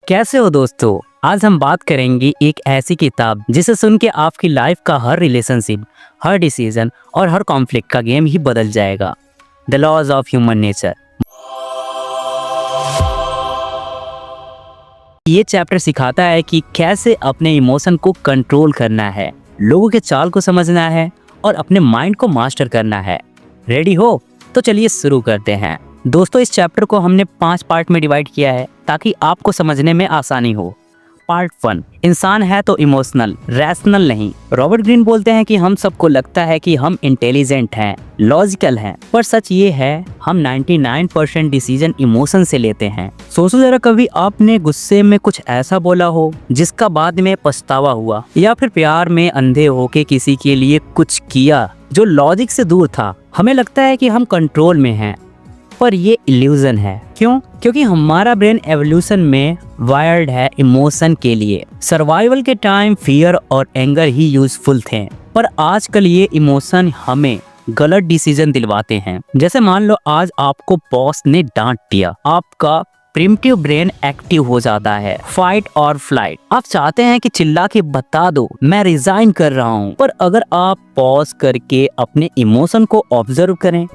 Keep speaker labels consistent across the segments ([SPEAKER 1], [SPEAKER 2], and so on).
[SPEAKER 1] कैसे हो दोस्तों। आज हम बात करेंगे एक ऐसी किताब जिसे सुन के आपकी लाइफ का हर रिलेशनशिप, हर डिसीजन और हर कॉन्फ्लिक्ट का गेम ही बदल जाएगा। The laws of human nature. ये चैप्टर सिखाता है कि कैसे अपने इमोशन को कंट्रोल करना है, लोगों के चाल को समझना है और अपने माइंड को मास्टर करना है। रेडी हो? तो चलिए शुरू करते हैं। दोस्तों, इस चैप्टर को हमने 5 पार्ट में डिवाइड किया है ताकि आपको समझने में आसानी हो। पार्ट 1, इंसान है तो इमोशनल, रैशनल नहीं। रॉबर्ट ग्रीन बोलते हैं कि हम सबको लगता है कि हम इंटेलिजेंट हैं, लॉजिकल हैं, पर सच ये है हम 99% डिसीजन इमोशन से लेते हैं। सोचो जरा, कभी आपने गुस्से में कुछ ऐसा बोला हो जिसका बाद में पछतावा हुआ, या फिर प्यार में अंधे होके किसी के लिए कुछ किया जो लॉजिक से दूर था। हमें लगता है कि हम कंट्रोल में हैं, पर ये इल्यूजन है। क्यों? क्योंकि हमारा ब्रेन एवोल्यूशन में वायर्ड है इमोशन के लिए। सर्वाइवल के टाइम फियर और एंगर ही यूजफुल थे, पर आजकल ये इमोशन हमें गलत डिसीजन दिलवाते हैं। जैसे मान लो आज आपको बॉस ने डांट दिया, आपका प्रिमिटिव ब्रेन एक्टिव हो जाता है, फाइट और फ्लाइट। आप चाहते हैं कि चिल्ला के बता दो मैं रिजाइन कर रहा हूँ, पर अगर आप पॉज करके अपने इमोशन को ऑब्जर्व करें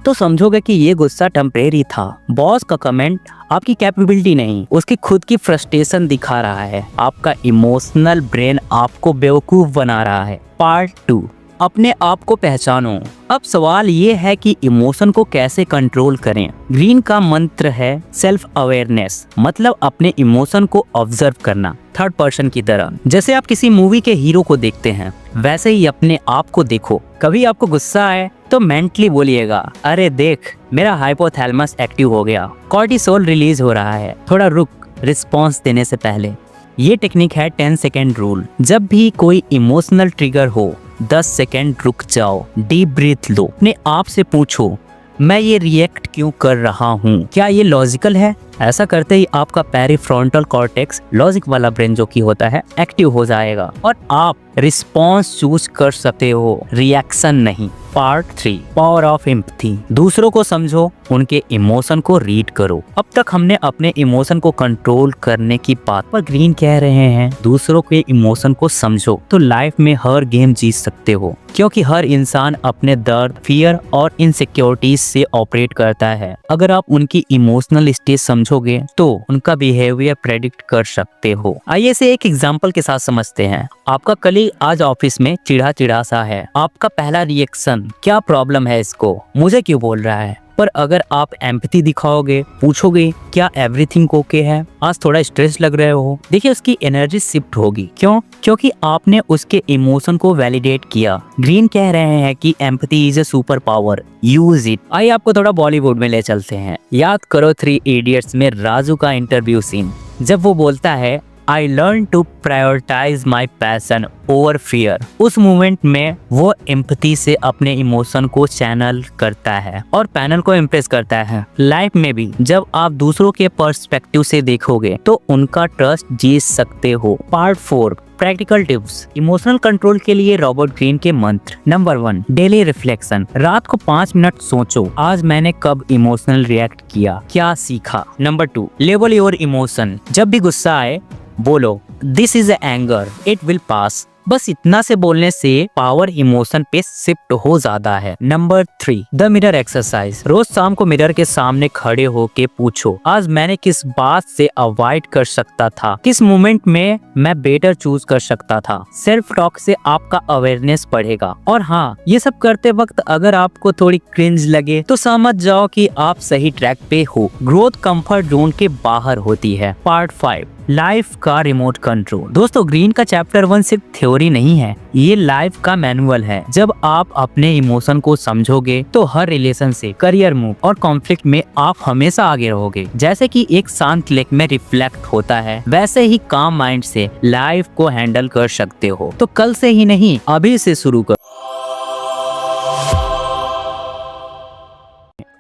[SPEAKER 1] तो समझोगे कि ये गुस्सा टेम्परेरी था। बॉस का कमेंट आपकी कैपेबिलिटी नहीं, उसकी खुद की फ्रस्ट्रेशन दिखा रहा है। आपका इमोशनल ब्रेन आपको बेवकूफ बना रहा है। पार्ट 2, अपने आप को पहचानो। अब सवाल ये है कि इमोशन को कैसे कंट्रोल करें। ग्रीन का मंत्र है सेल्फ अवेयरनेस, मतलब अपने इमोशन को ऑब्जर्व करना थर्ड पर्सन की तरह। जैसे आप किसी मूवी के हीरो को देखते हैं, वैसे ही अपने आप को देखो। कभी आपको गुस्सा आए तो मेंटली बोलिएगा, अरे देख मेरा हाइपोथैलेमस एक्टिव हो गया, कॉर्टिसोल रिलीज हो रहा है, थोड़ा रुक, रिस्पॉन्स देने से पहले। ये टेक्निक है 10 सेकेंड रूल। जब भी कोई इमोशनल ट्रिगर हो 10 सेकेंड रुक जाओ, डीप ब्रीथ लो, अपने आप से पूछो मैं ये रिएक्ट क्यों कर रहा हूँ, क्या ये लॉजिकल है। ऐसा करते ही आपका पेरीफ्रंटल कॉर्टेक्स, लॉजिक वाला ब्रेन जो कि होता है, एक्टिव हो जाएगा और आप रिस्पॉन्स चूज कर सकते हो, रिएक्शन नहीं। Part 3, power of empathy. दूसरों को समझो, उनके इमोशन को रीड करो। अब तक हमने अपने इमोशन को कंट्रोल करने की बात, पर ग्रीन कह रहे हैं दूसरों के इमोशन को समझो तो लाइफ में हर गेम जीत सकते हो। क्योंकि हर इंसान अपने दर्द, फियर और इनसिक्योरिटीज से ऑपरेट करता है। अगर आप उनकी इमोशनल स्टेज समझोगे तो उनका बिहेवियर प्रेडिक्ट कर सकते हो। आइए इसे एक एग्जांपल के साथ समझते हैं। आपका कलीग आज ऑफिस में चिढ़ा चिढ़ा सा है। आपका पहला रिएक्शन, क्या प्रॉब्लम है इसको, मुझे क्यों बोल रहा है। पर अगर आप एम्पैथी दिखाओगे, पूछोगे क्या एवरीथिंग ओके है, आज थोड़ा स्ट्रेस लग रहे हो, देखिए उसकी एनर्जी शिफ्ट होगी। क्यों? क्योंकि आपने उसके इमोशन को वैलिडेट किया। ग्रीन कह रहे हैं कि empathy is a super power, use it. आइए आपको थोड़ा बॉलीवुड में ले चलते हैं। याद करो 3 इडियट्स में राजू का इंटरव्यू सीन, जब वो बोलता है I learned to prioritize my passion over fear। उस मोमेंट में वो एम्पैथी से अपने इमोशन को चैनल करता है और पैनल को इम्प्रेस करता है। लाइफ में भी जब आप दूसरों के पर्सपेक्टिव से देखोगे तो उनका ट्रस्ट जीत सकते हो। Part 4, practical tips emotional control के लिए रॉबर्ट ग्रीन के मंत्र। Number 1, daily reflection. रात को 5 मिनट सोचो, आज मैंने कब इमोशनल रिएक्ट किया, क्या सीखा। Number 2, label your emotion. जब भी गुस्सा आए बोलो this is anger, it will pass. बस इतना से बोलने से पावर इमोशन पे शिफ्ट हो जाता है। Number 3, the mirror exercise. रोज शाम को मिरर के सामने खड़े होके पूछो आज मैंने किस बात से अवॉइड कर सकता था, किस मोमेंट में मैं बेटर चूज कर सकता था। सेल्फ टॉक से आपका अवेयरनेस बढ़ेगा। और हाँ, ये सब करते वक्त अगर आपको थोड़ी क्रिंज लगे तो समझ जाओ कि आप सही ट्रैक पे हो। ग्रोथ कंफर्ट जोन के बाहर होती है। पार्ट 5, लाइफ का रिमोट कंट्रोल। दोस्तों, ग्रीन का चैप्टर 1 सिर्फ थ्योरी नहीं है, ये लाइफ का मैनुअल है। जब आप अपने इमोशन को समझोगे तो हर रिलेशन से, करियर मूव और कॉन्फ्लिक्ट में आप हमेशा आगे रहोगे। जैसे कि एक शांत लेक में रिफ्लेक्ट होता है, वैसे ही काम माइंड से लाइफ को हैंडल कर सकते हो। तो कल से ही नहीं, अभी से शुरू करो।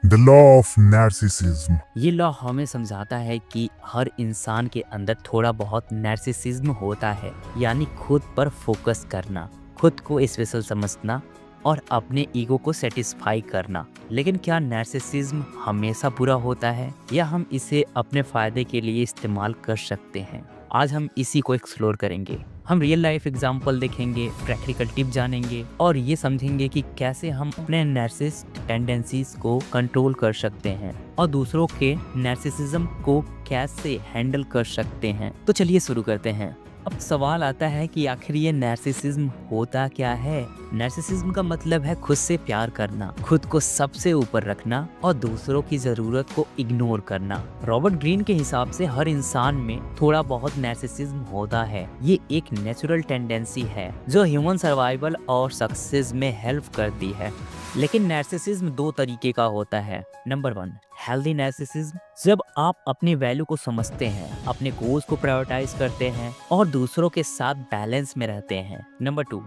[SPEAKER 2] The law of narcissism.
[SPEAKER 1] ये लॉ हमें समझाता है कि हर इंसान के अंदर थोड़ा बहुत नार्सिसिज्म होता है, यानी खुद पर फोकस करना, खुद को स्पेशल समझना और अपने ईगो को सेटिस्फाई करना। लेकिन क्या नार्सिसिज्म हमेशा बुरा होता है या हम इसे अपने फायदे के लिए इस्तेमाल कर सकते हैं? आज हम इसी को एक्सप्लोर करेंगे। हम रियल लाइफ एग्जाम्पल देखेंगे, प्रैक्टिकल टिप जानेंगे और ये समझेंगे कि कैसे हम अपने नार्सिसिस्ट टेंडेंसीज को कंट्रोल कर सकते हैं और दूसरों के नार्सिसिज्म को कैसे हैंडल कर सकते हैं। तो चलिए शुरू करते हैं। अब सवाल आता है कि आखिर ये नार्सिसिज्म होता क्या है? नार्सिसिज्म का मतलब है खुद से प्यार करना, खुद को सबसे ऊपर रखना और दूसरों की जरूरत को इग्नोर करना। रॉबर्ट ग्रीन के हिसाब से हर इंसान में थोड़ा बहुत नार्सिसिज्म होता है। ये एक नेचुरल टेंडेंसी है जो ह्यूमन सर्वाइवल और सक्सेस में हेल्प करती है। लेकिन नार्सिसिज्म दो तरीके का होता है। नंबर 1, हेल्दी नार्सिसिज्म, जब आप अपनी वैल्यू को समझते हैं, अपने गोल्स को प्रायोरिटाइज करते हैं और दूसरों के साथ बैलेंस में रहते हैं। नंबर 2,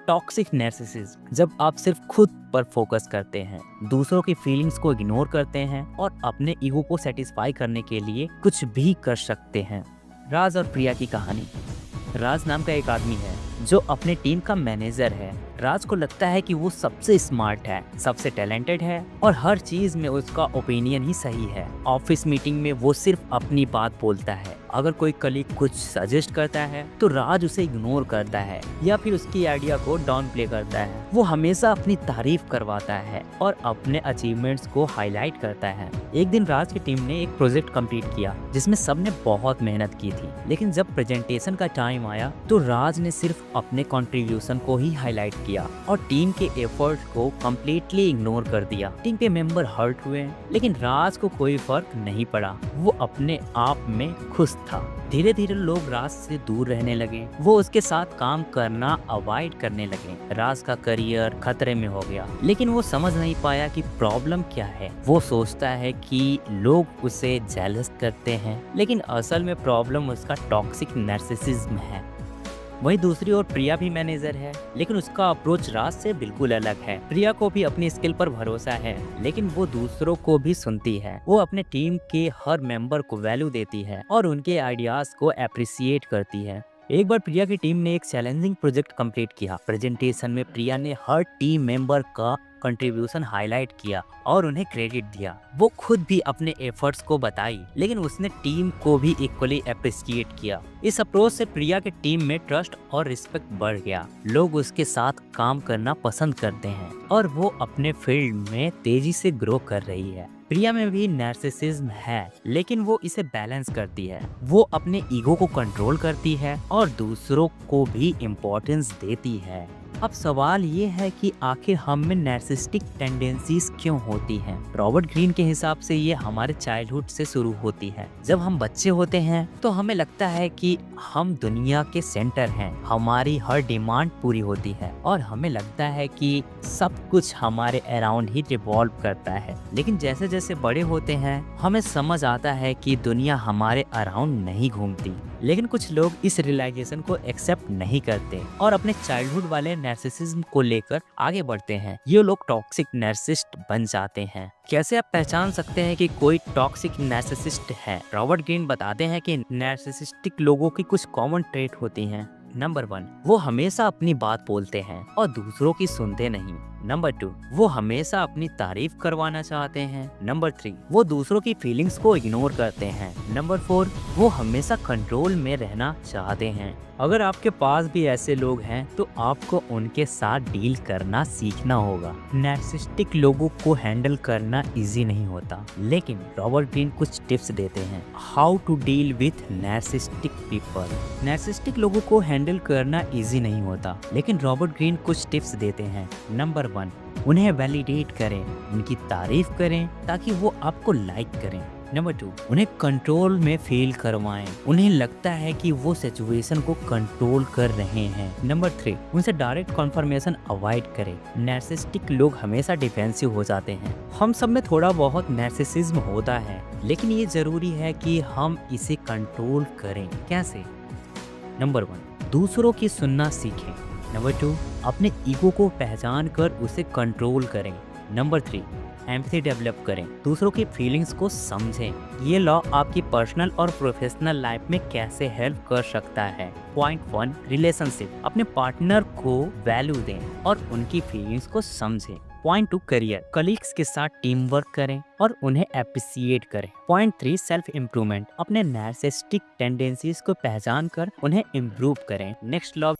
[SPEAKER 1] टॉक्सिक नार्सिसिज्म, जब आप सिर्फ खुद पर फोकस करते हैं, दूसरों की फीलिंग्स को इग्नोर करते हैं और अपने ईगो को सेटिस्फाई करने के लिए कुछ भी कर सकते हैं। राज और प्रिया की कहानी। राज नाम का एक आदमी है जो अपने टीम का मैनेजर है। राज को लगता है कि वो सबसे स्मार्ट है, सबसे टैलेंटेड है और हर चीज में उसका ओपिनियन ही सही है। ऑफिस मीटिंग में वो सिर्फ अपनी बात बोलता है। अगर कोई कलीग कुछ सजेस्ट करता है तो राज उसे इग्नोर करता है या फिर उसकी आइडिया को डाउन प्ले करता है। वो हमेशा अपनी तारीफ करवाता है और अपने अचीवमेंट्स को हाईलाइट करता है। एक दिन राज की टीम ने एक प्रोजेक्ट कंप्लीट किया जिसमें सबने बहुत मेहनत की थी, लेकिन जब प्रेजेंटेशन का टाइम आया तो राज ने सिर्फ अपने कंट्रीब्यूशन को ही हाईलाइट किया और टीम के एफर्ट को कम्प्लीटली इग्नोर कर दिया। टीम के मेंबर हर्ट हुए, लेकिन राज को कोई फर्क नहीं पड़ा। वो अपने आप में खुश था। धीरे धीरे लोग राज से दूर रहने लगे। वो उसके साथ काम करना अवॉइड करने लगे। राज का करियर खतरे में हो गया, लेकिन वो समझ नहीं पाया कि प्रॉब्लम क्या है। वो सोचता है कि लोग उसे जेलस करते हैं, लेकिन असल में प्रॉब्लम उसका टॉक्सिक नार्सिसिज्म है। वहीं दूसरी ओर प्रिया भी मैनेजर है, लेकिन उसका अप्रोच राज से बिल्कुल अलग है। प्रिया को भी अपनी स्किल पर भरोसा है, लेकिन वो दूसरों को भी सुनती है। वो अपने टीम के हर मेंबर को वैल्यू देती है और उनके आइडियाज को अप्रिशिएट करती है। एक बार प्रिया की टीम ने एक चैलेंजिंग प्रोजेक्ट कंप्लीट किया। प्रेजेंटेशन में प्रिया ने हर टीम मेंबर का कंट्रीब्यूशन हाईलाइट किया और उन्हें क्रेडिट दिया। वो खुद भी अपने एफर्ट्स को बताई, लेकिन उसने टीम को भी इक्वली अप्रिशिएट किया। इस अप्रोच से प्रिया के टीम में ट्रस्ट और रिस्पेक्ट बढ़ गया। लोग उसके साथ काम करना पसंद करते हैं और वो अपने फील्ड में तेजी से ग्रो कर रही है। प्रिया में भी नार्सिसिज्म है, लेकिन वो इसे बैलेंस करती है। वो अपने ईगो को कंट्रोल करती है और दूसरों को भी इम्पोर्टेंस देती है। अब सवाल ये है कि आखिर हम में नार्सिसिस्टिक टेंडेंसीज क्यों होती हैं? रॉबर्ट ग्रीन के हिसाब से ये हमारे चाइल्डहुड से शुरू होती है। जब हम बच्चे होते हैं तो हमें लगता है कि हम दुनिया के सेंटर हैं, हमारी हर डिमांड पूरी होती है और हमें लगता है कि सब कुछ हमारे अराउंड ही रिवॉल्व करता है। लेकिन जैसे जैसे बड़े होते हैं हमें समझ आता है कि दुनिया हमारे अराउंड नहीं घूमती। लेकिन कुछ लोग इस रियलाइजेशन को एक्सेप्ट नहीं करते और अपने चाइल्डहुड वाले नार्सिसिज्म को लेकर आगे बढ़ते हैं। ये लोग टॉक्सिक नार्सिसिस्ट बन जाते हैं। कैसे आप पहचान सकते हैं कि कोई टॉक्सिक नार्सिसिस्ट है? रॉबर्ट ग्रीन बताते हैं कि नार्सिसिस्टिक लोगों की कुछ कॉमन ट्रेट होती हैं। नंबर 1, वो हमेशा अपनी बात बोलते हैं और दूसरों की सुनते नहीं। नंबर 2, वो हमेशा अपनी तारीफ करवाना चाहते हैं। नंबर 3, वो दूसरों की फीलिंग्स को इग्नोर करते हैं। नंबर 4, वो हमेशा कंट्रोल में रहना चाहते हैं। अगर आपके पास भी ऐसे लोग हैं तो आपको उनके साथ डील करना सीखना होगा। नार्सिसिस्टिक लोगों को हैंडल करना इजी नहीं होता, लेकिन रॉबर्ट ग्रीन कुछ टिप्स देते हैं। How to deal with narcissistic people. Narcissistic लोगों को हैंडल करना इजी नहीं होता, लेकिन रॉबर्ट ग्रीन कुछ टिप्स देते हैं। नंबर 1, उन्हें वैलिडेट करें, उनकी तारीफ करें ताकि वो आपको लाइक करें। नंबर 2, उन्हें कंट्रोल में फील करवाएं, उन्हें लगता है कि वो सिचुएशन को कंट्रोल कर रहे हैं। नंबर 3, उनसे डायरेक्ट कन्फर्मेशन अवॉइड करें। नार्सिसिस्टिक लोग हमेशा डिफेंसिव हो जाते हैं। हम सब में थोड़ा बहुत नार्सिसिज्म होता है, लेकिन ये जरूरी है कि हम इसे कंट्रोल करें। कैसे? नंबर 1, दूसरों की सुनना सीखें। नंबर 2, अपने ईगो को पहचान कर उसे कंट्रोल करें। नंबर 3, एम्पैथी डेवलप करें, दूसरों की फीलिंग्स को समझें। ये लॉ आपकी पर्सनल और प्रोफेशनल लाइफ में कैसे हेल्प कर सकता है। Point 1, relationship. अपने पार्टनर को वैल्यू दें और उनकी फीलिंग्स को समझें। Point 2, career. कलीग्स के साथ टीम वर्क करें और उन्हें अप्रिसिएट करें। Point 3, self improvement. अपने नार्सिसिस्टिक टेंडेंसीज को पहचान कर उन्हें इम्प्रूव करें। नेक्स्ट लॉ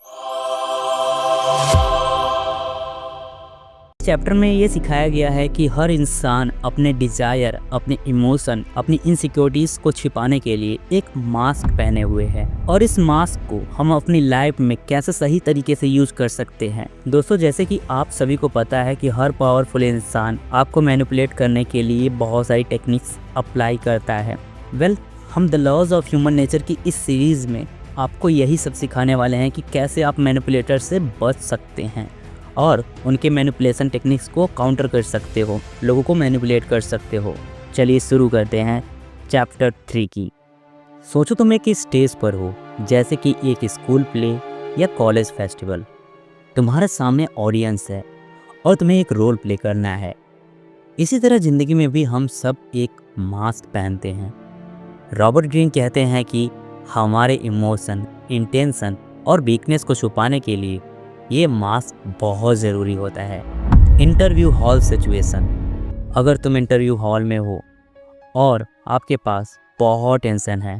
[SPEAKER 1] चैप्टर में ये सिखाया गया है कि हर इंसान अपने डिजायर, अपने इमोशन, अपनी इनसिक्योरिटीज को छिपाने के लिए एक मास्क पहने हुए है और इस मास्क को हम अपनी लाइफ में कैसे सही तरीके से यूज कर सकते हैं। दोस्तों, जैसे कि आप सभी को पता है कि हर पावरफुल इंसान आपको मैनिपुलेट करने के लिए बहुत सारी टेक्निक्स अप्लाई करता है। हम the laws of human nature की इस सीरीज में आपको यही सब सिखाने वाले हैं कि कैसे आप मैनिपुलेटर से बच सकते हैं और उनके मैनिपुलेशन टेक्निक्स को काउंटर कर सकते हो, लोगों को मैनिपुलेट कर सकते हो। चलिए शुरू करते हैं चैप्टर 3 की। सोचो तुम एक स्टेज पर हो, जैसे कि एक स्कूल प्ले या कॉलेज फेस्टिवल। तुम्हारे सामने ऑडियंस है और तुम्हें एक रोल प्ले करना है। इसी तरह ज़िंदगी में भी हम सब एक मास्क पहनते हैं। रॉबर्ट ग्रीन कहते हैं कि हमारे इमोशन, इंटेंशन और वीकनेस को छुपाने के लिए ये मास्क बहुत ज़रूरी होता है। Interview hall situation. अगर तुम इंटरव्यू हॉल में हो और आपके पास बहुत टेंशन है,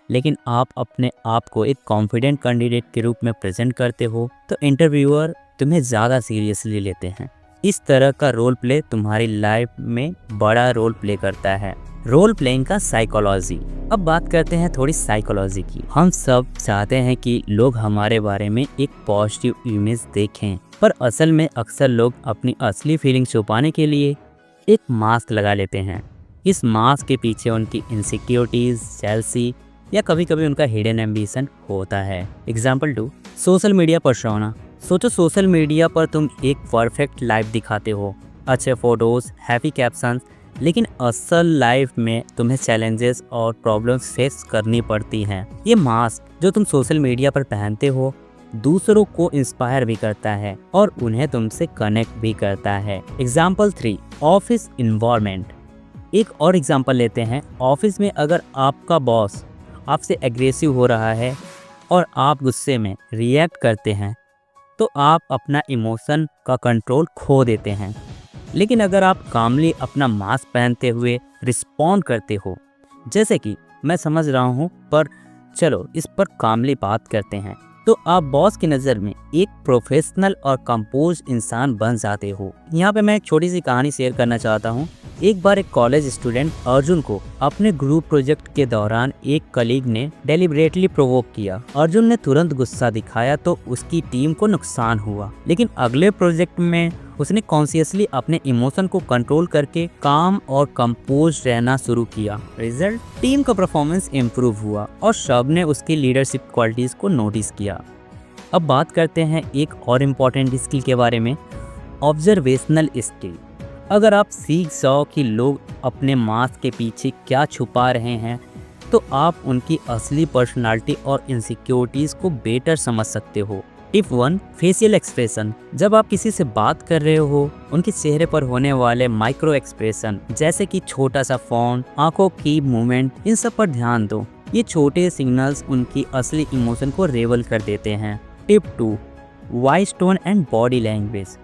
[SPEAKER 1] लेकिन आप अपने आप को एक कॉन्फिडेंट कैंडिडेट के रूप में प्रेजेंट करते हो, तो इंटरव्यूअर तुम्हें ज़्यादा सीरियसली लेते हैं। इस तरह का रोल प्ले तुम्हारी लाइफ में बड़ा रोल प्ले करता है। रोल प्लेइंग का साइकोलॉजी। अब बात करते हैं थोड़ी साइकोलॉजी की। हम सब चाहते हैं कि लोग हमारे बारे में एक पॉजिटिव इमेज देखें, पर असल में अक्सर लोग अपनी असली फीलिंग छुपाने के लिए एक मास्क लगा लेते हैं। इस मास्क के पीछे उनकी इनसिक्योरिटीज, जेलसी या कभी कभी उनका हिडन एम्बिशन होता है। Example 2, social media persona. सोचो सोशल मीडिया पर तुम एक परफेक्ट लाइफ दिखाते हो, अच्छे फोटोज, हैप्पी कैप्शंस, लेकिन असल लाइफ में तुम्हें चैलेंजेस और प्रॉब्लम्स फेस करनी पड़ती हैं। ये मास्क जो तुम सोशल मीडिया पर पहनते हो दूसरों को इंस्पायर भी करता है और उन्हें तुमसे कनेक्ट भी करता है। Example 3, office environment. एक और एग्जाम्पल लेते हैं। ऑफिस में अगर आपका बॉस आपसे एग्रेसिव हो रहा है और आप गुस्से में रिएक्ट करते हैं, तो आप अपना इमोशन का कंट्रोल खो देते हैं। लेकिन अगर आप कामली अपना मास्क पहनते हुए रिस्पॉन्ड करते हो, जैसे कि मैं समझ रहा हूँ पर चलो इस पर कामली बात करते हैं, तो आप बॉस की नज़र में एक प्रोफेशनल और कंपोज इंसान बन जाते हो। यहाँ पे मैं एक छोटी सी कहानी शेयर करना चाहता हूँ। एक बार एक कॉलेज स्टूडेंट अर्जुन को अपने ग्रुप प्रोजेक्ट के दौरान एक कलीग ने डेलिब्रेटली प्रोवोक किया। अर्जुन ने तुरंत गुस्सा दिखाया तो उसकी टीम को नुकसान हुआ, लेकिन अगले प्रोजेक्ट में उसने कॉन्शियसली अपने इमोशन को कंट्रोल करके काम और कंपोज रहना शुरू किया। रिजल्ट, टीम का परफॉर्मेंस इम्प्रूव हुआ और सबने उसकी लीडरशिप क्वालिटीज को नोटिस किया। अब बात करते हैं एक और इम्पोर्टेंट स्किल के बारे में, ऑब्जर्वेशनल स्किल। अगर आप सीख जाओ कि लोग अपने मास्क के पीछे क्या छुपा रहे हैं, तो आप उनकी असली पर्सनालिटी और इनसिक्योरिटीज को बेटर समझ सकते हो। Tip 1, facial expression. जब आप किसी से बात कर रहे हो, उनके चेहरे पर होने वाले माइक्रो एक्सप्रेशन, जैसे कि छोटा सा फॉन्ट, आंखों की मूवमेंट, इन सब पर ध्यान दो। ये छोटे सिग्नल्स उनकी असली इमोशन को रिवील कर देते हैं। Tip 2, voice tone and body language.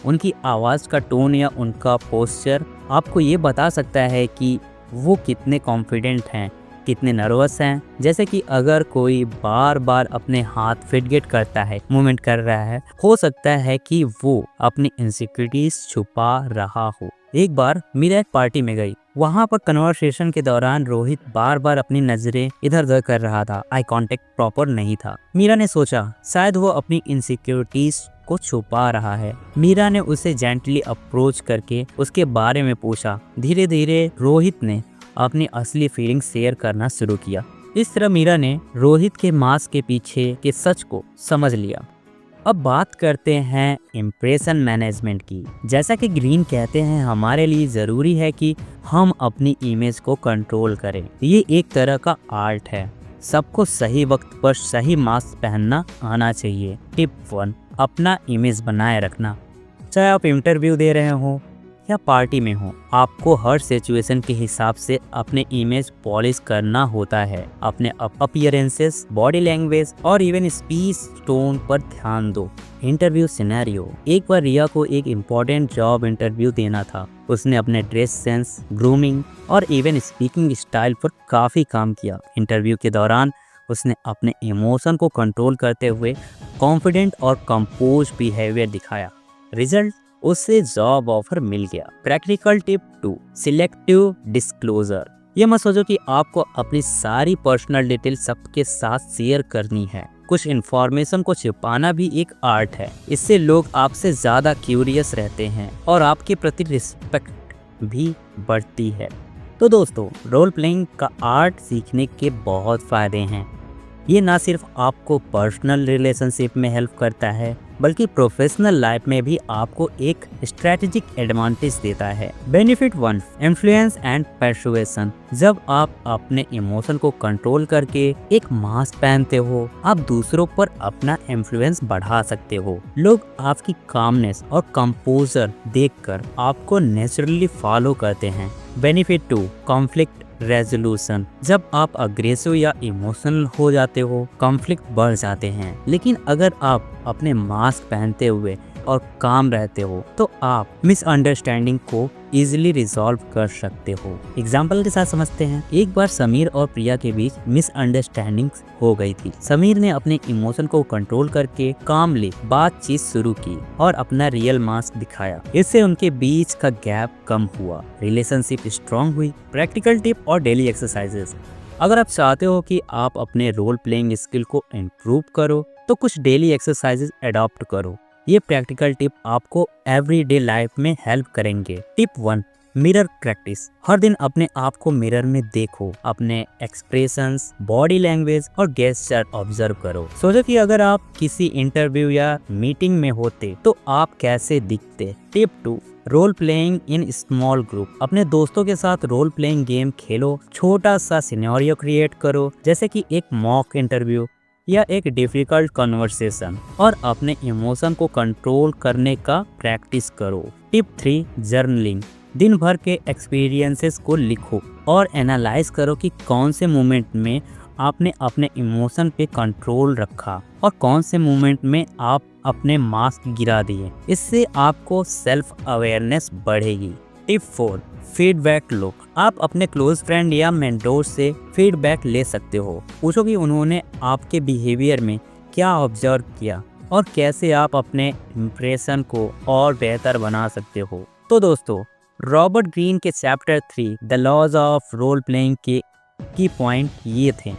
[SPEAKER 1] उनकी आवाज़ का टोन या उनका पोस्चर आपको ये बता सकता है कि वो कितने कॉन्फिडेंट हैं, कितने नर्वस हैं। जैसे कि अगर कोई बार बार अपने हाथ फिटगेट करता है, मूवमेंट कर रहा है, हो सकता है कि वो अपनी इनसिक्योरिटीज छुपा रहा हो। एक बार मीरा एक पार्टी में गई। वहाँ पर कन्वर्सेशन के दौरान रोहित बार बार अपनी नजरें इधर उधर कर रहा था, आई कांटेक्ट प्रॉपर नहीं था। मीरा ने सोचा शायद वो अपनी इनसिक्योरिटीज को छुपा रहा है। मीरा ने उसे जेंटली अप्रोच करके उसके बारे में पूछा। धीरे धीरे रोहित ने अपनी असली फीलिंग शेयर करना शुरू किया। इस तरह मीरा ने रोहित के मास्क के पीछे के सच को समझ लिया। अब बात करते हैं इम्प्रेशन मैनेजमेंट की। जैसा कि ग्रीन कहते हैं, हमारे लिए ज़रूरी है कि हम अपनी इमेज को कंट्रोल करें। ये एक तरह का आर्ट है। सबको सही वक्त पर सही मास्क पहनना आना चाहिए। टिप 1, अपना इमेज बनाए रखना। चाहे आप इंटरव्यू दे रहे हो या पार्टी में हो, आपको हर सिचुएशन के हिसाब से अपने इमेज पॉलिश करना होता है। अपने अपीयरेंसेस, बॉडी लैंग्वेज और इवन स्पीच टोन पर ध्यान दो। Interview scenario. एक बार रिया को एक इम्पोर्टेंट जॉब इंटरव्यू देना था। उसने अपने ड्रेस सेंस, ग्रूमिंग और इवन स्पीकिंग स्टाइल पर काफ़ी काम किया। इंटरव्यू के दौरान उसने अपने इमोशन को कंट्रोल करते हुए कॉन्फिडेंट और कंपोज बिहेवियर दिखाया। रिजल्ट, उससे जॉब ऑफर मिल गया। Practical tip 2, selective disclosure. ये मत सोचो कि आपको अपनी सारी पर्सनल डिटेल सबके साथ शेयर करनी है। कुछ इन्फॉर्मेशन को छिपाना भी एक आर्ट है। इससे लोग आपसे ज़्यादा क्यूरियस रहते हैं और आपके प्रति रिस्पेक्ट भी बढ़ती है। तो दोस्तों, रोल प्लेइंग का आर्ट सीखने के बहुत फ़ायदे हैं। ये ना सिर्फ आपको पर्सनल रिलेशनशिप में हेल्प करता है, बल्कि प्रोफेशनल लाइफ में भी आपको एक स्ट्रेटेजिक एडवांटेज देता है। Benefit 1, influence and persuasion. जब आप अपने इमोशन को कंट्रोल करके एक मास्क पहनते हो, आप दूसरों पर अपना इन्फ्लुएंस बढ़ा सकते हो। लोग आपकी कामनेस और कंपोजर देखकर आपको नेचुरली फॉलो करते हैं। Benefit 2, conflict resolution. जब आप अग्रेसिव या इमोशनल हो जाते हो, कॉन्फ्लिक्ट बढ़ जाते हैं। लेकिन अगर आप अपने मास्क पहनते हुए और काम रहते हो, तो आप मिसअंडरस्टैंडिंग को इजीली रिजॉल्व कर सकते हो। एग्जाम्पल के साथ समझते हैं। एक बार समीर और प्रिया के बीच मिसअंडरस्टैंडिंग हो गई थी। समीर ने अपने इमोशन को कंट्रोल करके कामली बातचीत शुरू की और अपना रियल मास्क दिखाया। इससे उनके बीच का गैप कम हुआ, रिलेशनशिप स्ट्रांग हुई। प्रैक्टिकल टिप और डेली एक्सरसाइजेस। अगर आप चाहते हो कि आप अपने रोल प्लेइंग स्किल को इम्प्रूव करो, तो कुछ डेली एक्सरसाइजेस अडॉप्ट करो। ये प्रैक्टिकल टिप आपको एवरीडे लाइफ में हेल्प करेंगे। Tip 1, mirror practice. हर दिन अपने आप को मिरर में देखो, अपने एक्सप्रेशंस, बॉडी लैंग्वेज और गेस्चर ऑब्जर्व करो। सोचो कि अगर आप किसी इंटरव्यू या मीटिंग में होते तो आप कैसे दिखते। Tip 2, role playing in small group. अपने दोस्तों के साथ रोल प्लेइंग गेम खेलो। छोटा सा सिनेरियो क्रिएट करो, जैसे कि एक मॉक इंटरव्यू या एक डिफिकल्ट कन्वर्सेशन, और अपने इमोशन को कंट्रोल करने का प्रैक्टिस करो। Tip 3, journaling. दिन भर के एक्सपीरियंसेस को लिखो और एनालाइज करो कि कौन से मोमेंट में आपने अपने इमोशन पे कंट्रोल रखा और कौन से मोमेंट में आप अपने मास्क गिरा दिए। इससे आपको सेल्फ अवेयरनेस बढ़ेगी। टिप 4, फीडबैक लो। आप अपने क्लोज फ्रेंड या मेंटोर से फीडबैक ले सकते हो। पूछो कि उन्होंने आपके बिहेवियर में क्या ऑब्जर्व किया और कैसे आप अपने इम्प्रेशन को और बेहतर बना सकते हो। तो दोस्तों, रॉबर्ट ग्रीन के chapter 3 the laws of role playing के की पॉइंट ये थे।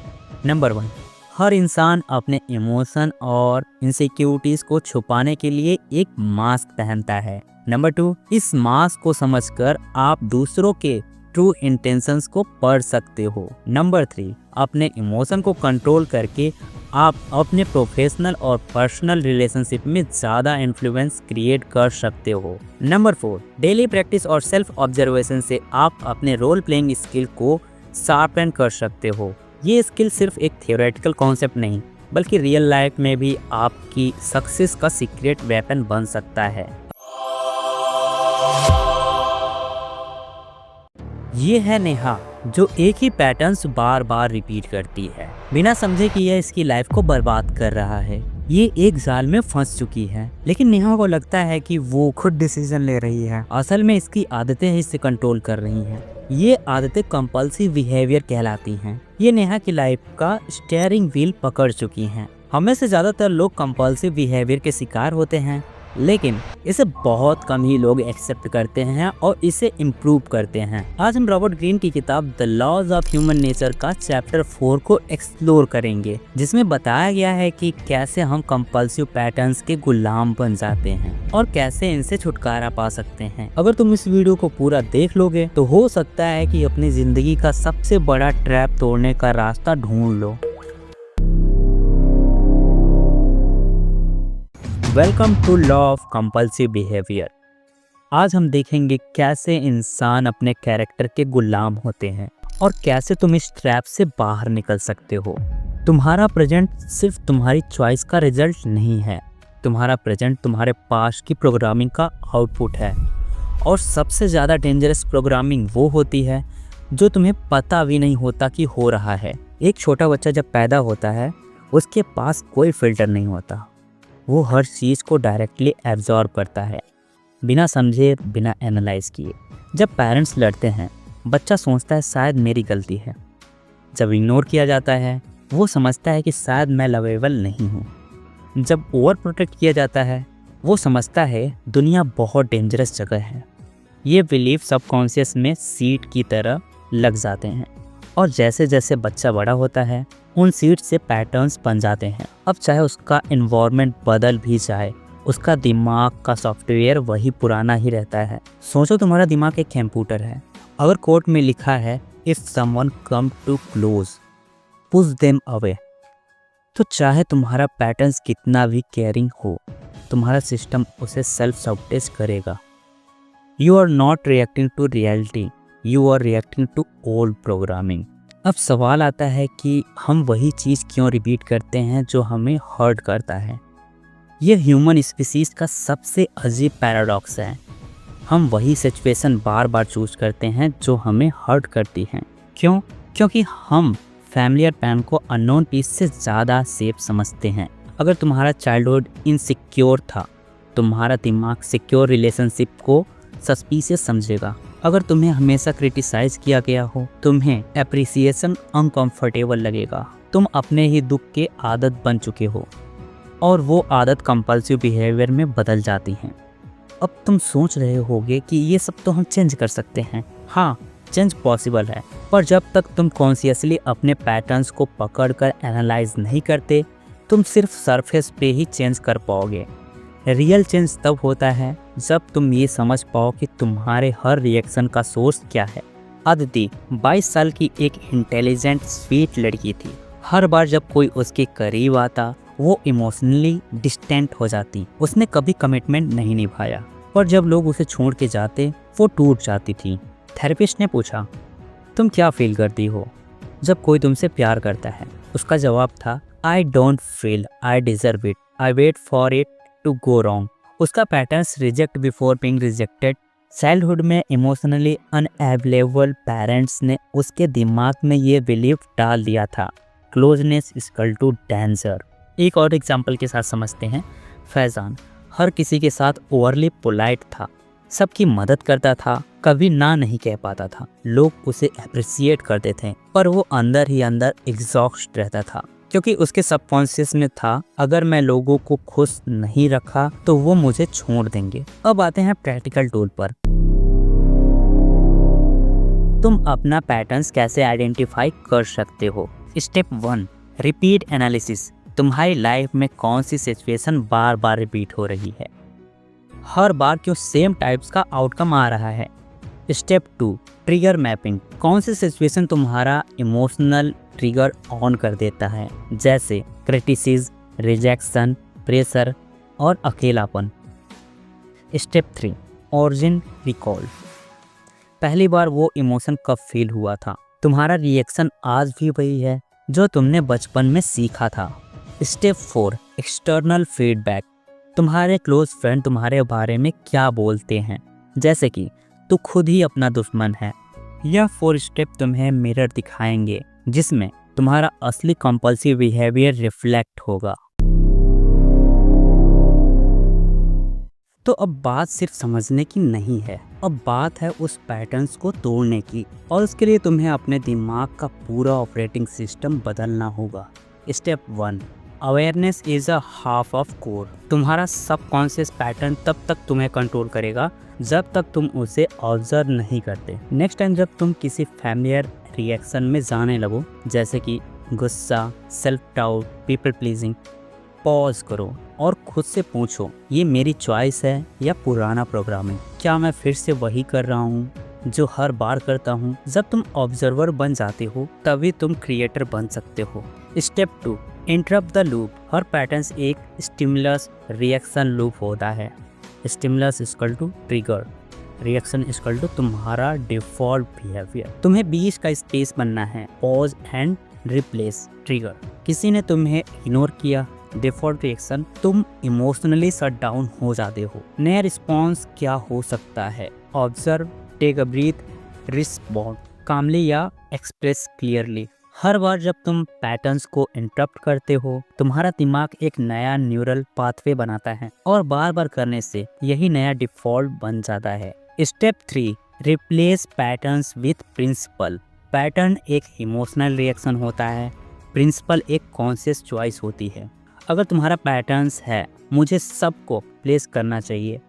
[SPEAKER 1] नंबर 1, हर इंसान अपने इमोशन और इनसिक्योरिटीज को छुपाने के लिए एक मास्क पहनता है। नंबर 2, इस मास्क को समझकर आप दूसरों के ट्रू इंटेंशंस को पढ़ सकते हो। नंबर 3, अपने इमोशन को कंट्रोल करके आप अपने प्रोफेशनल और पर्सनल रिलेशनशिप में ज़्यादा इन्फ्लुएंस क्रिएट कर सकते हो। नंबर 4, डेली प्रैक्टिस और सेल्फ ऑब्जर्वेशन से आप अपने रोल प्लेइंग स्किल को शार्पन कर सकते हो। ये स्किल सिर्फ एक थियोरेटिकल कॉन्सेप्ट नहीं, बल्कि रियल लाइफ में भी आपकी सक्सेस का सीक्रेट वेपन बन सकता है। ये है नेहा, जो एक ही पैटर्न्स बार बार रिपीट करती है, बिना समझे कि यह इसकी लाइफ को बर्बाद कर रहा है। ये एक जाल में फंस चुकी है, लेकिन नेहा को लगता है कि वो खुद डिसीजन ले रही है। असल में इसकी आदतें इसे कंट्रोल कर रही हैं। ये आदतें कंपल्सिव बिहेवियर कहलाती हैं। ये नेहा की लाइफ का स्टीयरिंग व्हील पकड़ चुकी हैं। हमें से ज़्यादातर लोग कंपल्सिव बिहेवियर के शिकार होते हैं, लेकिन इसे बहुत कम ही लोग एक्सेप्ट करते हैं और इसे इम्प्रूव करते हैं। आज हम रॉबर्ट ग्रीन की किताब the laws of human nature का चैप्टर 4 को एक्सप्लोर करेंगे, जिसमें बताया गया है कि कैसे हम कंपल्सिव पैटर्न्स के गुलाम बन जाते हैं और कैसे इनसे छुटकारा पा सकते हैं। अगर तुम इस वीडियो को पूरा देख लोगे तो हो सकता है कि अपनी जिंदगी का सबसे बड़ा ट्रैप तोड़ने का रास्ता ढूंढ लो। Welcome to law of compulsive behaviour. आज हम देखेंगे कैसे इंसान अपने कैरेक्टर के गुलाम होते हैं और कैसे तुम इस ट्रैप से बाहर निकल सकते हो। तुम्हारा प्रेजेंट सिर्फ तुम्हारी चॉइस का रिजल्ट नहीं है। तुम्हारा प्रेजेंट तुम्हारे पास्ट की प्रोग्रामिंग का आउटपुट है और सबसे ज़्यादा डेंजरस प्रोग्रामिंग वो होती है जो तुम्हें पता भी नहीं होता कि हो रहा है। एक छोटा बच्चा जब पैदा होता है उसके पास कोई फिल्टर नहीं होता। वो हर चीज़ को डायरेक्टली एब्जॉर्ब करता है, बिना समझे, बिना एनालाइज किए। जब पेरेंट्स लड़ते हैं बच्चा सोचता है शायद मेरी गलती है। जब इग्नोर किया जाता है वो समझता है कि शायद मैं लवेबल नहीं हूँ। जब ओवर प्रोटेक्ट किया जाता है वो समझता है दुनिया बहुत डेंजरस जगह है। ये बिलीफ सबकॉन्शियस में सीड की तरह लग जाते हैं और जैसे जैसे बच्चा बड़ा होता है उन सीड से पैटर्न्स बन जाते हैं। अब चाहे उसका एनवायरनमेंट बदल भी जाए उसका दिमाग का सॉफ्टवेयर वही पुराना ही रहता है। सोचो तुम्हारा दिमाग एक कंप्यूटर है। अगर कोड में लिखा है if someone come too close push them away, तो चाहे तुम्हारा पैटर्न्स कितना भी केयरिंग हो तुम्हारा सिस्टम उसे सेल्फ सबटेज करेगा। You are not reacting to reality, you are reacting to old programming. अब सवाल आता है कि हम वही चीज़ क्यों रिपीट करते हैं जो हमें हर्ट करता है। ये ह्यूमन स्पीसीज का सबसे अजीब पैराडॉक्स है। हम वही सिचुएशन बार बार चूज करते हैं जो हमें हर्ट करती हैं। क्यों? क्योंकि हम फैमिलियर पैन को अननोन पीस से ज़्यादा सेफ समझते हैं। अगर तुम्हारा चाइल्डहुड इनसिक्योर था तुम्हारा दिमाग सिक्योर रिलेशनशिप को सस्पिशियस समझेगा। अगर तुम्हें हमेशा क्रिटिसाइज किया गया हो तुम्हें एप्रिसिएशन अनकंफर्टेबल लगेगा। तुम अपने ही दुख के आदत बन चुके हो और वो आदत कंपल्सिव बिहेवियर में बदल जाती हैं। अब तुम सोच रहे होगे कि ये सब तो हम चेंज कर सकते हैं। हाँ, चेंज पॉसिबल है, पर जब तक तुम कॉन्शियसली अपने पैटर्न्स को पकड़कर एनालाइज नहीं करते तुम सिर्फ सरफेस पे ही चेंज कर पाओगे। रियल चेंज तब होता है जब तुम ये समझ पाओ कि तुम्हारे हर रिएक्शन का सोर्स क्या है। अदिति 22 साल की एक इंटेलिजेंट स्वीट लड़की थी। हर बार जब कोई उसके करीब आता वो इमोशनली डिस्टेंट हो जाती। उसने कभी कमिटमेंट नहीं निभाया, पर जब लोग उसे छोड़ के जाते वो टूट जाती थी। थेरेपिस्ट ने पूछा तुम क्या फील करती हो जब कोई तुमसे प्यार करता है? उसका जवाब था I don't feel, I deserve it, I wait for it to go wrong. उसका patterns reject before being rejected. Childhood में इमोशनली अनअवेलेबल पेरेंट्स ने उसके दिमाग में ये बिलीफ डाल दिया था क्लोजनेस इक्वल टू डेंजर। एक और एग्जाम्पल के साथ समझते हैं। फैज़ान हर किसी के साथ ओवरली पोलाइट था, सबकी मदद करता था, कभी ना नहीं कह पाता था। लोग उसे अप्रिसिएट करते थे पर वो अंदर ही अंदर एग्जॉस्ट रहता था क्योंकि उसके सबकॉन्शियस में था अगर मैं लोगों को खुश नहीं रखा तो वो मुझे छोड़ देंगे। अब आते हैं प्रैक्टिकल टूल पर। तुम अपना पैटर्न्स कैसे आइडेंटिफाई कर सकते हो? Step 1 repeat analysis. तुम्हारी लाइफ में कौन सी सिचुएशन बार बार रिपीट हो रही है? हर बार क्यों सेम टाइप्स का आउटकम आ रहा है? Step 2 trigger mapping. कौन सी सिचुएशन तुम्हारा इमोशनल ट्रिगर ऑन कर देता है, जैसे क्रिटिसिज्म, रिजेक्शन, प्रेशर और अकेलापन। Step 3 origin recall. पहली बार वो इमोशन कब फील हुआ था? तुम्हारा रिएक्शन आज भी वही है जो तुमने बचपन में सीखा था। Step 4 external feedback. तुम्हारे क्लोज फ्रेंड तुम्हारे बारे में क्या बोलते हैं, जैसे कि तू खुद ही अपना दुश्मन है। यह 4 स्टेप तुम्हें मिरर दिखाएंगे जिसमें तुम्हारा असली कंपल्सिव बिहेवियर रिफ्लेक्ट होगा। तो अब बात सिर्फ समझने की नहीं है, अब बात है उस पैटर्न्स को तोड़ने की, और उसके लिए तुम्हें अपने दिमाग का पूरा ऑपरेटिंग सिस्टम बदलना होगा। Step 1 awareness is a half of core. तुम्हारा सबकॉन्शियस पैटर्न तब तक तुम्हें कंट्रोल करेगा जब तक तुम उसे ऑब्जर्व नहीं करते। नेक्स्ट टाइम जब तुम किसी फैमिलियर रिएक्शन में जाने लगो, जैसे कि गुस्सा, self doubt, people pleasing, pause करो और खुद से पूछो ये मेरी चॉइस है या पुराना प्रोग्रामिंग? क्या मैं फिर से वही कर रहा हूँ जो हर बार करता हूँ? जब तुम ऑब्जर्वर बन जाते हो तभी तुम क्रिएटर बन सकते हो। Step 2 interrupt the loop. हर पैटर्न्स एक स्टिमुलस रिएक्शन लूप होता है। Stimulus equal to trigger, reaction equal to तुम्हारा डिफॉल्ट बिहेवियर। तुम्हें बीच का स्पेस बनना है, पॉज एंड रिप्लेस ट्रिगर। किसी ने तुम्हें इग्नोर किया, डिफॉल्ट रिएक्शन, तुम इमोशनली शट डाउन हो जाते हो। नया रिस्पॉन्स क्या हो सकता है? Observe, take a breath, respond calmly या एक्सप्रेस क्लियरली। हर बार जब तुम पैटर्न्स को इंटरप्ट करते हो, तुम्हारा दिमाग एक नया न्यूरल पाथवे बनाता है और बार बार करने से यही नया डिफॉल्ट बन जाता है। Step 3, replace patterns with principle. Pattern एक इमोशनल रिएक्शन होता है, प्रिंसिपल एक कॉन्शियस चॉइस होती है। अगर तुम्हारा पैटर्न्स है मुझे सबको प्लेस करना चाहिए,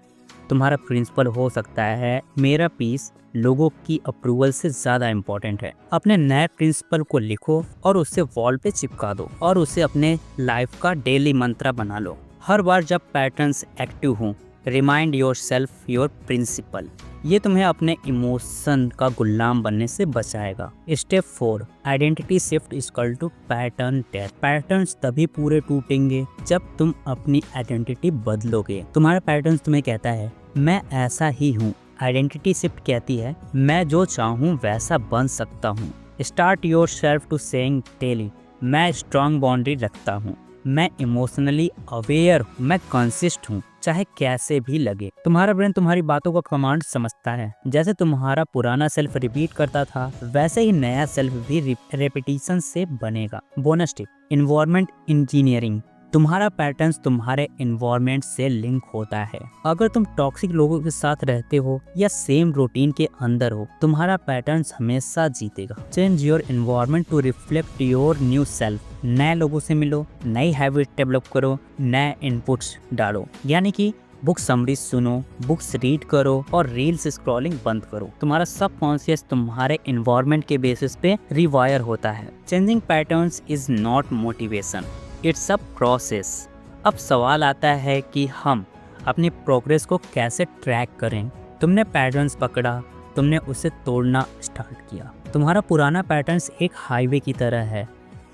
[SPEAKER 1] तुम्हारा प्रिंसिपल हो सकता है मेरा पीस लोगों की अप्रूवल से ज़्यादा इम्पोर्टेंट है। अपने नए प्रिंसिपल को लिखो और उसे वॉल पे चिपका दो और उसे अपने लाइफ का डेली मंत्रा बना लो। हर बार जब पैटर्न्स एक्टिव हों, remind yourself your principle. ये तुम्हें अपने इमोशन का गुलाम बनने से बचाएगा। Step 4, identity shift equal to pattern death. Patterns तभी पूरे टूटेंगे जब तुम अपनी आइडेंटिटी बदलोगे। तुम्हारा पैटर्न तुम्हें कहता है मैं ऐसा ही हूँ, आइडेंटिटी शिफ्ट कहती है मैं जो चाहूँ वैसा बन सकता हूँ। Start yourself to saying daily मैं स्ट्रॉन्ग बाउंड्री रखता हूँ, मैं इमोशनली अवेयर हूँ, मैं कंसिस्ट हूँ, चाहे कैसे भी लगे। तुम्हारा ब्रेन तुम्हारी बातों का कमांड समझता है। जैसे तुम्हारा पुराना सेल्फ रिपीट करता था, वैसे ही नया सेल्फ भी रेपिटेशन से बनेगा। Bonus tip, environment engineering. तुम्हारा पैटर्न्स तुम्हारे इन्वायरमेंट से लिंक होता है। अगर तुम टॉक्सिक लोगों के साथ रहते हो या सेम रूटीन के अंदर हो, तुम्हारा पैटर्न्स हमेशा जीतेगा। Change your environment to reflect your new self. नए लोगों से मिलो, नई हैबिट डेवलप करो, नए इनपुट्स डालो। यानी कि बुक समरी सुनो, बुक्स रीड करो और रील्स स्क्रॉलिंग बंद करो। तुम्हारा सबकॉन्शियस तुम्हारे इन्वायरमेंट के बेसिस पे रिवायर होता है। Changing patterns is not motivation, it's a process. अब सवाल आता है कि हम अपनी प्रोग्रेस को कैसे ट्रैक करें। तुमने पैटर्न्स पकड़ा, तुमने उसे तोड़ना स्टार्ट किया। तुम्हारा पुराना पैटर्न्स एक हाईवे की तरह है,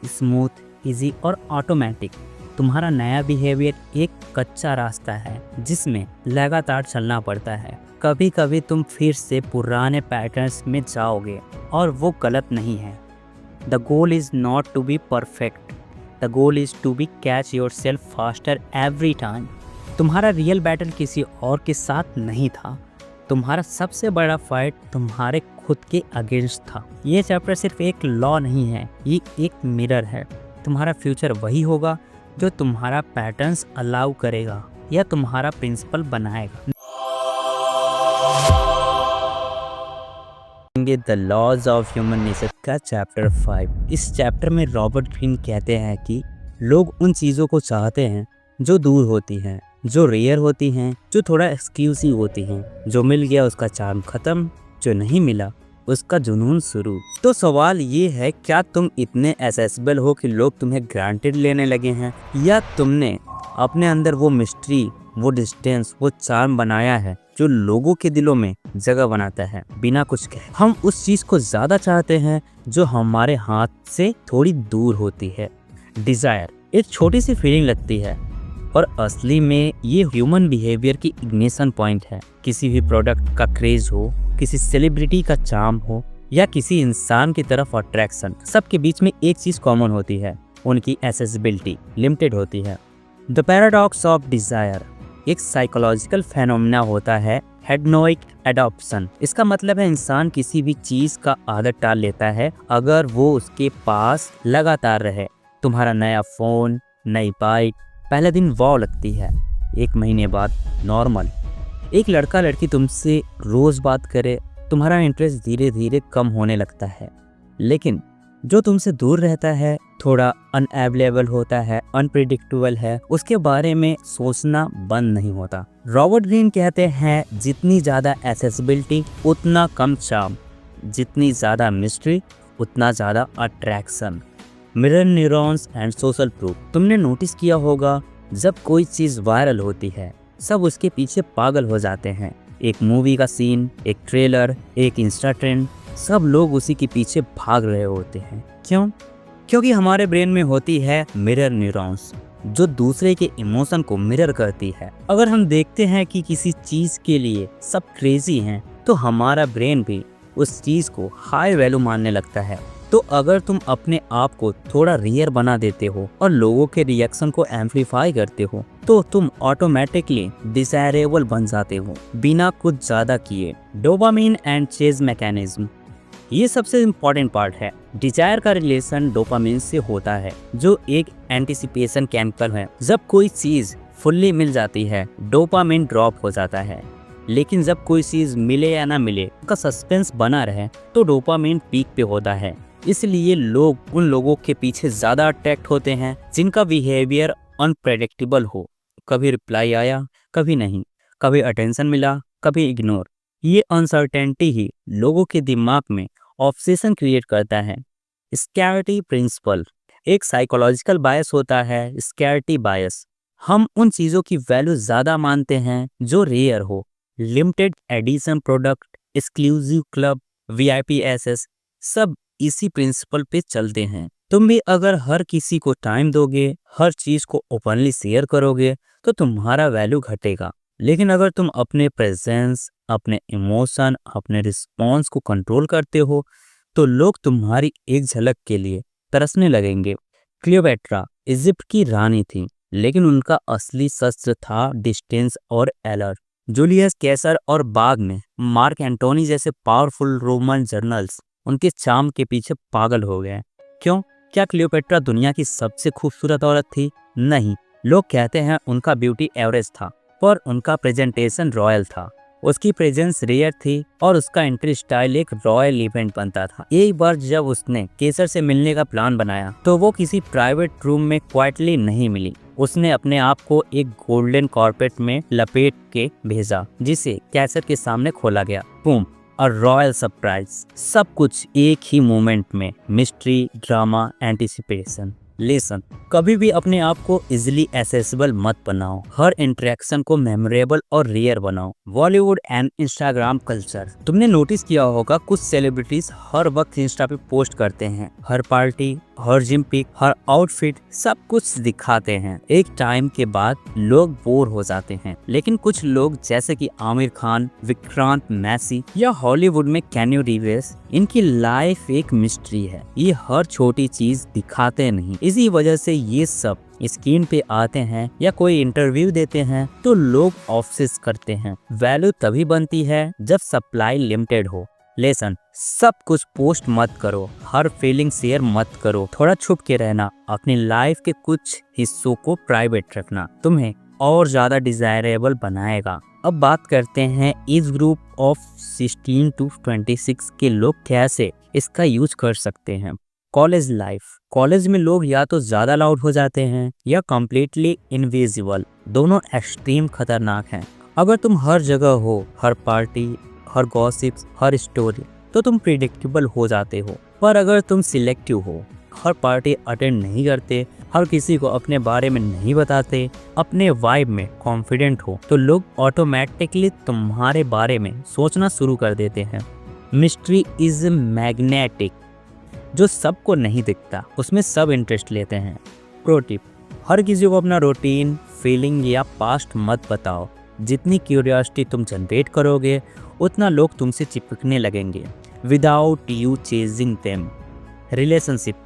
[SPEAKER 1] स्मूथ, इजी और ऑटोमेटिक। तुम्हारा नया बिहेवियर एक कच्चा रास्ता है जिसमें लगातार चलना पड़ता है। कभी कभी तुम फिर से पुराने पैटर्न्स में जाओगे और वो गलत नहीं है। The goal is not to be perfect, the goal is to be catch yourself faster every time. तुम्हारा रियल बैटल किसी और के साथ नहीं था, तुम्हारा सबसे बड़ा फाइट तुम्हारे खुद के अगेंस्ट था। ये चैप्टर सिर्फ एक लॉ नहीं है, ये एक मिरर है। तुम्हारा फ्यूचर वही होगा जो तुम्हारा पैटर्न्स अलाउ करेगा या तुम्हारा प्रिंसिपल बनाएगा। The laws of human nature का चैप्टर 5। इस चैप्टर में रॉबर्ट ग्रीन कहते हैं कि लोग उन चीज़ों को चाहते हैं जो दूर होती हैं, जो रेयर होती हैं, जो थोड़ा एक्सक्लूसिव होती हैं। जो मिल गया उसका चार्म खत्म, जो नहीं मिला उसका जुनून शुरू। तो सवाल ये है, क्या तुम इतने एक्सेसिबल हो कि लोग तुम्हें ग्रांटेड लेने लगे हैं, या तुमने अपने अंदर वो मिस्ट्री, वो डिस्टेंस, वो चार्म बनाया है जो लोगों के दिलों में जगह बनाता है बिना कुछ कहे। हम उस चीज़ को ज़्यादा चाहते हैं जो हमारे हाथ से थोड़ी दूर होती है। डिज़ायर एक छोटी सी फीलिंग लगती है और असली में ये ह्यूमन बिहेवियर की इग्निशन पॉइंट है। किसी भी प्रोडक्ट का क्रेज हो, किसी सेलिब्रिटी का चार्म हो या किसी इंसान की तरफ अट्रैक्शन, सबके बीच में एक चीज़ कॉमन होती है, उनकी एक्सेसिबिलिटी लिमिटेड होती है। द पैराडॉक्स ऑफ डिज़ायर एक साइकोलॉजिकल फेनोमेना होता है, हेडनोइक एडॉप्शन। इसका मतलब है इंसान किसी भी चीज़ का आदत डाल लेता है अगर वो उसके पास लगातार रहे। तुम्हारा नया फ़ोन, नई बाइक, पहले दिन वाव लगती है, एक महीने बाद नॉर्मल। एक लड़का लड़की तुमसे रोज़ बात करे, तुम्हारा इंटरेस्ट धीरे धीरे कम होने लगता है। लेकिन जो तुमसे दूर रहता है, थोड़ा अनअवेलेबल होता है, अनप्रिडिक्टेबल है, उसके बारे में सोचना बंद नहीं होता। रॉबर्ट ग्रीन कहते हैं जितनी ज़्यादा एक्सेसिबिलिटी उतना कम चार्म, जितनी ज़्यादा मिस्ट्री उतना ज़्यादा attraction. Mirror neurons and social proof. तुमने नोटिस किया होगा जब कोई चीज़ वायरल होती है सब उसके पीछे पागल हो जाते हैं। एक मूवी का सीन, एक ट्रेलर, एक इंस्टा ट्रेंड, सब लोग उसी के पीछे भाग रहे होते हैं। क्यों? क्योंकि हमारे ब्रेन में होती है मिरर न्यूरॉन्स जो दूसरे के इमोशन को मिरर करती है। अगर हम देखते हैं कि किसी चीज़ के लिए सब क्रेजी हैं तो हमारा ब्रेन भी उस चीज़ को हाई वैल्यू मानने लगता है। तो अगर तुम अपने आप को थोड़ा रियर बना देते हो और लोगों के रिएक्शन को एम्पलीफाई करते हो तो तुम ऑटोमेटिकली डिजायरेबल बन जाते हो बिना कुछ ज्यादा किए। डोपामिन एंड चेज मैकेनिज्म, ये सबसे इम्पोर्टेंट पार्ट है। डिजायर का रिलेशन डोपामिन से होता है जो एक एंटिसिपेशन केमिकल है। जब कोई चीज फुल्ली मिल जाती है डोपामिन ड्रॉप हो जाता है, लेकिन जब कोई चीज मिले या ना मिले उसका सस्पेंस बना रहे तो डोपामिन पीक पे होता है। इसलिए लोग उन लोगों के पीछे ज्यादा अट्रैक्ट होते हैं जिनका बिहेवियर अनप्रेडिक्टेबल हो। कभी रिप्लाई आया, कभी नहीं, कभी अटेंशन मिला, कभी इग्नोर। ये अनसर्टेनिटी ही लोगों के दिमाग में ऑब्सेशन क्रिएट करता है। स्कैरिटी प्रिंसिपल एक साइकोलॉजिकल बायस होता है। स्कैरिटी बायस, हम उन चीज़ों की वैल्यू ज़्यादा मानते हैं जो रेयर हो। Limited edition product, exclusive club, VIP access, सब इसी प्रिंसिपल पे चलते हैं। तुम भी अगर हर किसी को टाइम दोगे, हर चीज को ओपनली शेयर करोगे तो तुम्हारा वैल्यू घटेगा। लेकिन अगर तुम अपने प्रेजेंस, अपने इमोशन, अपने रिस्पॉन्स को कंट्रोल करते हो तो लोग तुम्हारी एक झलक के लिए तरसने लगेंगे। क्लियोपेट्रा इजिप्ट की रानी थी, लेकिन उनका असली शस्त्र था डिस्टेंस और अलर्ट। जूलियस कैसर और बाद में मार्क एंटोनी जैसे पावरफुल रोमन जनरल्स उनके चार्म के पीछे पागल हो गए। क्यों? क्या क्लियोपेट्रा दुनिया की सबसे खूबसूरत औरत थी? नहीं, लोग कहते हैं उनका ब्यूटी एवरेज था, पर उनका प्रेजेंटेशन रॉयल था। उसकी प्रेजेंस रेयर थी और उसका एंट्री स्टाइल एक रॉयल इवेंट बनता था। एक बार जब उसने केसर से मिलने का प्लान बनाया तो वो किसी प्राइवेट रूम में क्वाइटली नहीं मिली। उसने अपने आप को एक गोल्डन कॉर्पेट में लपेट के भेजा जिसे कैसर के सामने खोला गया। बूम, और रॉयल सरप्राइज। सब कुछ एक ही मोमेंट में। Mystery, drama, anticipation. लेसन, कभी भी अपने आप को इजिली एसेसिबल मत बनाओ। हर इंटरेक्शन को मेमोरेबल और रेयर बनाओ। बॉलीवुड एंड इंस्टाग्राम कल्चर, तुमने नोटिस किया होगा कुछ सेलिब्रिटीज हर वक्त इंस्टा पे पोस्ट करते हैं। हर पार्टी, हर जिम पिक, हर आउटफिट, सब कुछ दिखाते हैं। एक टाइम के बाद लोग बोर हो जाते हैं। लेकिन कुछ लोग जैसे कि आमिर खान, विक्रांत मैसी या हॉलीवुड में कैन्यू रिवेस, इनकी लाइफ एक मिस्ट्री है। ये हर छोटी चीज दिखाते नहीं। इसी वजह से ये सब स्क्रीन पे आते हैं या कोई इंटरव्यू देते हैं तो लोग ऑब्सेस करते हैं। वैल्यू तभी बनती है जब सप्लाई लिमिटेड हो। लेसन, सब कुछ पोस्ट मत करो, हर फीलिंग शेयर मत करो। थोड़ा छुप के रहना, अपनी लाइफ के कुछ हिस्सों को प्राइवेट रखना तुम्हें और ज्यादा डिजायरेबल बनाएगा। अब बात करते हैं इस ग्रुप ऑफ 16 to 26 के लोग कैसे इसका यूज कर सकते हैं। कॉलेज लाइफ, कॉलेज में लोग या तो ज्यादा लाउड हो जाते हैं या कम्प्लीटली इनविजिबल। दोनों एक्सट्रीम खतरनाक हैं। अगर तुम हर जगह हो, हर पार्टी, हर गॉसिप्स, हर स्टोरी, तो तुम प्रिडिक्टेबल हो जाते हो। पर अगर तुम सिलेक्टिव हो, हर पार्टी अटेंड नहीं करते, हर किसी को अपने बारे में नहीं बताते, अपने वाइब में कॉन्फिडेंट हो, तो लोग ऑटोमेटिकली तुम्हारे बारे में सोचना शुरू कर देते हैं। मिस्ट्री इज मैग्नेटिक, जो सबको नहीं दिखता उसमें सब इंटरेस्ट लेते हैं। प्रो टिप, हर किसी को अपना रूटीन, फीलिंग या पास्ट मत बताओ। जितनी क्यूरियोसिटी तुम जनरेट करोगे उतना लोग तुमसे चिपकने लगेंगे without you chasing them. Relationship,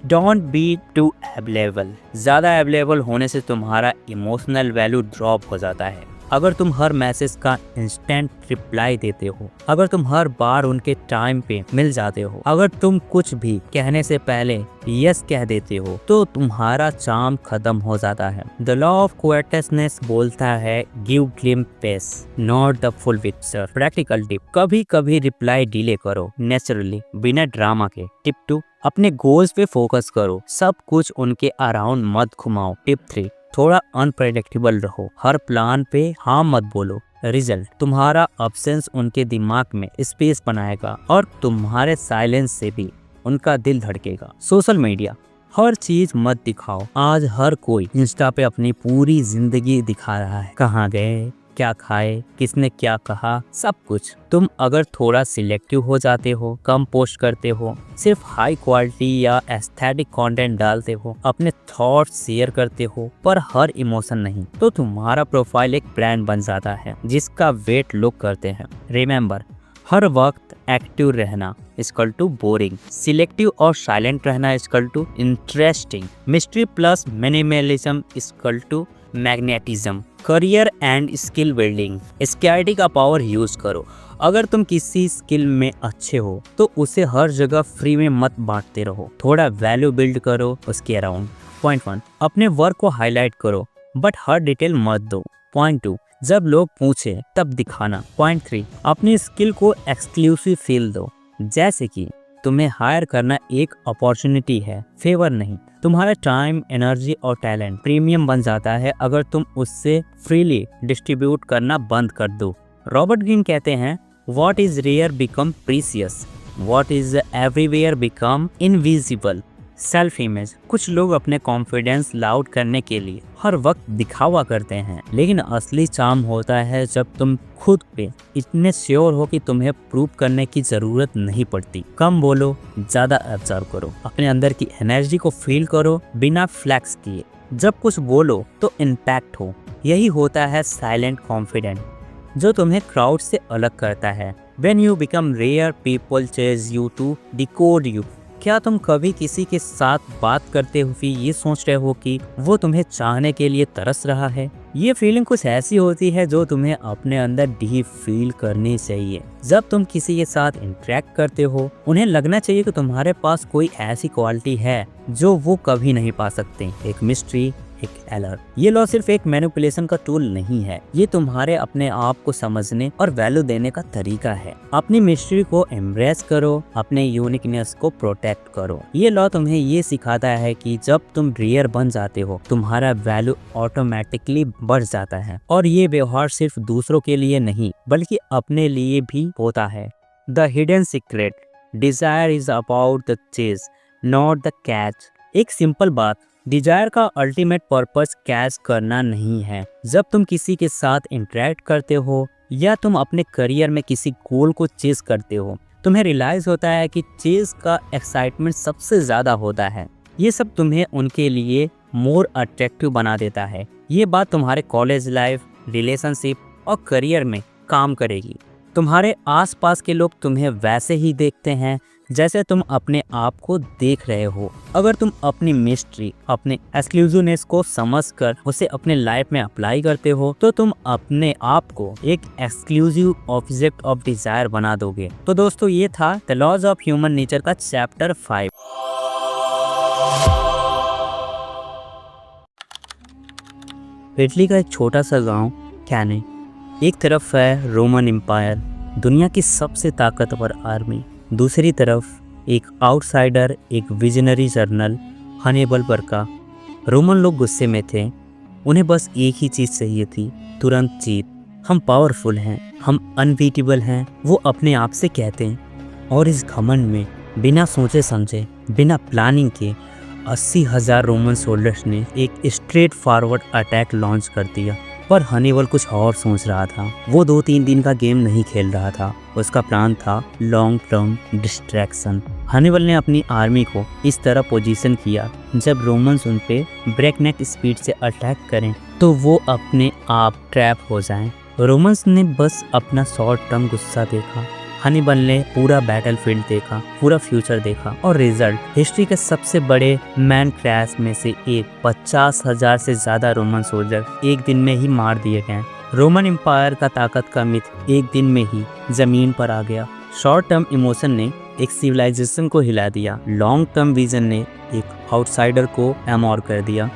[SPEAKER 1] don't be too available. ज़्यादा अवेलेबल होने से तुम्हारा इमोशनल वैल्यू ड्रॉप हो जाता है। अगर तुम हर मैसेज का इंस्टेंट रिप्लाई देते हो, अगर तुम हर बार उनके टाइम पे मिल जाते हो, अगर तुम कुछ भी कहने से पहले यस कह देते हो, तो तुम्हारा चार्म खत्म हो जाता है। द लॉ ऑफ क्वाइटनेस बोलता है give glimpses, not the full picture. Practical tip, कभी कभी रिप्लाई डिले करो नेचुरली, बिना ड्रामा के। टिप 2, अपने गोल्स पे फोकस करो, सब कुछ उनके अराउंड मत घुमाओ। टिप 3, थोड़ा अनप्रेडिक्टेबल रहो, हर प्लान पे हाँ मत बोलो। रिजल्ट, तुम्हारा अब्सेंस उनके दिमाग में स्पेस बनाएगा और तुम्हारे साइलेंस से भी उनका दिल धड़केगा। सोशल मीडिया, हर चीज मत दिखाओ। आज हर कोई इंस्टा पे अपनी पूरी जिंदगी दिखा रहा है, कहाँ गए, क्या खाए, किसने क्या कहा, सब कुछ। तुम अगर थोड़ा सिलेक्टिव हो जाते हो, कम पोस्ट करते हो, सिर्फ हाई क्वालिटी या एस्थेटिक कंटेंट डालते हो, अपने थॉट्स शेयर करते हो पर हर इमोशन नहीं, तो तुम्हारा प्रोफाइल एक ब्रांड बन जाता है जिसका वेट लोग करते हैं। रिमेंबर, हर वक्त एक्टिव रहना इक्वल टू बोरिंग, सिलेक्टिव और साइलेंट रहना equal to interesting, mystery plus minimalism equal to magnetism, career and skill building. Scarcity का पावर यूज करो। अगर तुम किसी स्किल में अच्छे हो तो उसे हर जगह फ्री में मत बांटते रहो, थोड़ा वैल्यू बिल्ड करो उसके अराउंड। पॉइंट 1, अपने वर्क को हाईलाइट करो बट हर डिटेल मत दो। पॉइंट 2, जब लोग पूछे तब दिखाना। पॉइंट 3, अपनी स्किल को एक्सक्लूसिव फील दो, जैसे कि तुम्हें हायर करना एक अपॉर्चुनिटी है, फेवर नहीं। तुम्हारा टाइम, एनर्जी और टैलेंट प्रीमियम बन जाता है अगर तुम उससे फ्रीली डिस्ट्रीब्यूट करना बंद कर दो। रॉबर्ट ग्रीन कहते हैं, what is rare become precious, what is everywhere become invisible. Self image, कुछ लोग अपने कॉन्फिडेंस लाउड करने के लिए हर वक्त दिखावा करते हैं, लेकिन असली चार्म होता है जब तुम खुद पे इतने श्योर हो कि तुम्हें प्रूव करने की जरूरत नहीं पड़ती। कम बोलो, ज्यादा ऑब्जर्व करो, अपने अंदर की एनर्जी को फील करो बिना फ्लैक्स किए। जब कुछ बोलो तो इम्पैक्ट हो, यही होता है साइलेंट कॉन्फिडेंट जो तुम्हें क्राउड से अलग करता है। When you become rare, people chase you to decode you। क्या तुम कभी किसी के साथ बात करते हुए ये सोच रहे हो कि वो तुम्हें चाहने के लिए तरस रहा है? ये फीलिंग कुछ ऐसी होती है जो तुम्हें अपने अंदर डीप फील करनी चाहिए। जब तुम किसी के साथ इंटरेक्ट करते हो, उन्हें लगना चाहिए कि तुम्हारे पास कोई ऐसी क्वालिटी है जो वो कभी नहीं पा सकते। एक मिस्ट्री, एक एलर। ये लॉ सिर्फ एक मैनिपुलेशन का टूल नहीं है, ये तुम्हारे अपने आप को समझने और वैल्यू देने का तरीका है। अपनी मिस्ट्री को एम्ब्रेस करो, अपने यूनिकनेस को प्रोटेक्ट करो। ये लॉ तुम्हें ये सिखाता है कि जब तुम रेयर बन जाते हो, तुम्हारा वैल्यू ऑटोमेटिकली बढ़ जाता है। और ये व्यवहार सिर्फ दूसरों के लिए नहीं बल्कि अपने लिए भी होता है। The hidden secret, desire is about the chase not the catch. एक सिंपल बात, डिजायर का अल्टीमेट पर्पस कैच करना नहीं है। जब तुम किसी के साथ इंटरेक्ट करते हो या तुम अपने करियर में किसी गोल को चेज करते हो, तुम्हें रियलाइज होता है कि चेज का एक्साइटमेंट सबसे ज्यादा होता है। ये सब तुम्हें उनके लिए मोर अट्रैक्टिव बना देता है। ये बात तुम्हारे कॉलेज लाइफ, रिलेशनशिप और करियर में काम करेगी। तुम्हारे आसपास के लोग तुम्हें वैसे ही देखते हैं जैसे तुम अपने आप को देख रहे हो। अगर तुम अपनी मिस्ट्री, अपने एक्सक्लूसिवनेस को समझकर उसे अपने लाइफ में अप्लाई करते हो तो तुम अपने आप को एक एक्सक्लूसिव ऑब्जेक्ट ऑफ डिजायर बना दोगे। तो दोस्तों, ये था the laws of human nature का चैप्टर 5। इटली का एक छोटा सा गांव कैने, एक तरफ है रोमन एम्पायर, दुनिया की सबसे ताकतवर आर्मी, दूसरी तरफ एक आउटसाइडर, एक विजनरी जर्नल हनेबल बर्का। रोमन लोग गुस्से में थे, उन्हें बस एक ही चीज़ चाहिए थी, तुरंत जीत। हम पावरफुल हैं, हम अनबीटेबल हैं, वो अपने आप से कहते हैं। और इस घमंड में बिना सोचे समझे, बिना प्लानिंग के 80,000 रोमन सोल्जर्स ने एक स्ट्रेट फॉरवर्ड अटैक लॉन्च कर दिया। पर हनीबल कुछ और सोच रहा था। वो 2-3 दिन का गेम नहीं खेल रहा था, उसका प्लान था लॉन्ग टर्म डिस्ट्रैक्शन। हनीबल ने अपनी आर्मी को इस तरह पोजीशन किया जब रोमन्स उन पे ब्रेकनेक स्पीड से अटैक करें तो वो अपने आप ट्रैप हो जाएं। रोमन्स ने बस अपना शॉर्ट टर्म गुस्सा देखा। हनीबल ने पूरा बैटलफील्ड देखा, पूरा फ्यूचर देखा और रिजल्ट हिस्ट्री के सबसे बड़े मैन क्रैश में से एक। 50,000 से ज्यादा रोमन सोल्जर एक दिन में ही मार दिए गए। रोमन एम्पायर का ताकत का मिथ एक दिन में ही जमीन पर आ गया। शॉर्ट टर्म इमोशन ने एक सिविलाइजेशन को हिला दिया, लॉन्ग टर्म विजन ने एक आउटसाइडर को एमोर कर दिया।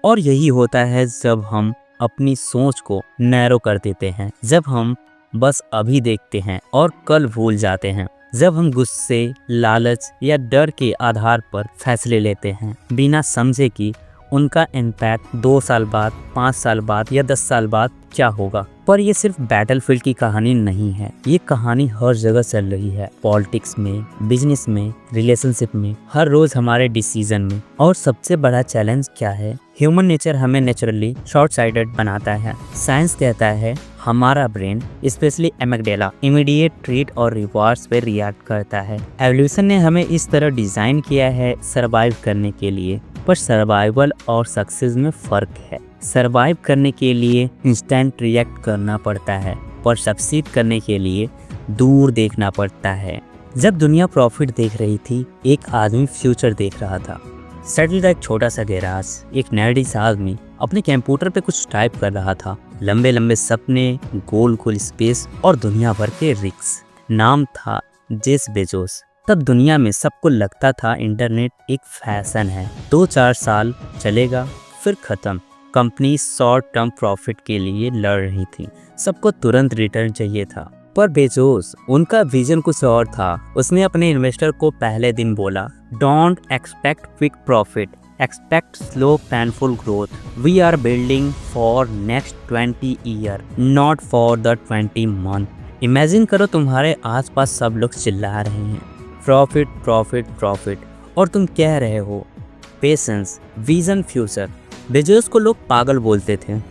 [SPEAKER 1] और यही होता है जब हम अपनी सोच को नैरो कर देते हैं, जब हम बस अभी देखते हैं और कल भूल जाते हैं, जब हम गुस्से, लालच या डर के आधार पर फैसले लेते हैं बिना समझे कि उनका इम्पैक्ट 2 साल बाद, 5 साल बाद या 10 साल बाद क्या होगा। पर ये सिर्फ बैटलफील्ड की कहानी नहीं है, ये कहानी हर जगह चल रही है, पॉलिटिक्स में, बिजनेस में, रिलेशनशिप में, हर रोज हमारे डिसीजन में। और सबसे बड़ा चैलेंज क्या है? ह्यूमन नेचर हमें नेचुरली शॉर्ट साइडेड बनाता है। साइंस कहता है हमारा brain, specially amygdala, immediate treat और रिवॉर्ड्स पे रिएक्ट करता है। एवोल्यूशन ने हमें इस तरह डिजाइन किया है सर्वाइव करने के लिए। पर सर्वाइवल और सक्सेस में फर्क है। सर्वाइव करने के लिए इंस्टेंट रिएक्ट करना पड़ता है, पर सक्सीड करने के लिए दूर देखना पड़ता है। जब दुनिया प्रॉफिट देख रही थी, एक आदमी फ्यूचर देख रहा था। सेटल एक छोटा सा गैराज, एक नर्डी सा आदमी अपने कंप्यूटर पे कुछ टाइप कर रहा था। लंबे लंबे सपने, गोल गोल स्पेस और दुनिया भर के रिस्क। नाम था जेफ बेजोस। तब दुनिया में सबको लगता था इंटरनेट एक फैशन है, 2-4 साल चलेगा फिर खत्म। कंपनी शॉर्ट टर्म प्रॉफिट के लिए लड़ रही थी, सबको तुरंत रिटर्न चाहिए था। पर बेजोस, उनका विजन कुछ और था। उसने अपने इन्वेस्टर को पहले दिन बोला, don't expect quick profit, expect slow painful growth. We are building for next 20 year, not for the 20 month. Imagine करो तुम्हारे आसपास सब लोग चिल्ला रहे हैं प्रॉफिट प्रॉफिट प्रॉफिट, और तुम कह रहे हो पेशेंस, विजन, फ्यूचर। बेजोस को लोग पागल बोलते थे,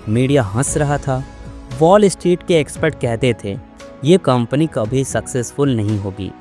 [SPEAKER 1] मीडिया हंस रहा था, वॉल स्ट्रीट के एक्सपर्ट कहते थे ये कंपनी कभी सक्सेसफुल नहीं होगी,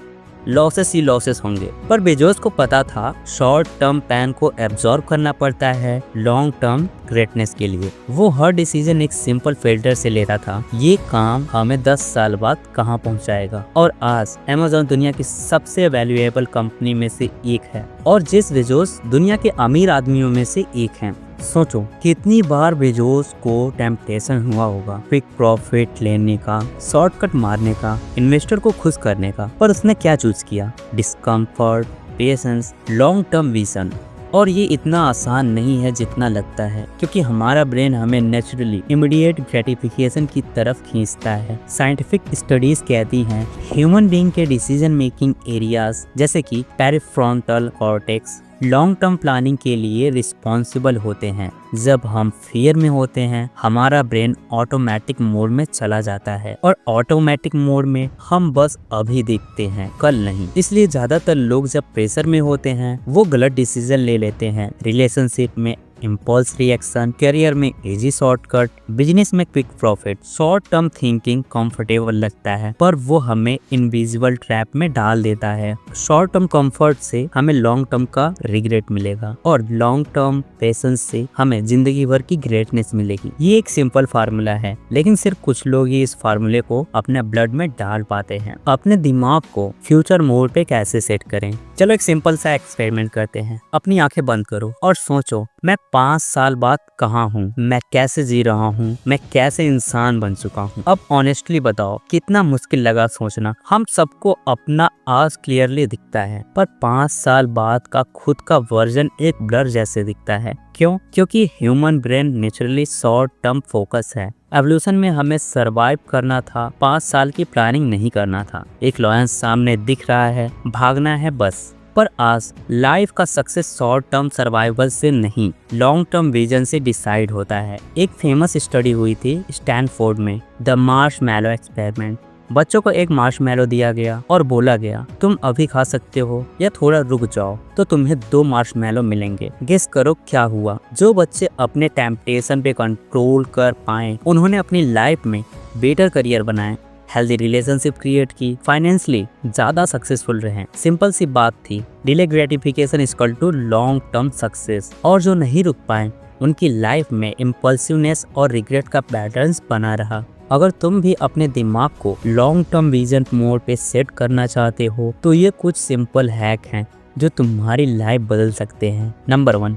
[SPEAKER 1] लॉसेस ही लॉसेस होंगे। पर बेजोस को पता था शॉर्ट टर्म पैन को एब्जॉर्ब करना पड़ता है लॉन्ग टर्म ग्रेटनेस के लिए। वो हर डिसीजन एक सिंपल फिल्टर से लेता था, ये काम हमें 10 साल बाद कहाँ पहुँचाएगा। और आज अमेज़न दुनिया की सबसे वैल्यूएबल कंपनी में से एक है और जेफ बेजोस दुनिया के अमीर आदमियों में से एक हैं। सोचो कितनी बार बेजोस को टेम्पटेशन हुआ होगा क्विक प्रॉफिट लेने का, शॉर्टकट मारने का, इन्वेस्टर को खुश करने का, पर उसने क्या चूज किया? Discomfort, patience, long term vision. और ये इतना आसान नहीं है जितना लगता है, क्योंकि हमारा ब्रेन हमें नेचुरली इमीडिएट ग्रेटिफिकेशन की तरफ खींचता है। साइंटिफिक स्टडीज कहती हैं ह्यूमन बीइंग के डिसीजन मेकिंग एरियाज जैसे कि पेरिफ्रंटल कॉर्टेक्स लॉन्ग टर्म प्लानिंग के लिए रिस्पॉन्सिबल होते हैं। जब हम फियर में होते हैं, हमारा ब्रेन ऑटोमेटिक मोड में चला जाता है, और ऑटोमेटिक मोड में हम बस अभी देखते हैं, कल नहीं। इसलिए ज्यादातर लोग जब प्रेशर में होते हैं वो गलत डिसीजन ले लेते हैं। रिलेशनशिप में इम्पल्स रिएक्शन, करियर में इजी शॉर्टकट, बिजनेस में quick profit. Short term thinking comfortable लगता है, पर वो हमें इनविजिबल ट्रैप में डाल देता है। शॉर्ट टर्म कंफर्ट से हमें लॉन्ग टर्म का रिग्रेट मिलेगा, और लॉन्ग टर्म पेशेंस से हमें जिंदगी भर की ग्रेटनेस मिलेगी। ये एक सिंपल फार्मूला है, लेकिन सिर्फ कुछ लोग ही इस फार्मूले को अपने ब्लड में डाल पाते हैं। अपने दिमाग को फ्यूचर मोड पे कैसे सेट करें? चलो एक सिंपल सा एक्सपेरिमेंट करते हैं। अपनी आंखें बंद करो और सोचो, मैं 5 साल बाद कहाँ हूँ, मैं कैसे जी रहा हूँ, मैं कैसे इंसान बन चुका हूँ। अब ऑनेस्टली बताओ, कितना मुश्किल लगा सोचना। हम सबको अपना आज क्लियरली दिखता है, पर 5 साल बाद का खुद का वर्जन एक ब्लर जैसे दिखता है। क्यों? क्योंकि human brain naturally short term focus है। एवोल्यूशन में हमें सरवाइव करना था, 5 साल की प्लानिंग नहीं करना था। एक लॉयन सामने दिख रहा है, भागना है बस। पर आज लाइफ का सक्सेस शॉर्ट टर्म सर्वाइवल से नहीं, लॉन्ग टर्म विजन से डिसाइड होता है। एक फेमस स्टडी हुई थी स्टैनफोर्ड में, द मार्शमैलो एक्सपेरिमेंट। बच्चों को एक मार्शमैलो दिया गया और बोला गया तुम अभी खा सकते हो या थोड़ा रुक जाओ, तो तुम्हें 2 मार्शमैलो मिलेंगे। गेस करो क्या हुआ? जो बच्चे अपने टेम्पटेशन पे कंट्रोल कर पाए, उन्होंने अपनी लाइफ में बेटर करियर बनाए, हेल्दी रिलेशनशिप क्रिएट की, फाइनेंशियली ज्यादा सक्सेसफुल रहे। सिंपल सी बात थी, delay gratification equal to long term success. और जो नहीं रुक पाए, उनकी लाइफ में इम्पल्सिवनेस और रिग्रेट का पैटर्न्स बना रहा। अगर तुम भी अपने दिमाग को लॉन्ग टर्म विजन मोड पे सेट करना चाहते हो, तो ये कुछ सिंपल हैक हैं जो तुम्हारी लाइफ बदल सकते हैं। Number 1,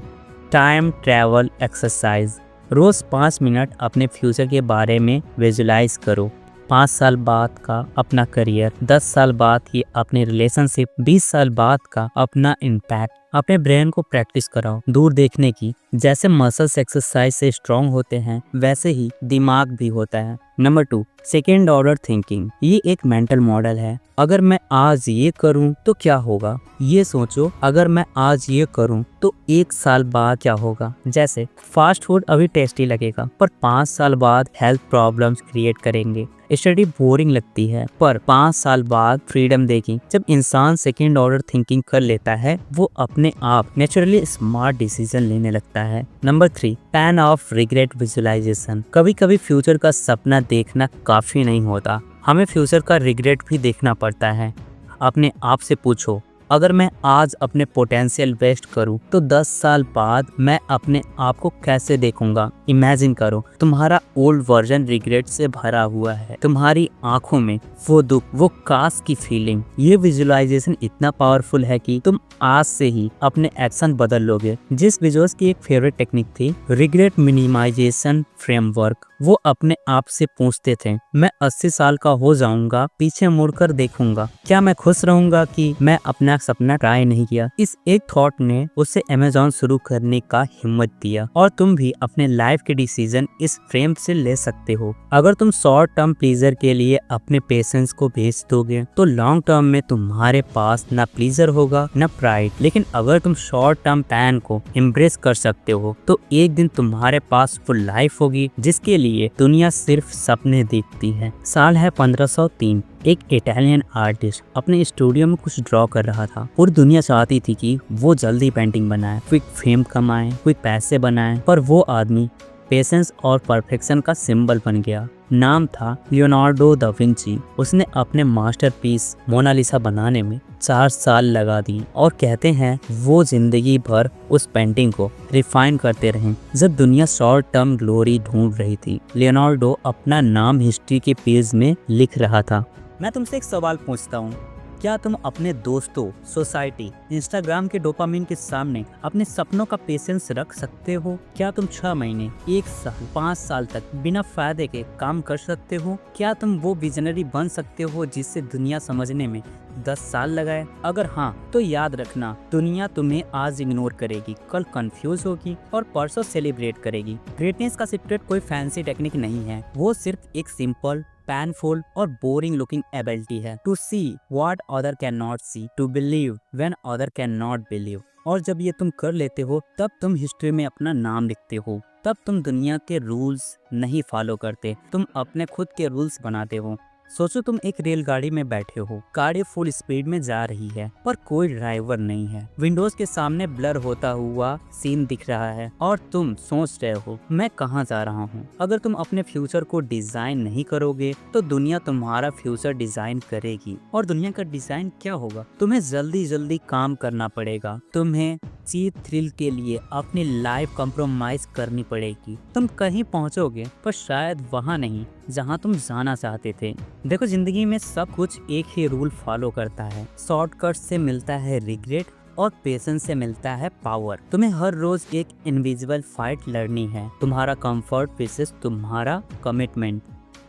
[SPEAKER 1] time travel exercise. रोज 5 मिनट अपने फ्यूचर के बारे में विजुलाइज करो। 5 साल बाद का अपना करियर, 10 साल बाद की अपनी रिलेशनशिप, 20 साल बाद का अपना इम्पैक्ट। अपने ब्रेन को प्रैक्टिस कराओ दूर देखने की। जैसे मसल्स एक्सरसाइज से स्ट्रांग होते हैं, वैसे ही दिमाग भी होता है। Number 2, second order thinking. ये एक मेंटल मॉडल है। अगर मैं आज ये करूं तो क्या होगा? ये सोचो, अगर मैं आज ये करूं तो 1 साल बाद क्या होगा? जैसे फास्ट फूड अभी टेस्टी लगेगा, पर 5 साल बाद हेल्थ प्रॉब्लम्स क्रिएट करेंगे। स्टडी बोरिंग लगती है, पर 5 साल बाद फ्रीडम देगी। जब इंसान सेकेंड ऑर्डर थिंकिंग कर लेता है, वो अपने आप नेचुरली स्मार्ट डिसीजन लेने लगता है। Number 3, pain of regret visualisation. कभी कभी फ्यूचर का सपना देखना काफी नहीं होता, हमें फ्यूचर का रिग्रेट भी देखना पड़ता है। अपने आप से पूछो, अगर मैं आज अपने पोटेंशियल वेस्ट करूं तो 10 साल बाद मैं अपने आप को कैसे देखूंगा। इमेजिन करो तुम्हारा ओल्ड वर्जन रिग्रेट से भरा हुआ है, तुम्हारी आंखों में वो दुख, वो काश की फीलिंग। ये विजुअलाइजेशन इतना पावरफुल है कि तुम आज से ही अपने एक्शन बदल लोगे। जिस विजुअल्स की एक फेवरेट टेक्निक थी रिग्रेट मिनिमाइजेशन फ्रेमवर्क, वो अपने आप से पूछते थे मैं 80 साल का हो जाऊंगा, पीछे मुड़कर देखूंगा, क्या मैं खुश रहूंगा कि मैं अपना सपना ट्राई नहीं किया। इस एक थॉट ने उसे अमेज़न शुरू करने का हिम्मत दिया। और तुम भी अपने लाइफ के डिसीजन इस फ्रेम से ले सकते हो। अगर तुम शॉर्ट टर्म प्लीजर के लिए अपने पेशेंस को बेच दोगे तो लॉन्ग टर्म में तुम्हारे पास ना प्लीजर होगा ना प्राइड। लेकिन अगर तुम शॉर्ट टर्म पैन को एम्ब्रेस कर सकते हो तो एक दिन तुम्हारे पास फुल लाइफ होगी जिसके लिए दुनिया सिर्फ सपने देखती है। साल है 1503। एक इटालियन आर्टिस्ट अपने स्टूडियो में कुछ ड्रॉ कर रहा था। पूरी दुनिया चाहती थी कि वो जल्दी पेंटिंग बनाए, क्विक फेम कमाए, क्विक पैसे बनाए, पर वो आदमी पेशेंस और परफेक्शन का सिंबल बन गया। नाम था लियोनार्डो दा विंची। उसने अपने मास्टरपीस मोनालिसा बनाने में 4 साल लगा दिए और कहते हैं वो जिंदगी भर उस पेंटिंग को रिफाइन करते रहे। जब दुनिया शॉर्ट टर्म ग्लोरी ढूंढ रही थी, लियोनार्डो अपना नाम हिस्ट्री के पेज में लिख रहा था। मैं तुमसे एक सवाल पूछता हूँ, क्या तुम अपने दोस्तों, सोसाइटी, इंस्टाग्राम के डोपामिन के सामने अपने सपनों का पेशेंस रख सकते हो? क्या तुम 6 महीने, 1 साल, 5 साल तक बिना फायदे के काम कर सकते हो? क्या तुम वो विजनरी बन सकते हो जिससे दुनिया समझने में 10 साल लगाए? अगर हाँ तो याद रखना, दुनिया तुम्हें आज इग्नोर करेगी, कल कंफ्यूज होगी और परसों सेलिब्रेट करेगी। ग्रेटनेस का सीक्रेट कोई फैंसी टेक्निक नहीं है, वो सिर्फ एक सिंपल, painful और बोरिंग लुकिंग एबिलिटी है। To see what other can not see, to believe when other can not believe. और जब ये तुम कर लेते हो तब तुम हिस्ट्री में अपना नाम लिखते हो। तब तुम दुनिया के रूल्स नहीं फॉलो करते, तुम अपने खुद के रूल्स बनाते हो। सोचो तुम एक रेलगाड़ी में बैठे हो, गाड़ी फुल स्पीड में जा रही है पर कोई ड्राइवर नहीं है। विंडोज के सामने ब्लर होता हुआ सीन दिख रहा है और तुम सोच रहे हो मैं कहाँ जा रहा हूँ। अगर तुम अपने फ्यूचर को डिजाइन नहीं करोगे तो दुनिया तुम्हारा फ्यूचर डिजाइन करेगी। और दुनिया का डिजाइन क्या होगा? तुम्हें जल्दी जल्दी काम करना पड़ेगा, तुम्हें चीज थ्रिल के लिए अपनी लाइफ कॉम्प्रोमाइज करनी पड़ेगी। तुम कहीं पहुंचोगे पर शायद वहां नहीं जहां तुम जाना चाहते थे। देखो जिंदगी में सब कुछ एक ही रूल फॉलो करता है। शॉर्टकट से मिलता है रिग्रेट और पेशेंस से मिलता है पावर। तुम्हें हर रोज एक इनविजिबल फाइट लड़नी है। तुम्हारा कंफर्ट वर्सेस तुम्हारा कमिटमेंट,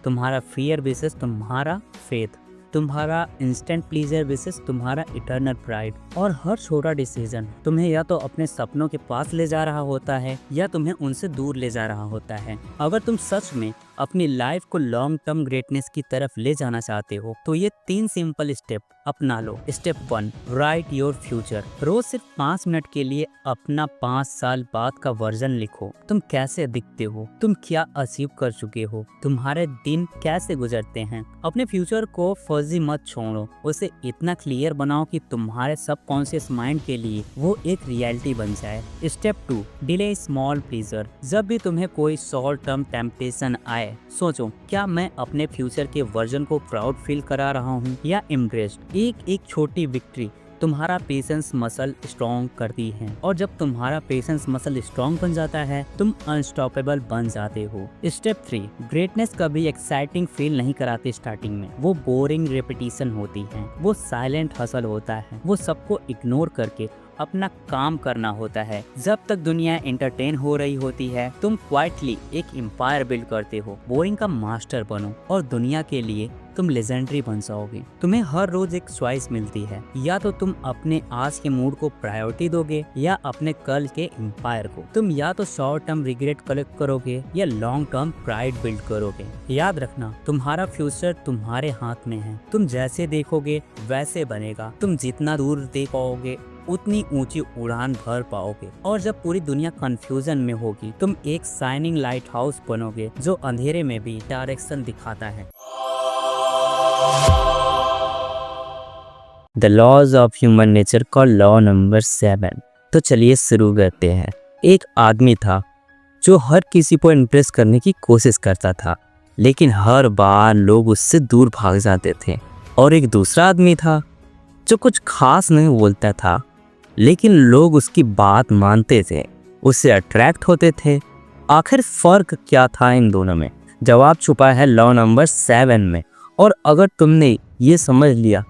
[SPEAKER 1] तुम्हारा फियर वर्सेस तुम्हारा फेथ, तुम्हारा इंस्टेंट प्लीजर वर्सेस तुम्हारा इटर्नल प्राइड। और हर छोटा डिसीजन तुम्हें या तो अपने सपनों के पास ले जा रहा होता है या तुम्हें उनसे दूर ले जा रहा होता है। अगर तुम सच में अपनी लाइफ को लॉन्ग टर्म ग्रेटनेस की तरफ ले जाना चाहते हो तो ये 3 सिंपल स्टेप अपना लो। Step 1, write your future. रोज सिर्फ 5 मिनट के लिए अपना 5 साल बाद का वर्जन लिखो। तुम कैसे दिखते हो, तुम क्या अचीव कर चुके हो, तुम्हारे दिन कैसे गुजरते हैं। अपने फ्यूचर को फर्जी मत छोड़ो, उसे इतना क्लियर बनाओ कि तुम्हारे सबकॉन्शियस माइंड के लिए वो एक रियलिटी बन जाए। Step 2, delay small pleaser. जब भी तुम्हें कोई शॉर्ट टर्म टेम्पटेशन आए, सोचो क्या मैं अपने फ्यूचर के वर्जन को प्राउड फील करा रहा हूँ या इम्प्रेस्ड। एक छोटी विक्ट्री तुम्हारा पेशेंस मसल स्ट्रॉन्ग करती है। और जब तुम्हारा पेशेंस मसल स्ट्रॉन्ग बन जाता है तुम अनस्टॉपेबल बन जाते हो। स्टेप 3, ग्रेटनेस कभी एक्साइटिंग फील नहीं कराती स्टार्टिंग में। वो बोरिंग रेपिटेशन होती है, वो साइलेंट हसल होता है, वो सबको इग्नोर करके अपना काम करना होता है। जब तक दुनिया एंटरटेन हो रही होती है तुम क्वाइटली एक एम्पायर बिल्ड करते हो। बोरिंग का मास्टर बनो और दुनिया के लिए तुम लेजेंडरी बन जाओगे। तुम्हें हर रोज एक चॉइस मिलती है, या तो तुम अपने आज के मूड को प्रायोरिटी दोगे या अपने कल के एम्पायर को। तुम या तो शॉर्ट टर्म रिग्रेट कलेक्ट करोगे या लॉन्ग टर्म प्राइड बिल्ड करोगे। याद रखना तुम्हारा फ्यूचर तुम्हारे हाथ में है। तुम जैसे देखोगे वैसे बनेगा। तुम जितना दूर देख पाओगे उतनी ऊंची उड़ान भर पाओगे। और जब पूरी दुनिया कंफ्यूजन में होगी तुम एक शाइनिंग लाइट हाउस बनोगे जो अंधेरे में भी डायरेक्शन दिखाता है। The laws of human nature का लॉ नंबर 7। तो चलिए शुरू करते हैं। एक आदमी था जो हर किसी को इम्प्रेस करने की कोशिश करता था, लेकिन हर बार लोग उससे दूर भाग जाते थे। और एक दूसरा आदमी था जो कुछ खास नहीं बोलता था, लेकिन लोग उसकी बात मानते थे, उससे अट्रैक्ट होते थे। आखिर फ़र्क क्या था इन दोनों में? जवाब छुपा है लॉ नंबर 7 में। और अगर तुमने ये समझ लिया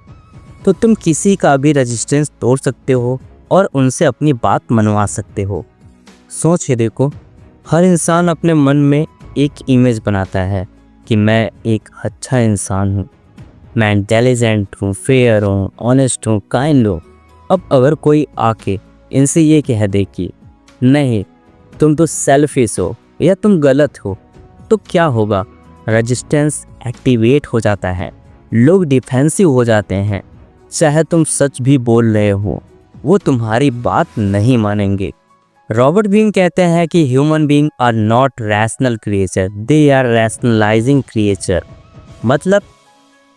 [SPEAKER 1] तो तुम किसी का भी रेजिस्टेंस तोड़ सकते हो और उनसे अपनी बात मनवा सकते हो। सोच के देखो, हर इंसान अपने मन में एक इमेज बनाता है कि मैं एक अच्छा इंसान हूँ, मैं इंटेलिजेंट हूँ, फेयर हूँ, ऑनेस्ट हूँ, काइंड हूँ। अब अगर कोई आके इनसे ये कह दे कि नहीं, तुम तो सेल्फिश हो या तुम गलत हो, तो क्या होगा? रेजिस्टेंस एक्टिवेट हो जाता है, लोग डिफेंसिव हो जाते हैं। चाहे तुम सच भी बोल रहे हो, वो तुम्हारी बात नहीं मानेंगे। रॉबर्ट बीइंग कहते हैं कि human being are not rational creature, they are rationalising creature. मतलब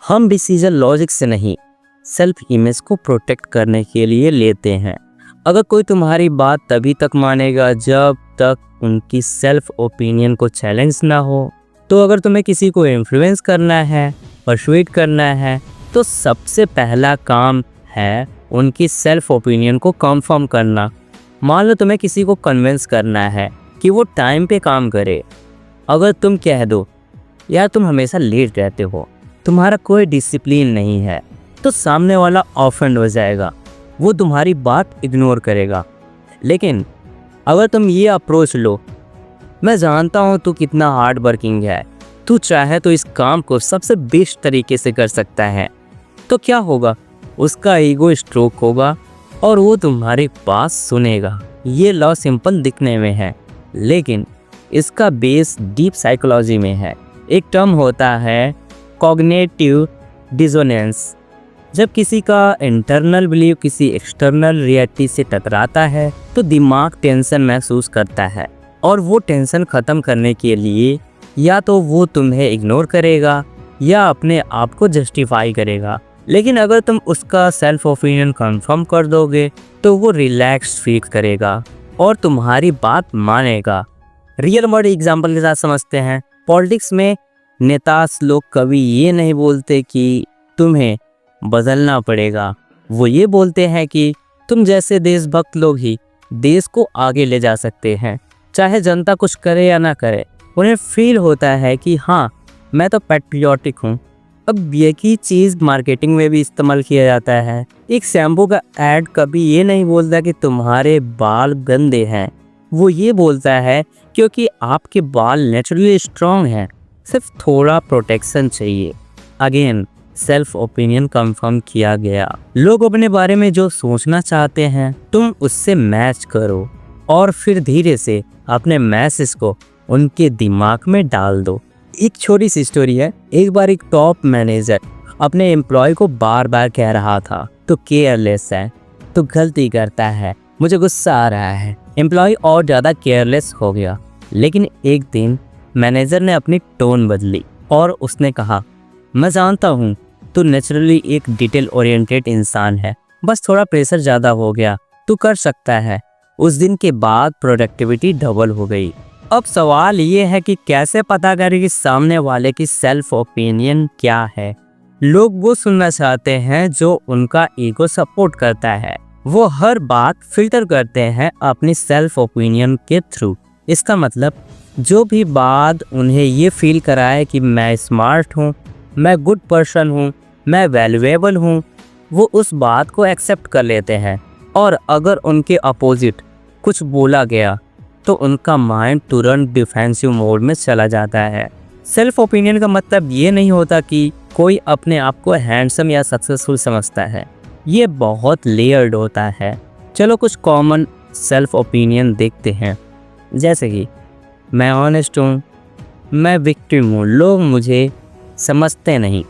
[SPEAKER 1] हम डिसीजन लॉजिक से नहीं, सेल्फ इमेज को प्रोटेक्ट करने के लिए लेते हैं। अगर कोई तुम्हारी बात तभी तक मानेगा जब तक उनकी सेल्फ ओपिनियन को चैलेंज ना हो। तो अगर तुम्हें किसी को इन्फ्लुएंस करना है, परसुएट करना है, तो सबसे पहला काम है उनकी सेल्फ ओपिनियन को कंफर्म करना। मान लो तुम्हें किसी को कन्विंस करना है कि वो टाइम पे काम करे। अगर तुम कह दो यार तुम हमेशा लेट रहते हो, तुम्हारा कोई डिसिप्लिन नहीं है, तो सामने वाला ऑफेंड हो जाएगा, वो तुम्हारी बात इग्नोर करेगा। लेकिन अगर तुम ये अप्रोच लो, मैं जानता हूँ तू कितना हार्ड वर्किंग है, तू चाहे तो इस काम को सबसे बेस्ट तरीके से कर सकता है, तो क्या होगा? उसका ईगो स्ट्रोक होगा और वो तुम्हारी बात सुनेगा। ये लॉ सिंपल दिखने में है, लेकिन इसका बेस डीप साइकोलॉजी में है। एक टर्म होता है कॉग्निटिव डिसोनेंस। जब किसी का इंटरनल बिलीव किसी एक्सटर्नल रियलिटी से टकराता है तो दिमाग टेंशन महसूस करता है, और वो टेंशन ख़त्म करने के लिए या तो वो तुम्हें इग्नोर करेगा या अपने आप को जस्टिफाई करेगा। लेकिन अगर तुम उसका सेल्फ ओपिनियन कंफर्म कर दोगे तो वो रिलैक्स फील करेगा और तुम्हारी बात मानेगा। रियल वर्ल्ड एग्जाम्पल के साथ समझते हैं। पॉलिटिक्स में नेता लोग कभी ये नहीं बोलते कि तुम्हें बदलना पड़ेगा, वो ये बोलते हैं कि तुम जैसे देशभक्त लोग ही देश को आगे ले जा सकते हैं, चाहे जनता कुछ करे या ना करे। उन्हें फील होता है कि हाँ, मैं तो पैट्रियोटिक हूँ। अब ये की चीज़ मार्केटिंग में भी इस्तेमाल किया जाता है। एक शैम्पू का ऐड कभी ये नहीं बोलता कि तुम्हारे बाल गंदे हैं, वो ये बोलता है क्योंकि आपके बाल नेचुरली स्ट्रॉन्ग हैं, सिर्फ थोड़ा प्रोटेक्शन चाहिए। अगेन सेल्फ ओपिनियन कंफर्म किया गया। लोग अपने बारे में जो सोचना चाहते हैं तुम उससे मैच करो और फिर धीरे से अपने मैसेज को उनके दिमाग में डाल दो। एक छोटी सी स्टोरी है। एक बार एक टॉप मैनेजर अपने एम्प्लॉय को बार बार कह रहा था तो केयरलेस है, तो गलती करता है, मुझे गुस्सा आ रहा है। एम्प्लॉय और ज़्यादा केयरलेस हो गया। लेकिन एक दिन मैनेजर ने अपनी टोन बदली और उसने कहा, मैं जानता हूँ तू नेचुरली एक डिटेल ओरिएंटेड इंसान है, बस थोड़ा प्रेशर ज़्यादा हो गया, तू कर सकता है। उस दिन के बाद प्रोडक्टिविटी डबल हो गई। अब सवाल ये है कि कैसे पता करें कि सामने वाले की सेल्फ ओपिनियन क्या है। लोग वो सुनना चाहते हैं जो उनका ईगो सपोर्ट करता है। वो हर बात फिल्टर करते हैं अपनी सेल्फ ओपिनियन के थ्रू। इसका मतलब जो भी बात उन्हें ये फील कराए कि मैं स्मार्ट हूँ, मैं गुड पर्सन हूँ, मैं वैल्यूएबल हूँ, वो उस बात को एक्सेप्ट कर लेते हैं। और अगर उनके अपोजिट कुछ बोला गया तो उनका माइंड तुरंत डिफेंसिव मोड में चला जाता है। सेल्फ ओपिनियन का मतलब ये नहीं होता कि कोई अपने आप को हैंडसम या सक्सेसफुल समझता है। ये बहुत लेयर्ड होता है। चलो कुछ कॉमन सेल्फ ओपिनियन देखते हैं। जैसे कि मैं ऑनेस्ट हूँ, मैं विक्टिम हूँ, लोग मुझे समझते नहीं,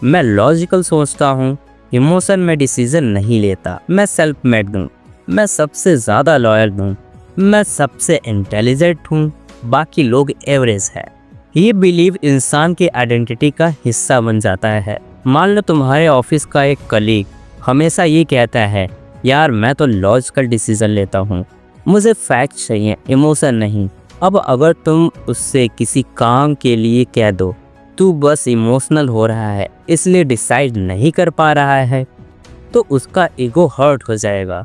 [SPEAKER 1] मैं लॉजिकल सोचता हूँ, इमोशन में डिसीजन नहीं लेता, मैं सेल्फ मेड हूँ, मैं सबसे ज़्यादा लॉयल हूँ, मैं सबसे इंटेलिजेंट हूँ, बाकी लोग एवरेज है। ये बिलीव इंसान की आइडेंटिटी का हिस्सा बन जाता है। मान लो तुम्हारे ऑफिस का एक कलीग हमेशा ये कहता है, यार मैं तो लॉजिकल डिसीजन लेता हूँ, मुझे फैक्ट चाहिए, इमोशन नहीं। अब अगर तुम उससे किसी काम के लिए कह दो, तू बस इमोशनल हो रहा है इसलिए डिसाइड नहीं कर पा रहा है, तो उसका ईगो हर्ट हो जाएगा।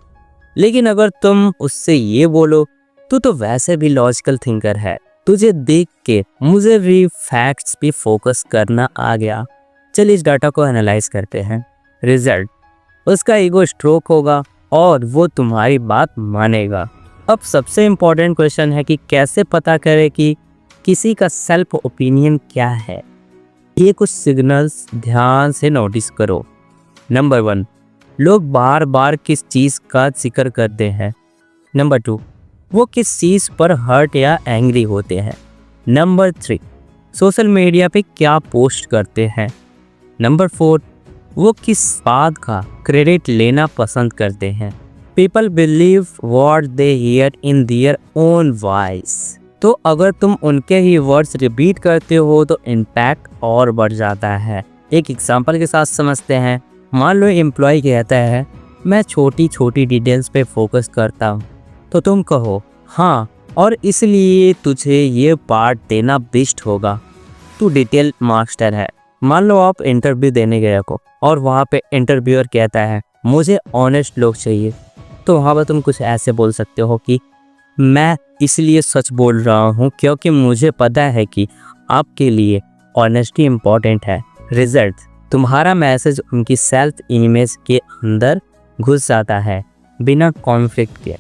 [SPEAKER 1] लेकिन अगर तुम उससे ये बोलो तू तो वैसे भी लॉजिकल थिंकर है, तुझे देख के मुझे भी फैक्ट्स पे फोकस करना आ गया, चल इस डाटा को एनालाइज करते हैं। रिजल्ट, उसका ईगो स्ट्रोक होगा और वो तुम्हारी बात मानेगा। अब सबसे इम्पोर्टेंट क्वेश्चन है कि कैसे पता करें कि किसी का सेल्फ ओपिनियन क्या है। ये कुछ सिग्नल्स ध्यान से नोटिस करो। नंबर 1, लोग बार बार किस चीज़ का जिक्र करते हैं। नंबर 2, वो किस चीज़ पर हर्ट या एंग्री होते हैं। नंबर 3, सोशल मीडिया पे क्या पोस्ट करते हैं। नंबर 4, वो किस बात का क्रेडिट लेना पसंद करते हैं। People believe what they here in their own voice. तो अगर तुम उनके ही वर्ड्स रिपीट करते हो तो इम्पैक्ट और बढ़ जाता है। एक एग्जांपल के साथ समझते हैं। मान लो एम्प्लॉय कहता है मैं छोटी छोटी डिटेल्स पे फोकस करता हूँ, तो तुम कहो हाँ और इसलिए तुझे ये पार्ट देना बेस्ट होगा, तू डिटेल मास्टर है। मान लो आप इंटरव्यू देने गए हो और वहाँ पे इंटरव्यूअर कहता है मुझे ऑनेस्ट लोग चाहिए, तो वहाँ पर तुम कुछ ऐसे बोल सकते हो कि मैं इसलिए सच बोल रहा हूँ क्योंकि मुझे पता है कि आपके लिए ऑनेस्टी इम्पॉर्टेंट है। रिजल्ट, तुम्हारा मैसेज उनकी सेल्फ इमेज के अंदर घुस जाता है बिना कॉन्फ्लिक्ट के।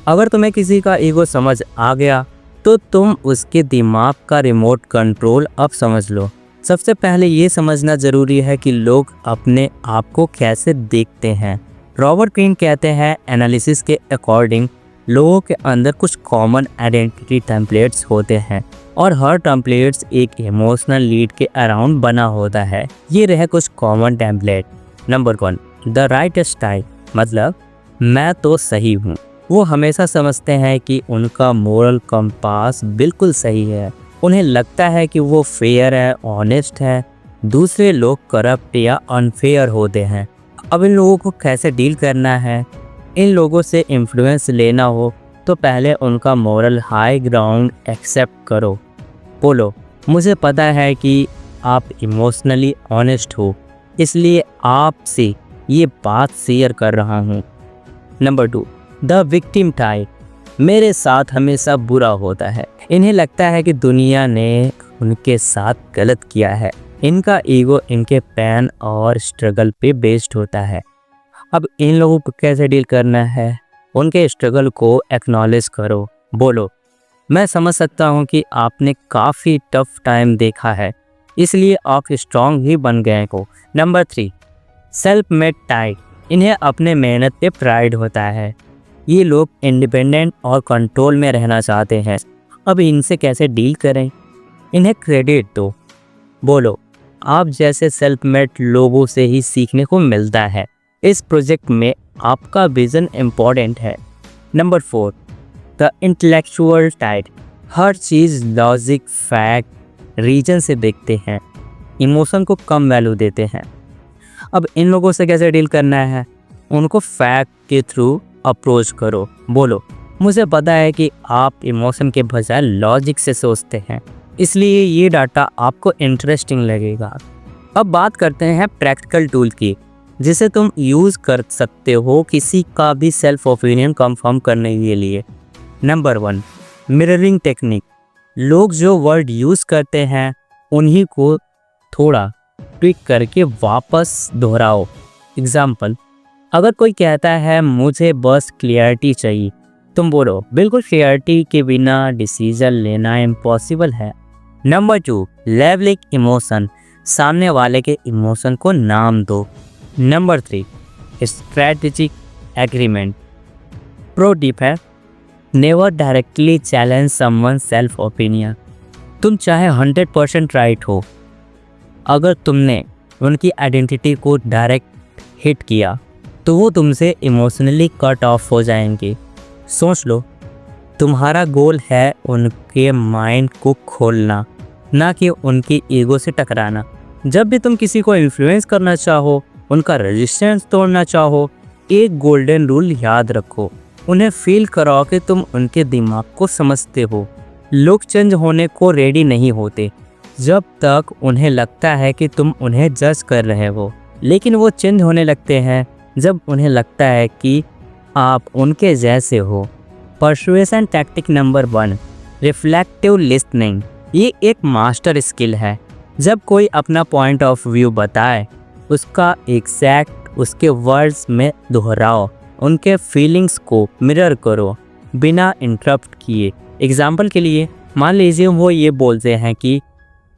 [SPEAKER 1] अगर तुम्हें किसी का ईगो समझ आ गया तो तुम उसके दिमाग का रिमोट कंट्रोल अब समझ लो। सबसे पहले ये समझना ज़रूरी है कि लोग अपने आप को कैसे देखते हैं। रॉबर्ट ग्रीन कहते हैं एनालिसिस के अकॉर्डिंग लोगों के अंदर कुछ कॉमन आइडेंटिटी टेम्पलेट्स होते हैं और हर टेम्पलेट्स एक इमोशनल लीड के अराउंड बना होता है। ये रहे कुछ common template. Number 1, the right style, मतलब मैं तो सही हूँ। वो हमेशा समझते हैं कि उनका मोरल कंपास बिल्कुल सही है। उन्हें लगता है कि वो फेयर है, ऑनेस्ट है, दूसरे लोग करप्ट या अनफेयर होते हैं। अब इन लोगों को कैसे डील करना है। इन लोगों से इन्फ्लुएंस लेना हो तो पहले उनका मोरल हाई ग्राउंड एक्सेप्ट करो। बोलो मुझे पता है कि आप इमोशनली ऑनेस्ट हो, इसलिए आपसे ये बात शेयर कर रहा हूँ। नंबर 2, द विक्टिम टाइप, मेरे साथ हमेशा बुरा होता है। इन्हें लगता है कि दुनिया ने उनके साथ गलत किया है। इनका ईगो इनके पेन और स्ट्रगल पे बेस्ड होता है। अब इन लोगों को कैसे डील करना है। उनके स्ट्रगल को एक्नॉलेज करो। बोलो मैं समझ सकता हूँ कि आपने काफ़ी टफ टाइम देखा है, इसलिए आप स्ट्रांग ही बन गए हो। नंबर 3, सेल्फ मेड टाइप, इन्हें अपने मेहनत पे प्राइड होता है। ये लोग इंडिपेंडेंट और कंट्रोल में रहना चाहते हैं। अब इनसे कैसे डील करें। इन्हें क्रेडिट दो। बोलो आप जैसे सेल्फ मेड लोगों से ही सीखने को मिलता है। इस प्रोजेक्ट में आपका विज़न इम्पॉर्टेंट है। नंबर 4, द इंटेलेक्चुअल टाइप, हर चीज़ लॉजिक, फैक्ट, रीजन से देखते हैं, इमोशन को कम वैल्यू देते हैं। अब इन लोगों से कैसे डील करना है। उनको फैक्ट के थ्रू अप्रोच करो। बोलो मुझे पता है कि आप इमोशन के बजाय लॉजिक से सोचते हैं, इसलिए ये डाटा आपको इंटरेस्टिंग लगेगा। अब बात करते हैं प्रैक्टिकल टूल की, जिसे तुम यूज़ कर सकते हो किसी का भी सेल्फ ओपिनियन कंफर्म करने के लिए। नंबर 1, मिररिंग टेक्निक, लोग जो वर्ड यूज़ करते हैं उन्हीं को थोड़ा ट्विक करके वापस दोहराओ। एग्जाम्पल, अगर कोई कहता है मुझे बस क्लियरिटी चाहिए, तुम बोलो बिल्कुल क्लियरिटी के बिना डिसीजन लेना इम्पॉसिबल है। नंबर 2, लेवलिंग इमोशन, सामने वाले के इमोशन को नाम दो। Number 3, strategic agreement, pro tip है never directly challenge someone self opinion. तुम चाहे 100% राइट हो, अगर तुमने उनकी आइडेंटिटी को डायरेक्ट हिट किया तो वो तुमसे इमोशनली कट ऑफ हो जाएंगे। सोच लो, तुम्हारा गोल है उनके माइंड को खोलना, ना कि उनकी ईगो से टकराना। जब भी तुम किसी को इन्फ्लुएंस करना चाहो, उनका रेजिस्टेंस तोड़ना चाहो, एक गोल्डन रूल याद रखो, उन्हें फील कराओ कि तुम उनके दिमाग को समझते हो। लोग चेंज होने को रेडी नहीं होते जब तक उन्हें लगता है कि तुम उन्हें जज कर रहे हो, लेकिन वो चेंज होने लगते हैं जब उन्हें लगता है कि आप उनके जैसे हो। Persuasion tactic number 1, reflective listening. ये एक मास्टर स्किल है। जब कोई अपना पॉइंट ऑफ व्यू बताए, उसका एग्जैक्ट उसके वर्ड्स में दोहराओ, उनके फीलिंग्स को मिरर करो बिना इंटरप्ट किए। एग्जाम्पल के लिए मान लीजिए वो ये बोलते हैं कि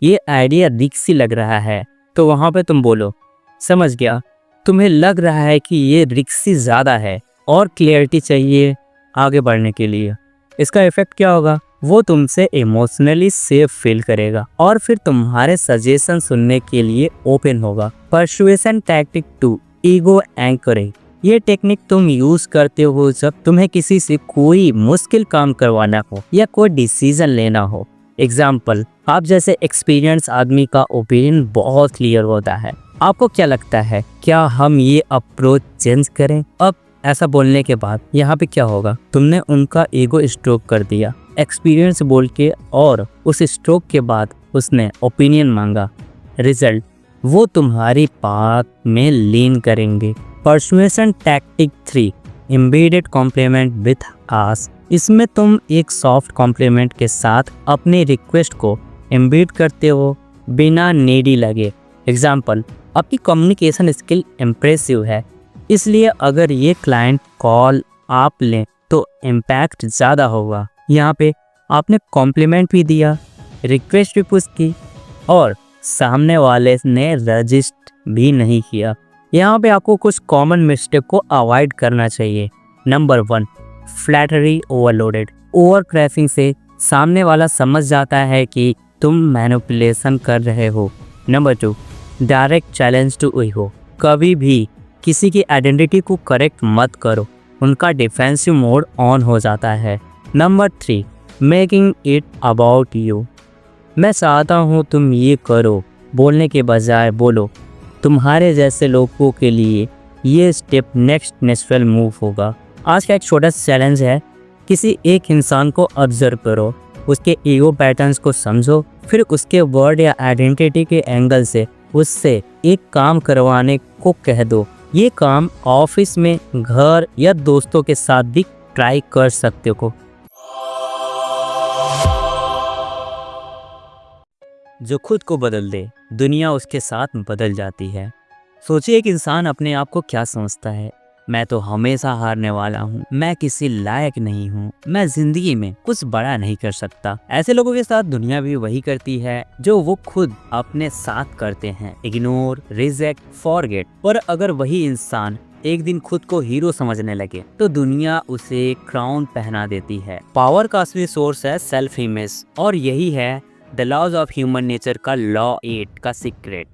[SPEAKER 1] ये आइडिया रिस्की लग रहा है, तो वहाँ पे तुम बोलो, समझ गया, तुम्हें लग रहा है कि ये रिस्की ज़्यादा है और क्लियरिटी चाहिए आगे बढ़ने के लिए। इसका इफेक्ट क्या होगा? वो तुमसे इमोशनली सेफ फील करेगा और फिर तुम्हारे सजेशन सुनने के लिए ओपन होगा। Persuasion tactic 2, ego anchoring. ये टेक्निक तुम यूज करते हो जब तुम्हें किसी से कोई मुश्किल काम करवाना हो या कोई डिसीजन लेना हो। एग्जाम्पल, आप जैसे एक्सपीरियंस आदमी का ओपिनियन बहुत क्लियर होता है। आपको क्या लगता है, क्या हम ये अप्रोच चेंज करें? अब ऐसा बोलने के बाद यहाँ पे क्या होगा? तुमने उनका ईगो स्ट्रोक कर दिया एक्सपीरियंस बोल के, और उस स्ट्रोक के बाद उसने ओपिनियन मांगा। रिजल्ट, वो तुम्हारी बात में लीन करेंगे। Persuasion tactic 3, embedded compliment with ask. इसमें तुम एक सॉफ्ट कॉम्प्लीमेंट के साथ अपनी रिक्वेस्ट को एम्बेड करते हो बिना नीडी लगे। एग्जाम्पल, आपकी कम्युनिकेशन स्किल इम्प्रेसिव है, इसलिए अगर ये क्लाइंट कॉल आप लें तो इम्पैक्ट ज़्यादा होगा। यहाँ पे आपने कॉम्प्लीमेंट भी दिया, रिक्वेस्ट भी पुश की और सामने वाले ने रजिस्ट भी नहीं किया। यहाँ पे आपको कुछ कॉमन मिस्टेक को अवॉइड करना चाहिए। Number 1, flattery overloaded. ओवर क्रैफिंग से सामने वाला समझ जाता है कि तुम मैनिपुलेशन कर रहे हो। Number 2, direct challenge to ego. कभी भी किसी की आइडेंटिटी को करेक्ट मत करो, उनका डिफेंसिव मोड ऑन हो जाता है। Number 3, making it about you. मैं चाहता हूँ तुम ये करो बोलने के बजाय बोलो, तुम्हारे जैसे लोगों के लिए ये स्टेप नेक्स्ट नेचुरल मूव होगा। आज का एक छोटा सा चैलेंज है, किसी एक इंसान को ऑब्जर्व करो, उसके ईगो पैटर्न्स को समझो, फिर उसके वर्ड या आइडेंटिटी के एंगल से उससे एक काम करवाने को कह दो। ये काम ऑफिस में, घर या दोस्तों के साथ भी ट्राई कर सकते हो। जो खुद को बदल दे, दुनिया उसके साथ बदल जाती है। सोचिए एक इंसान अपने आप को क्या समझता है, मैं तो हमेशा हारने वाला हूँ, मैं किसी लायक नहीं हूँ, मैं जिंदगी में कुछ बड़ा नहीं कर सकता। ऐसे लोगों के साथ दुनिया भी वही करती है जो वो खुद अपने साथ करते हैं, इग्नोर, रिजेक्ट, फॉरगेट। पर अगर वही इंसान एक दिन खुद को हीरो समझने लगे तो दुनिया उसे क्राउन पहना देती है। पावर का असली सोर्स है सेल्फ इमेज, और यही है the laws of human nature का लॉ 8 का सीक्रेट।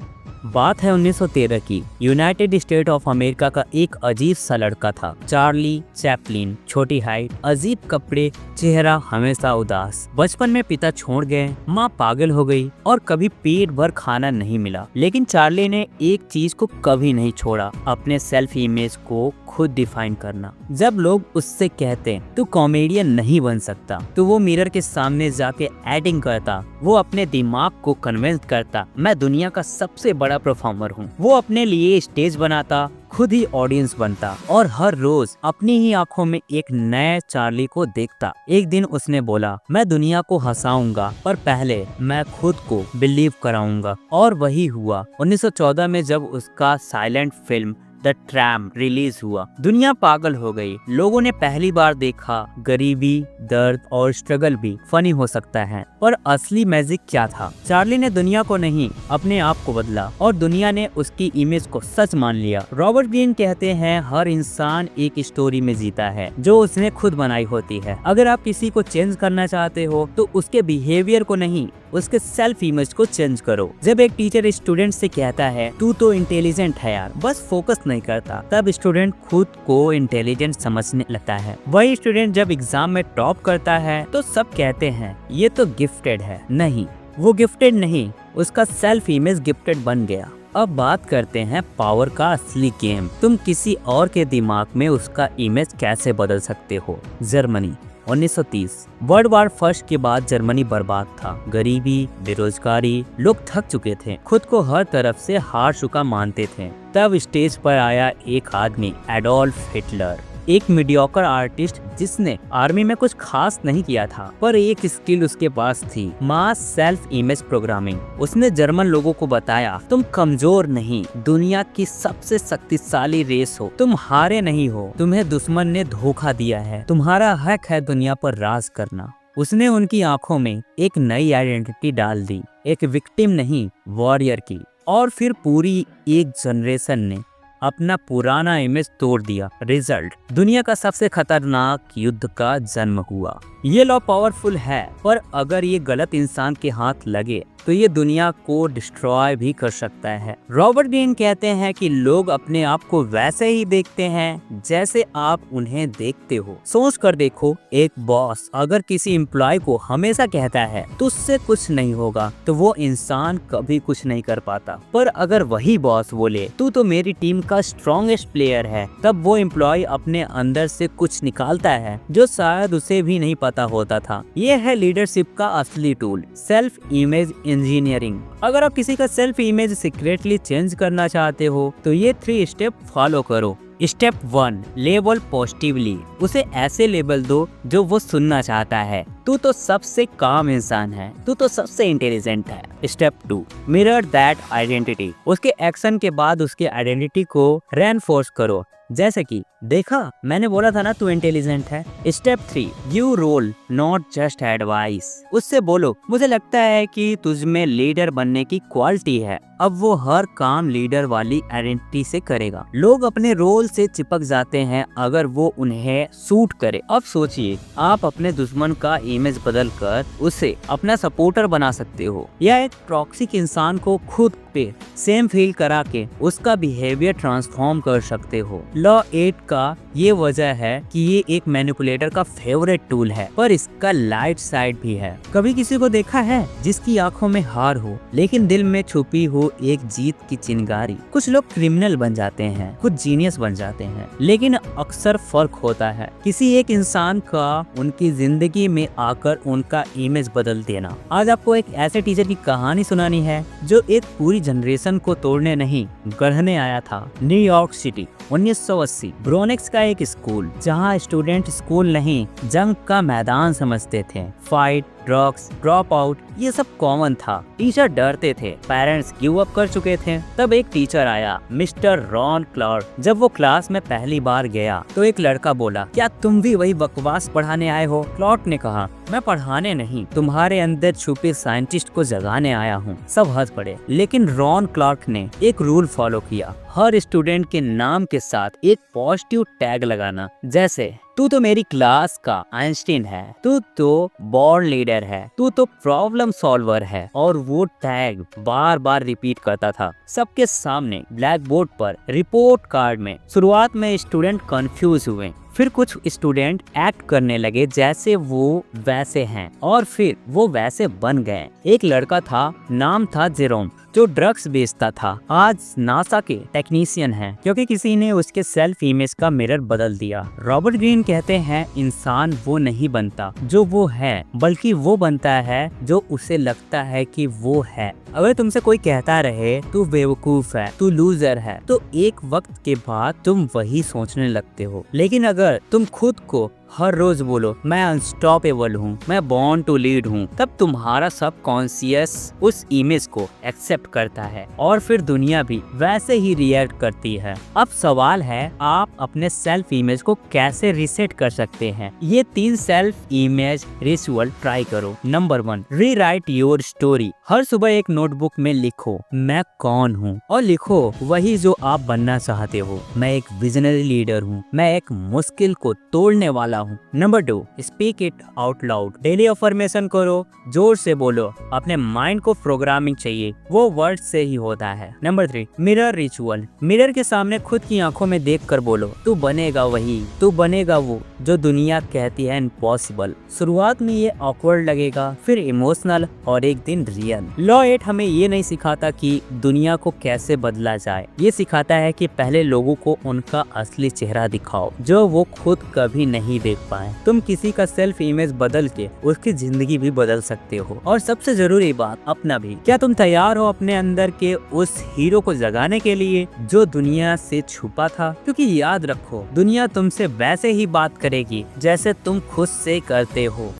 [SPEAKER 1] बात है 1913 की। यूनाइटेड स्टेट ऑफ अमेरिका का एक अजीब सा लड़का था, चार्ली चैपलिन। छोटी हाइट, अजीब कपड़े, चेहरा हमेशा उदास। बचपन में पिता छोड़ गए, माँ पागल हो गई और कभी पेट भर खाना नहीं मिला। लेकिन चार्ली ने एक चीज को कभी नहीं छोड़ा, अपने सेल्फ इमेज को खुद डिफाइन करना। जब लोग उससे कहते तू कॉमेडियन नहीं बन सकता, तो वो मिरर के सामने जाके एक्टिंग करता। वो अपने दिमाग को कन्विंस करता मैं दुनिया का सबसे बड़ा परफॉर्मर हूँ। वो अपने लिए स्टेज बनाता, खुद ही ऑडियंस बनता और हर रोज अपनी ही आंखों में एक नए चार्ली को देखता। एक दिन उसने बोला, मैं दुनिया को हंसाऊंगा पर पहले मैं खुद को बिलीव कराऊंगा। और वही हुआ। 1914 में जब उसका silent film the tram release हुआ, दुनिया पागल हो गई। लोगों ने पहली बार देखा गरीबी, दर्द और स्ट्रगल भी फनी हो सकता है, पर असली मैजिक क्या था? चार्ली ने दुनिया को नहीं, अपने आप को बदला और दुनिया ने उसकी इमेज को सच मान लिया। रॉबर्ट ग्रीन कहते हैं, हर इंसान एक स्टोरी में जीता है जो उसने खुद बनाई होती है। अगर आप किसी को चेंज करना चाहते हो तो उसके बिहेवियर को नहीं, उसके सेल्फ इमेज को चेंज करो। जब एक टीचर स्टूडेंट से कहता है तू तो इंटेलिजेंट है यार, बस फोकस नहीं करता, तब स्टूडेंट खुद को इंटेलिजेंट समझने लगता है। वही स्टूडेंट जब एग्जाम में टॉप करता है तो सब कहते हैं ये तो गिफ्टेड है। नहीं, वो गिफ्टेड नहीं, उसका सेल्फ इमेज गिफ्टेड बन गया। अब बात करते हैं पावर का असली गेम। तुम किसी और के दिमाग में उसका इमेज कैसे बदल सकते हो। जर्मनी 1930। वर्ल्ड वॉर फर्स्ट के बाद जर्मनी बर्बाद था। गरीबी, बेरोजगारी, लोग थक चुके थे, खुद को हर तरफ से हार चुका मानते थे। तब स्टेज पर आया एक आदमी, एडोल्फ हिटलर, एक मीडियोकर आर्टिस्ट जिसने आर्मी में कुछ खास नहीं किया था, पर एक स्किल उसके पास थी, मास सेल्फ इमेज प्रोग्रामिंग। उसने जर्मन लोगों को बताया, तुम कमजोर नहीं, दुनिया की सबसे शक्तिशाली रेस हो, तुम हारे नहीं हो, तुम्हें दुश्मन ने धोखा दिया है, तुम्हारा हक है दुनिया पर राज करना। उसने उनकी आंखों में एक नई आइडेंटिटी डाल दी, एक विक्टिम नहीं, वॉरियर की। और फिर पूरी एक जनरेशन ने अपना पुराना इमेज तोड़ दिया। रिजल्ट, दुनिया का सबसे खतरनाक युद्ध का जन्म हुआ। ये लॉ पावरफुल है, पर अगर ये गलत इंसान के हाथ लगे तो ये दुनिया को डिस्ट्रॉय भी कर सकता है। रॉबर्ट ग्रीन कहते हैं कि लोग अपने आप को वैसे ही देखते हैं जैसे आप उन्हें देखते हो। सोच कर देखो, एक बॉस अगर किसी एम्प्लॉय को हमेशा कहता है तुझसे कुछ नहीं होगा, तो वो इंसान कभी कुछ नहीं कर पाता। पर अगर वही बॉस बोले तू तो मेरी टीम का स्ट्रॉन्गेस्ट प्लेयर है, तब वो एम्प्लॉय अपने अंदर से कुछ निकालता है जो शायद उसे भी नहीं पता होता था। ये है लीडरशिप का असली टूल, सेल्फ इमेज इंजीनियरिंग। अगर आप किसी का सेल्फ इमेज सीक्रेटली चेंज करना चाहते हो तो ये 3 स्टेप फॉलो करो। Step 1, label positively. उसे ऐसे लेबल दो जो वो सुनना चाहता है। तू तो सबसे काम इंसान है, तू तो सबसे इंटेलिजेंट है। Step 2, mirror that identity. उसके एक्शन के बाद उसके आइडेंटिटी को रेनफोर्स करो, जैसे कि देखा मैंने बोला था ना तू इंटेलिजेंट है। Step 3, give role not just advice. उससे बोलो मुझे लगता है कि तुझ में लीडर बनने की क्वालिटी है। अब वो हर काम लीडर वाली आइडेंटिटी से करेगा। लोग अपने रोल से चिपक जाते हैं अगर वो उन्हें सूट करे। अब सोचिए, आप अपने दुश्मन का इमेज बदल कर उसे अपना सपोर्टर बना सकते हो, या एक टॉक्सिक इंसान को खुद पे सेम फील करा के उसका बिहेवियर ट्रांसफॉर्म कर सकते हो। लॉ 8 का ये वजह है कि ये एक मैनिपुलेटर का फेवरेट टूल है, पर इसका लाइट साइड भी है। कभी किसी को देखा है जिसकी आंखों में हार हो लेकिन दिल में छुपी हो एक जीत की चिंगारी? कुछ लोग क्रिमिनल बन जाते हैं, कुछ जीनियस बन जाते हैं, लेकिन अक्सर फर्क होता है किसी एक इंसान का उनकी जिंदगी में आकर उनका इमेज बदल देना। आज आपको एक ऐसे टीचर की कहानी सुनानी है जो एक पूरी जनरेशन को तोड़ने नहीं गढ़ने आया था। न्यूयॉर्क सिटी 1980, ब्रोनिक्स का एक स्कूल जहां स्टूडेंट स्कूल नहीं जंग का मैदान समझते थे। फाइट, ड्रग्स, ड्रॉप आउट, ये सब कॉमन था। टीचर डरते थे, पेरेंट्स गिव अप कर चुके थे। तब एक टीचर आया, मिस्टर रॉन क्लार्क। जब वो क्लास में पहली बार गया तो एक लड़का बोला, क्या तुम भी वही बकवास पढ़ाने आए हो? क्लार्क ने कहा, मैं पढ़ाने नहीं, तुम्हारे अंदर छुपे साइंटिस्ट को जगाने आया हूँ। सब हंस पड़े, लेकिन रॉन क्लार्क ने एक रूल फॉलो किया, हर स्टूडेंट के नाम के साथ एक पॉजिटिव टैग लगाना, जैसे तू तो मेरी क्लास का आइंस्टीन है, तू तो बॉर्न लीडर है, तू तो प्रॉब्लम सॉल्वर है। और वो टैग बार बार रिपीट करता था सबके सामने ब्लैक बोर्ड पर, रिपोर्ट कार्ड में। शुरुआत में स्टूडेंट कंफ्यूज हुए, फिर कुछ स्टूडेंट एक्ट करने लगे जैसे वो वैसे हैं, और फिर वो वैसे बन गए। एक लड़का था, नाम था जेरोम, जो ड्रग्स बेचता था, आज नासा के टेक्नीशियन है क्योंकि किसी ने उसके सेल्फ इमेज का मिरर बदल दिया। रॉबर्ट ग्रीन कहते हैं, इंसान वो नहीं बनता जो वो है, बल्कि वो बनता है जो उसे लगता है कि वो है। अगर तुमसे कोई कहता रहे तू बेवकूफ है, तू लूजर है, तो एक वक्त के बाद तुम वही सोचने लगते हो। लेकिन अगर तुम खुद को हर रोज बोलो मैं अनस्टॉपेबल हूँ, मैं बॉर्न टू लीड हूँ, तब तुम्हारा सबकॉन्शियस उस इमेज को एक्सेप्ट करता है और फिर दुनिया भी वैसे ही रिएक्ट करती है। अब सवाल है, आप अपने सेल्फ इमेज को कैसे रीसेट कर सकते हैं? ये 3 सेल्फ इमेज रिचुअल ट्राई करो। Number 1, rewrite your story. हर सुबह एक नोटबुक में लिखो मैं कौन हूँ, और लिखो वही जो आप बनना चाहते हो। मैं एक विजनरी लीडर हूँ, मैं एक मुश्किल को तोड़ने वाला हूँ। Number 2, speak it out loud. Daily affirmation करो, जोर से बोलो। अपने माइंड को प्रोग्रामिंग चाहिए, वो वर्ड से ही होता है। Number 3, mirror ritual. मिरर के सामने खुद की आंखों में देखकर बोलो तू बनेगा वही, तू बनेगा वो जो दुनिया कहती है इम्पॉसिबल। शुरुआत में ये ऑकवर्ड लगेगा, फिर इमोशनल, और एक दिन रियल। लॉ 8 हमें ये नहीं सिखाता कि दुनिया को कैसे बदला जाए, ये सिखाता है कि पहले लोगों को उनका असली चेहरा दिखाओ जो वो खुद कभी नहीं देख पाए। तुम किसी का सेल्फ इमेज बदल के उसकी जिंदगी भी बदल सकते हो। और सबसे जरूरी बात, अपना भी। क्या तुम तैयार हो अपने अंदर के उस हीरो को जगाने के लिए जो दुनिया से छुपा था? क्योंकि याद रखो, दुनिया तुमसे वैसे ही बात करेगी जैसे तुम खुद से करते हो।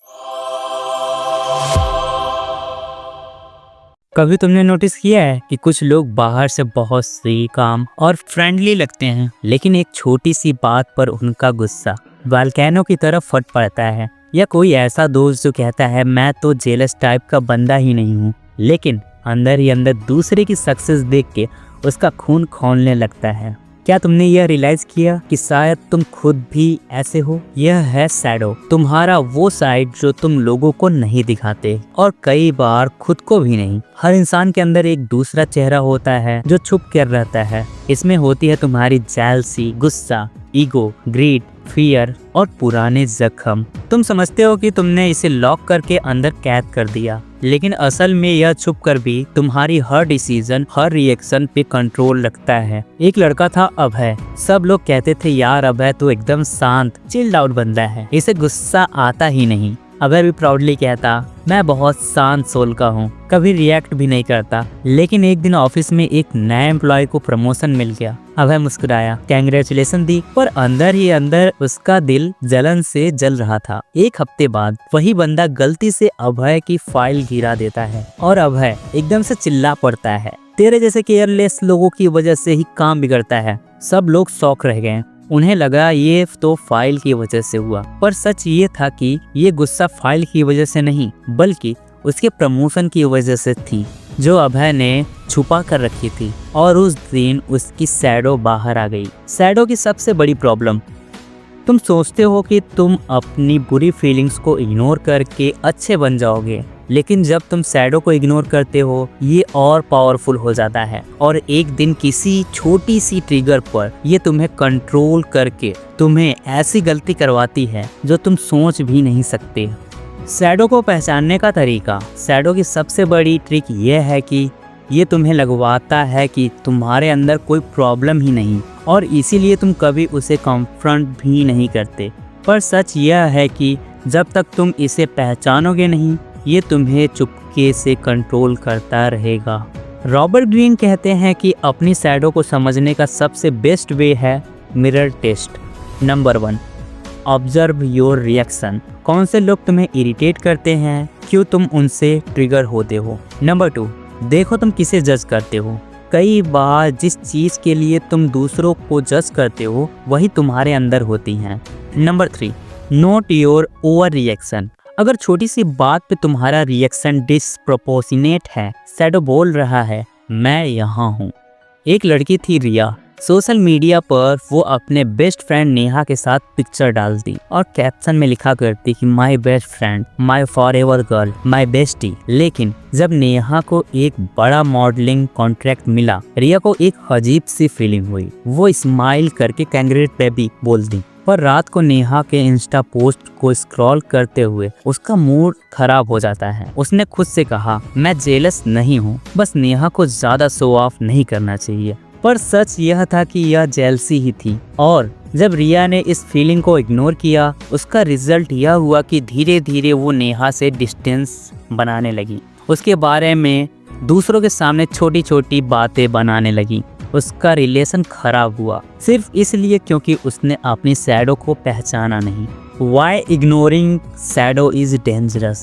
[SPEAKER 1] कभी तुमने नोटिस किया है कि कुछ लोग बाहर से बहुत सही, काम और फ्रेंडली लगते हैं, लेकिन एक छोटी सी बात पर उनका गुस्सा वोल्केनो की तरफ फट पड़ता है। या कोई ऐसा दोस्त जो कहता है मैं तो जेलस टाइप का बंदा ही नहीं हूँ, लेकिन अंदर ही अंदर दूसरे की सक्सेस देख के उसका खून खौलने लगता है। क्या तुमने यह रियलाइज किया कि शायद तुम खुद भी ऐसे हो? यह है शैडो, तुम्हारा वो साइड जो तुम लोगों को नहीं दिखाते और कई बार खुद को भी नहीं। हर इंसान के अंदर एक दूसरा चेहरा होता है जो छुप कर रहता है। इसमें होती है तुम्हारी जेलसी, गुस्सा, ईगो, ग्रीड, फियर और पुराने जख्म। तुम समझते हो कि तुमने इसे लॉक करके अंदर कैद कर दिया, लेकिन असल में यह छुप कर भी तुम्हारी हर डिसीजन, हर रिएक्शन पे कंट्रोल रखता है। एक लड़का था अभय। सब लोग कहते थे यार अभय तो एकदम शांत, चिल्ड आउट बंदा है, इसे गुस्सा आता ही नहीं। अभय भी प्राउडली कहता मैं बहुत शांत सोल का हूँ, कभी रिएक्ट भी नहीं करता। लेकिन एक दिन ऑफिस में एक नए एम्प्लॉय को प्रमोशन मिल गया। अभय मुस्कुराया, कांग्रेचुलेशन दी, पर अंदर ही अंदर उसका दिल जलन से जल रहा था। एक हफ्ते बाद वही बंदा गलती से अभय की फाइल गिरा देता है और अभय एकदम से चिल्ला पड़ता है, तेरे जैसे केयरलेस लोगों की वजह से ही काम बिगड़ता है। सब लोग शॉक रह गए। उन्हें लगा ये तो फाइल की वजह से हुआ, पर सच ये था कि ये गुस्सा फाइल की वजह से नहीं बल्कि उसके प्रमोशन की वजह से थी, जो अभय ने छुपा कर रखी थी। और उस दिन उसकी शैडो बाहर आ गई। शैडो की सबसे बड़ी प्रॉब्लम, तुम सोचते हो कि तुम अपनी बुरी फीलिंग्स को इग्नोर करके अच्छे बन जाओगे, लेकिन जब तुम शैडो को इग्नोर करते हो ये और पावरफुल हो जाता है और एक दिन किसी छोटी सी ट्रिगर पर ये तुम्हें कंट्रोल करके तुम्हें ऐसी गलती करवाती है जो तुम सोच भी नहीं सकते। शैडो को पहचानने का तरीका, शैडो की सबसे बड़ी ट्रिक ये है कि ये तुम्हें लगवाता है कि तुम्हारे अंदर कोई प्रॉब्लम ही नहीं और इसीलिए तुम कभी उसे कॉन्फ्रंट भी नहीं करते। पर सच यह है कि जब तक तुम इसे पहचानोगे नहीं, ये तुम्हें चुपके से कंट्रोल करता रहेगा। रॉबर्ट ग्रीन कहते हैं कि अपनी शैडो को समझने का सबसे बेस्ट वे है mirror test. Number 1, observe your reaction. कौन से लोग तुम्हें इरिटेट करते हैं, क्यों तुम उनसे ट्रिगर होते हो। नंबर 2, देखो तुम किसे जज करते हो। कई बार जिस चीज़ के लिए तुम दूसरों को जज करते हो वही तुम्हारे अंदर होती हैं। Number 3, not your over reaction. अगर छोटी सी बात पे तुम्हारा रिएक्शन डिसप्रोपोर्शनेट है, शैडो बोल रहा है मैं यहाँ हूँ। एक लड़की थी रिया, सोशल मीडिया पर वो अपने बेस्ट फ्रेंड नेहा के साथ पिक्चर डालती और कैप्शन में लिखा करती कि my best friend, my forever girl, my bestie. लेकिन जब नेहा को एक बड़ा मॉडलिंग कॉन्ट्रैक्ट मिला, रिया को एक अजीब सी फीलिंग हुई। वो स्माइल करके कांग्रेट बेबी बोल दी, पर रात को नेहा के इंस्टा पोस्ट को स्क्रॉल करते हुए उसका मूड खराब हो जाता है। उसने खुद से कहा मैं जेलस नहीं हूँ, बस नेहा को ज्यादा शो ऑफ नहीं करना चाहिए। पर सच यह था कि यह जेलसी ही थी। और जब रिया ने इस फीलिंग को इग्नोर किया, उसका रिजल्ट यह हुआ कि धीरे धीरे वो नेहा से डिस्टेंस बनाने लगी, उसके बारे में दूसरों के सामने छोटी छोटी बातें बनाने लगी। उसका रिलेशन खराब हुआ सिर्फ इसलिए क्योंकि उसने अपनी शैडो को पहचाना नहीं। Why ignoring shadow is dangerous?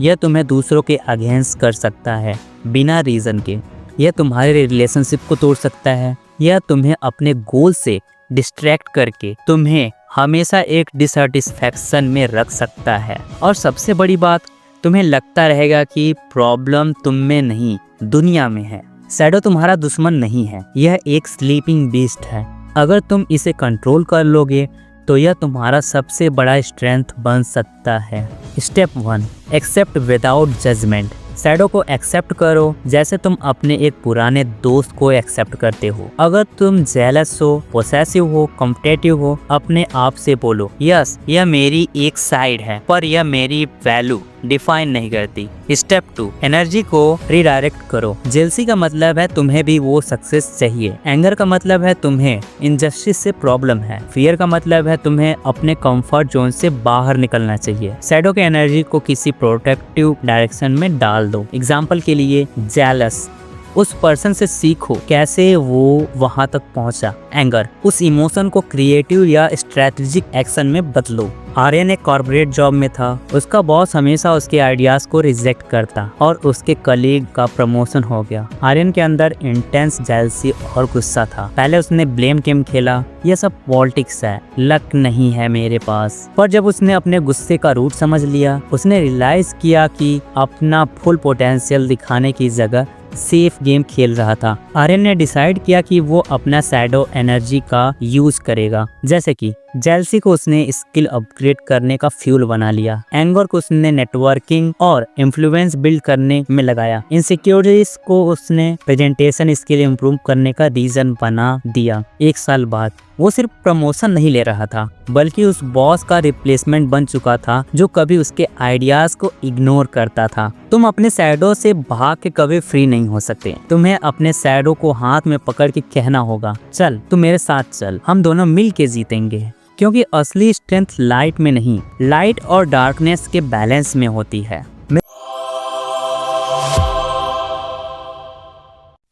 [SPEAKER 1] यह तुम्हें दूसरों के अगेंस्ट कर सकता है बिना रीज़न के। यह तुम्हारे रिलेशनशिप को तोड़ सकता है। यह तुम्हें अपने गोल से डिस्ट्रैक्ट करके तुम्हें हमेशा एक डिससेटिस्फैक्शन में रख सकता है। और सबसे बड़ी बात, तुम्हें लगता रहेगा कि प्रॉब्लम तुम में नहीं दुनिया में है। शैडो तुम्हारा दुश्मन नहीं है, यह एक स्लीपिंग बीस्ट है। अगर तुम इसे कंट्रोल कर लोगे तो यह तुम्हारा सबसे बड़ा स्ट्रेंथ बन सकता है। Step 1, accept without judgment. Shadow को एक्सेप्ट करो जैसे तुम अपने एक पुराने दोस्त को एक्सेप्ट करते हो। अगर तुम जेलस हो, पोसेसिव हो, कॉम्पिटिटिव हो, अपने आप से बोलो यस यह मेरी एक साइड है पर यह मेरी वैल्यू डिफाइन नहीं करती। स्टेप 2, एनर्जी को रिडायरेक्ट करो। जेलसी का मतलब है तुम्हें भी वो सक्सेस चाहिए। एंगर का मतलब है तुम्हें इनजस्टिस से प्रॉब्लम है। फियर का मतलब है तुम्हें अपने कंफर्ट जोन से बाहर निकलना चाहिए। शैडो के एनर्जी को किसी प्रोटेक्टिव डायरेक्शन में डाल दो। एग्जाम्पल के लिए जेलस, उस पर्सन से सीखो कैसे वो वहां तक पहुंचा। एंगर, उस इमोशन को क्रिएटिव या स्ट्रेटेजिक एक्शन में बदलो। आर्यन एक कॉर्पोरेट जॉब में था। उसका बॉस हमेशा उसके आइडियाज को रिजेक्ट करता और उसके कलीग का प्रमोशन हो गया। आर्यन के अंदर इंटेंस जेलसी और गुस्सा था। पहले उसने ब्लेम गेम खेला, यह सब पॉलिटिक्स है, लक नहीं है मेरे पास। पर जब उसने अपने गुस्से का रूट समझ लिया, उसने रियलाइज किया कि अपना फुल पोटेंशियल दिखाने की जगह सेफ गेम खेल रहा था। आर्यन ने डिसाइड किया कि वो अपना शैडो एनर्जी का यूज करेगा। जैसे कि जेलसी को उसने स्किल अपग्रेड करने का फ्यूल बना लिया। एंगर को उसने नेटवर्किंग और इन्फ्लुएंस बिल्ड करने में लगाया। इनसिक्योरिटीज को उसने प्रेजेंटेशन स्किल इम्प्रूव करने का रीजन बना दिया। 1 साल बाद वो सिर्फ प्रमोशन नहीं ले रहा था, बल्कि उस बॉस का रिप्लेसमेंट बन चुका था जो कभी उसके आइडियाज को इग्नोर करता था। तुम अपने शैडो से भाग के कभी फ्री नहीं हो सकते। तुम्हें अपने शैडो को हाथ में पकड़ के कहना होगा, चल तू मेरे साथ चल, हम दोनों मिल के जीतेंगे। क्योंकि असली स्ट्रेंथ लाइट में नहीं, लाइट और डार्कनेस के बैलेंस में होती है।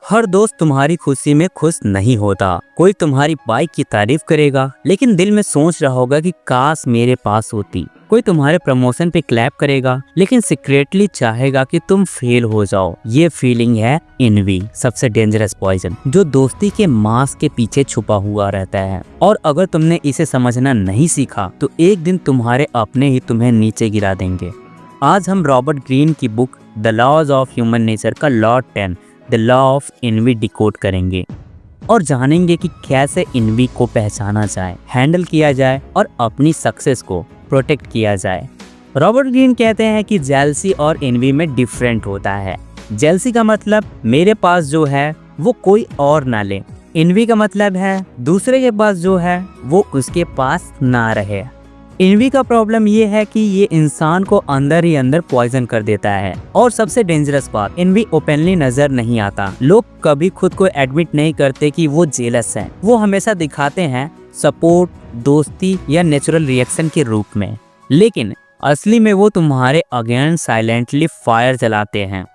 [SPEAKER 1] हर दोस्त तुम्हारी खुशी में खुश नहीं होता। कोई तुम्हारी बाइक की तारीफ करेगा लेकिन दिल में सोच रहा होगा कि काश मेरे पास होती। कोई तुम्हारे प्रमोशन पे क्लैप करेगा लेकिन सीक्रेटली चाहेगा कि तुम फेल हो जाओ। ये फीलिंग है एनवी, सबसे डेंजरस पॉइजन जो दोस्ती के मास्क के पीछे छुपा हुआ रहता है। और अगर तुमने इसे समझना नहीं सीखा तो एक दिन तुम्हारे अपने ही तुम्हें नीचे गिरा देंगे। आज हम रॉबर्ट ग्रीन की book the laws of human nature का law 10 the law of envy decode करेंगे और जानेंगे कि कैसे एनवी को पहचाना जाए, हैंडल किया जाए और अपनी सक्सेस को प्रोटेक्ट किया जाए। रॉबर्ट ग्रीन कहते हैं कि जेलसी और एनवी में डिफरेंट होता है। जेलसी का मतलब मेरे पास जो है वो कोई और ना ले। एनवी का मतलब है दूसरे के पास जो है वो उसके पास ना रहे। एनवी का प्रॉब्लम ये है कि ये इंसान को अंदर ही अंदर पॉइजन कर देता है। और सबसे डेंजरस बात, एनवी ओपनली नजर नहीं आता। लोग कभी खुद को एडमिट नहीं करते कि वो जेलस हैं। वो हमेशा दिखाते हैं सपोर्ट, दोस्ती या नेचुरल रिएक्शन के रूप में, लेकिन असली में वो तुम्हारे अगेंस्ट साइलेंटली फायर चलाते हैं।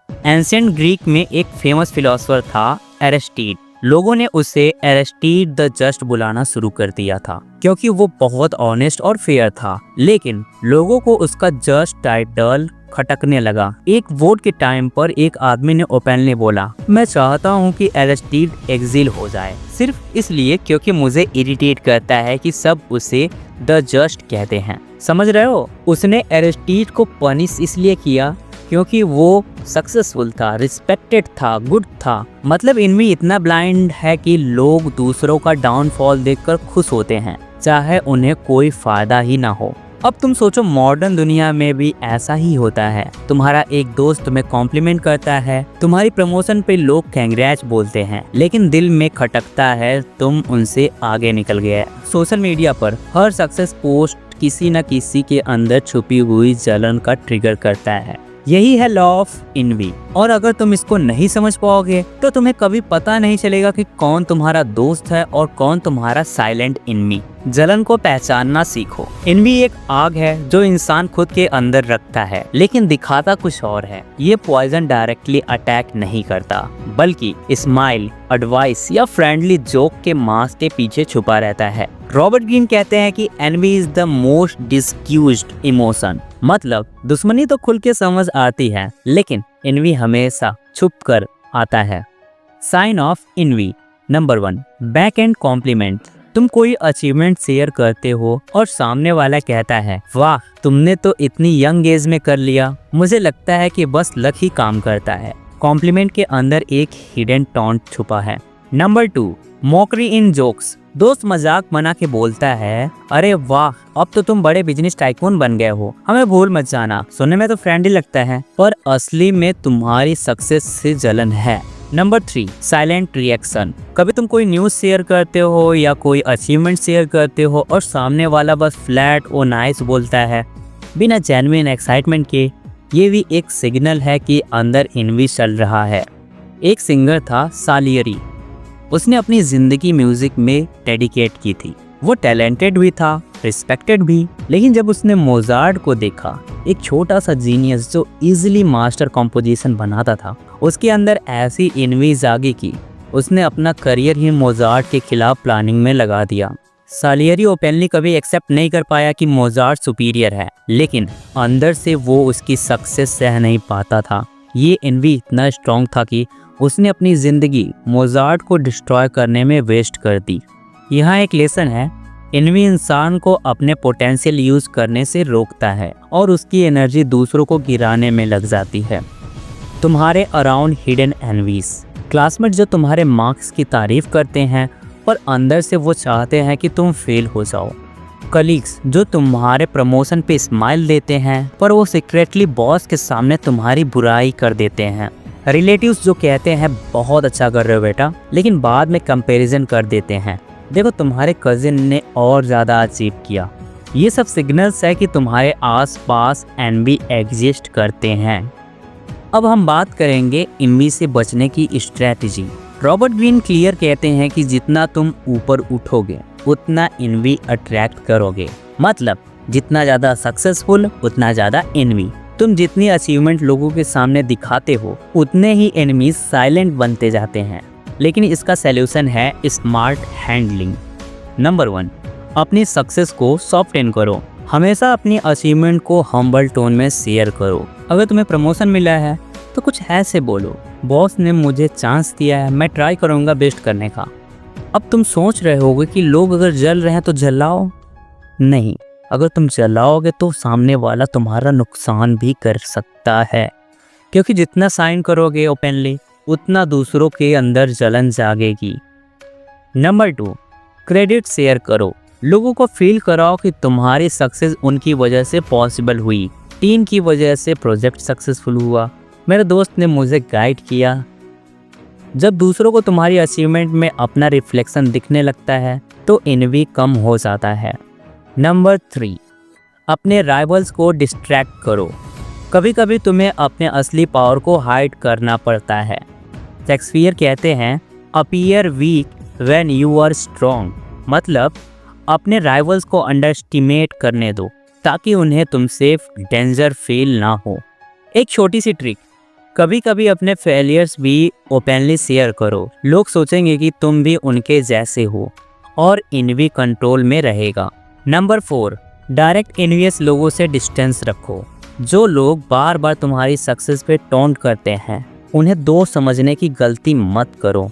[SPEAKER 1] एंशिएंट ग्रीक में एक फेमस फिलोसोफर था एरिस्टॉटल। लोगों ने उसे एरिस्टॉटल द जस्ट बुलाना शुरू कर दिया था क्योंकि वो बहुत ऑनेस्ट और फेयर था, लेकिन लोगों को उसका जस्ट टाइटल खटकने लगा। एक वोट के टाइम पर एक आदमी ने ओपनली बोला, मैं चाहता हूँ कि एरिस्टॉटल एक्सिल हो जाए, सिर्फ इसलिए क्योंकि मुझे इरिटेट करता है कि सब उसे द जस्ट कहते हैं। समझ रहे हो? उसने एरिस्टॉटल को पनिश इसलिए किया क्योंकि वो सक्सेसफुल था, रिस्पेक्टेड था, गुड था। मतलब इनमें इतना ब्लाइंड है कि लोग दूसरों का डाउनफॉल देखकर खुश होते हैं, चाहे उन्हें कोई फायदा ही ना हो। अब तुम सोचो, मॉडर्न दुनिया में भी ऐसा ही होता है। तुम्हारा एक दोस्त तुम्हें कॉम्प्लीमेंट करता है, तुम्हारी प्रमोशन पे लोग कांग्रेच बोलते हैं, लेकिन दिल में खटकता है तुम उनसे आगे निकल गए। सोशल मीडिया पर हर सक्सेस पोस्ट किसी न किसी के अंदर छुपी हुई जलन का ट्रिगर करता है। यही है लॉ ऑफ एनवी। और अगर तुम इसको नहीं समझ पाओगे तो तुम्हें कभी पता नहीं चलेगा कि कौन तुम्हारा दोस्त है और कौन तुम्हारा साइलेंट एनिमी। जलन को पहचानना सीखो। एनवी एक आग है जो इंसान खुद के अंदर रखता है, लेकिन दिखाता कुछ और है। ये पॉइजन डायरेक्टली अटैक नहीं करता, बल्कि स्माइल, एडवाइस या फ्रेंडली जोक के मास्क के पीछे छुपा रहता है। रॉबर्ट ग्रीन कहते हैं कि envy is the most discussed emotion. मतलब दुश्मनी तो खुल के समझ आती है, लेकिन एनवी हमेशा छुप कर आता है। Sign of envy. Number 1, backhanded compliment. तुम कोई अचीवमेंट शेयर करते हो और सामने वाला कहता है, वाह तुमने तो इतनी यंग एज में कर लिया, मुझे लगता है कि बस लक ही काम करता है। कॉम्प्लीमेंट के अंदर एक हिडन टॉन्ट छुपा है। नंबर 2, मॉकरी इन जोक्स। दोस्त मजाक बना के बोलता है, अरे वाह अब तो तुम बड़े बिजनेस टाइकून बन गए हो, हमें भूल मत जाना, सुनने में तो फ्रेंडली लगता है, पर असली में तुम्हारी सक्सेस से जलन है। Number 3, silent reaction. कभी तुम कोई न्यूज शेयर करते हो या कोई अचीवमेंट शेयर करते हो और सामने वाला बस फ्लैट और नाइस बोलता है, बिना जेन्युइन एक्साइटमेंट के। ये भी एक सिग्नल है कि अंदर इनवी चल रहा है। एक सिंगर था सालियरी, उसने अपनी ज़िंदगी म्यूज़िक में डेडिकेट की थी। वो टैलेंटेड भी था, रिस्पेक्टेड भी, लेकिन जब उसने मोजार्ट को देखा, एक छोटा सा जीनियस जो इजीली मास्टर कंपोजिशन बनाता था, उसके अंदर ऐसी इनवी जागी कि उसने अपना करियर ही मोजार्ट के खिलाफ प्लानिंग में लगा दिया। सालियरी ओपनली कभी एक्सेप्ट नहीं कर पाया कि मोजार्ट सुपीरियर है, लेकिन अंदर से वो उसकी सक्सेस सह नहीं पाता था। ये इनवी इतना स्ट्रॉन्ग था कि उसने अपनी ज़िंदगी मोजार्ट को डिस्ट्रॉय करने में वेस्ट कर दी। यहाँ एक लेसन है, इनवी इंसान को अपने पोटेंशियल यूज़ करने से रोकता है और उसकी एनर्जी दूसरों को गिराने में लग जाती है। तुम्हारे अराउंड हिडन एनवीज, क्लासमेट जो तुम्हारे मार्क्स की तारीफ करते हैं पर अंदर से वो चाहते हैं कि तुम फेल हो जाओ। कलीग्स जो तुम्हारे प्रमोशन पे स्माइल देते हैं पर वो सीक्रेटली बॉस के सामने तुम्हारी बुराई कर देते हैं। रिलेटिव्स जो कहते हैं बहुत अच्छा कर रहे हो बेटा, लेकिन बाद में कंपैरिजन कर देते हैं, देखो तुम्हारे कजिन ने और ज़्यादा अचीव किया। ये सब सिग्नल्स है कि तुम्हारे आसपास एनवी एग्जिस्ट करते हैं। अब हम बात करेंगे इनवी से बचने की स्ट्रैटेजी। रॉबर्ट ग्रीन क्लियर कहते हैं कि जितना तुम ऊपर उठोगे उतना इनवी अट्रैक्ट करोगे। मतलब जितना ज़्यादा सक्सेसफुल उतना ज़्यादा इनवी। तुम जितनी अचीवमेंट लोगों के सामने दिखाते हो उतने ही एनिमीज साइलेंट बनते जाते हैं। लेकिन इसका सलूशन है स्मार्ट हैंडलिंग। नंबर 1, अपनी सक्सेस को सॉफ्टन करो। हमेशा अपनी अचीवमेंट को हम्बल टोन में शेयर करो। अगर तुम्हें प्रमोशन मिला है तो कुछ ऐसे बोलो, बॉस ने मुझे चांस दिया है, मैं ट्राई करूँगा बेस्ट करने का। अब तुम सोच रहे होगे कि लोग अगर जल रहे हैं तो जलाओ। नहीं, अगर तुम जलाओगे तो सामने वाला तुम्हारा नुकसान भी कर सकता है, क्योंकि जितना साइन करोगे ओपनली उतना दूसरों के अंदर जलन जागेगी। नंबर 2, क्रेडिट शेयर करो। लोगों को फील कराओ कि तुम्हारी सक्सेस उनकी वजह से पॉसिबल हुई, टीम की वजह से प्रोजेक्ट सक्सेसफुल हुआ, मेरे दोस्त ने मुझे गाइड किया। जब दूसरों को तुम्हारी अचीवमेंट में अपना रिफ्लेक्शन दिखने लगता है तो इनवी कम हो जाता है। नंबर 3, अपने राइवल्स को डिस्ट्रैक्ट करो। कभी कभी तुम्हें अपने असली पावर को हाइड करना पड़ता है। शेक्सपियर कहते हैं appear weak when you are strong. मतलब अपने राइवल्स को अंडरएस्टिमेट करने दो ताकि उन्हें तुमसे डेंजर फील ना हो। एक छोटी सी ट्रिक, कभी कभी अपने फेलियर्स भी ओपनली शेयर करो। लोग सोचेंगे कि तुम भी उनके जैसे हो और इनवी कंट्रोल में रहेगा। नंबर 4, डायरेक्ट इन्वियस लोगों से डिस्टेंस रखो। जो लोग बार बार तुम्हारी सक्सेस पे टॉन्ट करते हैं उन्हें दोस्त समझने की गलती मत करो।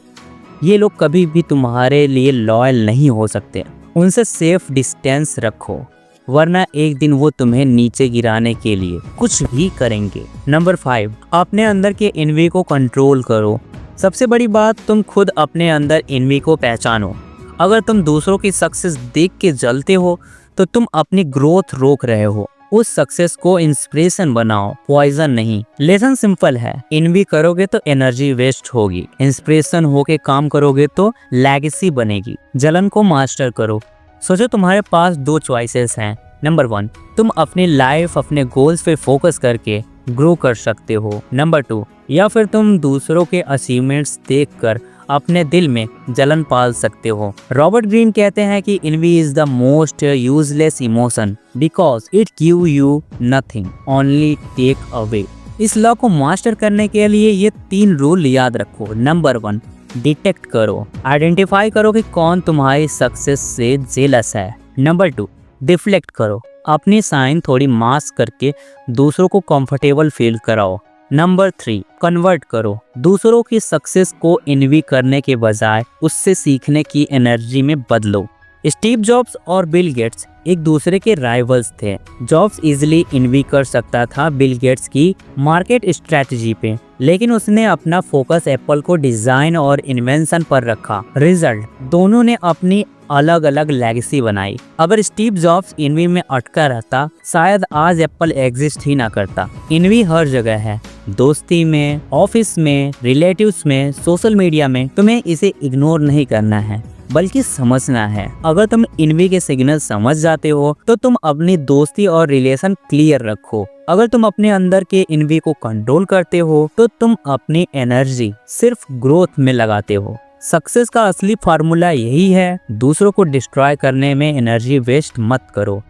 [SPEAKER 1] ये लोग कभी भी तुम्हारे लिए लॉयल नहीं हो सकते। उनसे सेफ डिस्टेंस रखो, वरना एक दिन वो तुम्हें नीचे गिराने के लिए कुछ भी करेंगे। नंबर 5, अपने अंदर के इनवी को कंट्रोल करो। सबसे बड़ी बात, तुम खुद अपने अंदर इनवी को पहचानो। अगर तुम दूसरों की सक्सेस देख के जलते हो तो तुम अपनी ग्रोथ रोक रहे हो। उस सक्सेस को इंस्पिरेशन बनाओ, पॉइजन नहीं। लेसन सिंपल है, इनवी करोगे तो एनर्जी वेस्ट होगी, इंस्पिरेशन होके काम करोगे तो लेगेसी बनेगी। जलन को मास्टर करो। सोचो तुम्हारे पास 2 चॉइसेस हैं। नंबर 1, तुम अपनी लाइफ अपने गोल्स पे फोकस करके ग्रो कर सकते हो। नंबर 2, या फिर तुम दूसरों के अचीवमेंट्स देखकर अपने दिल में जलन पाल सकते हो। रॉबर्ट ग्रीन कहते हैं कि envy is the most useless emotion because it give you nothing, only take away. इस लॉ को मास्टर करने के लिए ये 3 रूल याद रखो। नंबर 1, डिटेक्ट करो, आइडेंटिफाई करो कि कौन तुम्हारी सक्सेस से जेलस है। नंबर 2, डिफ्लेक्ट करो, अपनी साइन थोड़ी मास्क करके दूसरों को कंफर्टेबल फील कराओ। नंबर 3, कन्वर्ट करो, दूसरों की सक्सेस को इनवी करने के बजाय उससे सीखने की एनर्जी में बदलो। स्टीव जॉब्स और बिल गेट्स एक दूसरे के राइवल्स थे। जॉब्स इजीली इनवी कर सकता था बिल गेट्स की मार्केट स्ट्रेटजी पे, लेकिन उसने अपना फोकस एप्पल को डिजाइन और इन्वेंशन पर रखा। रिजल्ट, दोनों ने अपनी अलग अलग लेगेसी बनाई। अगर स्टीव जॉब्स इनवी में अटका रहता शायद आज एप्पल एग्जिस्ट ही ना करता। इनवी हर जगह है, दोस्ती में, ऑफिस में, रिलेटिव्स में, सोशल मीडिया में। तुम्हें इसे इग्नोर नहीं करना है, बल्कि समझना है। अगर तुम इन्वी के सिग्नल समझ जाते हो तो तुम अपनी दोस्ती और रिलेशन क्लियर रखो। अगर तुम अपने अंदर के इन्वी को कंट्रोल करते हो तो तुम अपनी एनर्जी सिर्फ ग्रोथ में लगाते हो। सक्सेस का असली फार्मूला यही है, दूसरों को डिस्ट्रॉय करने में एनर्जी वेस्ट मत करो,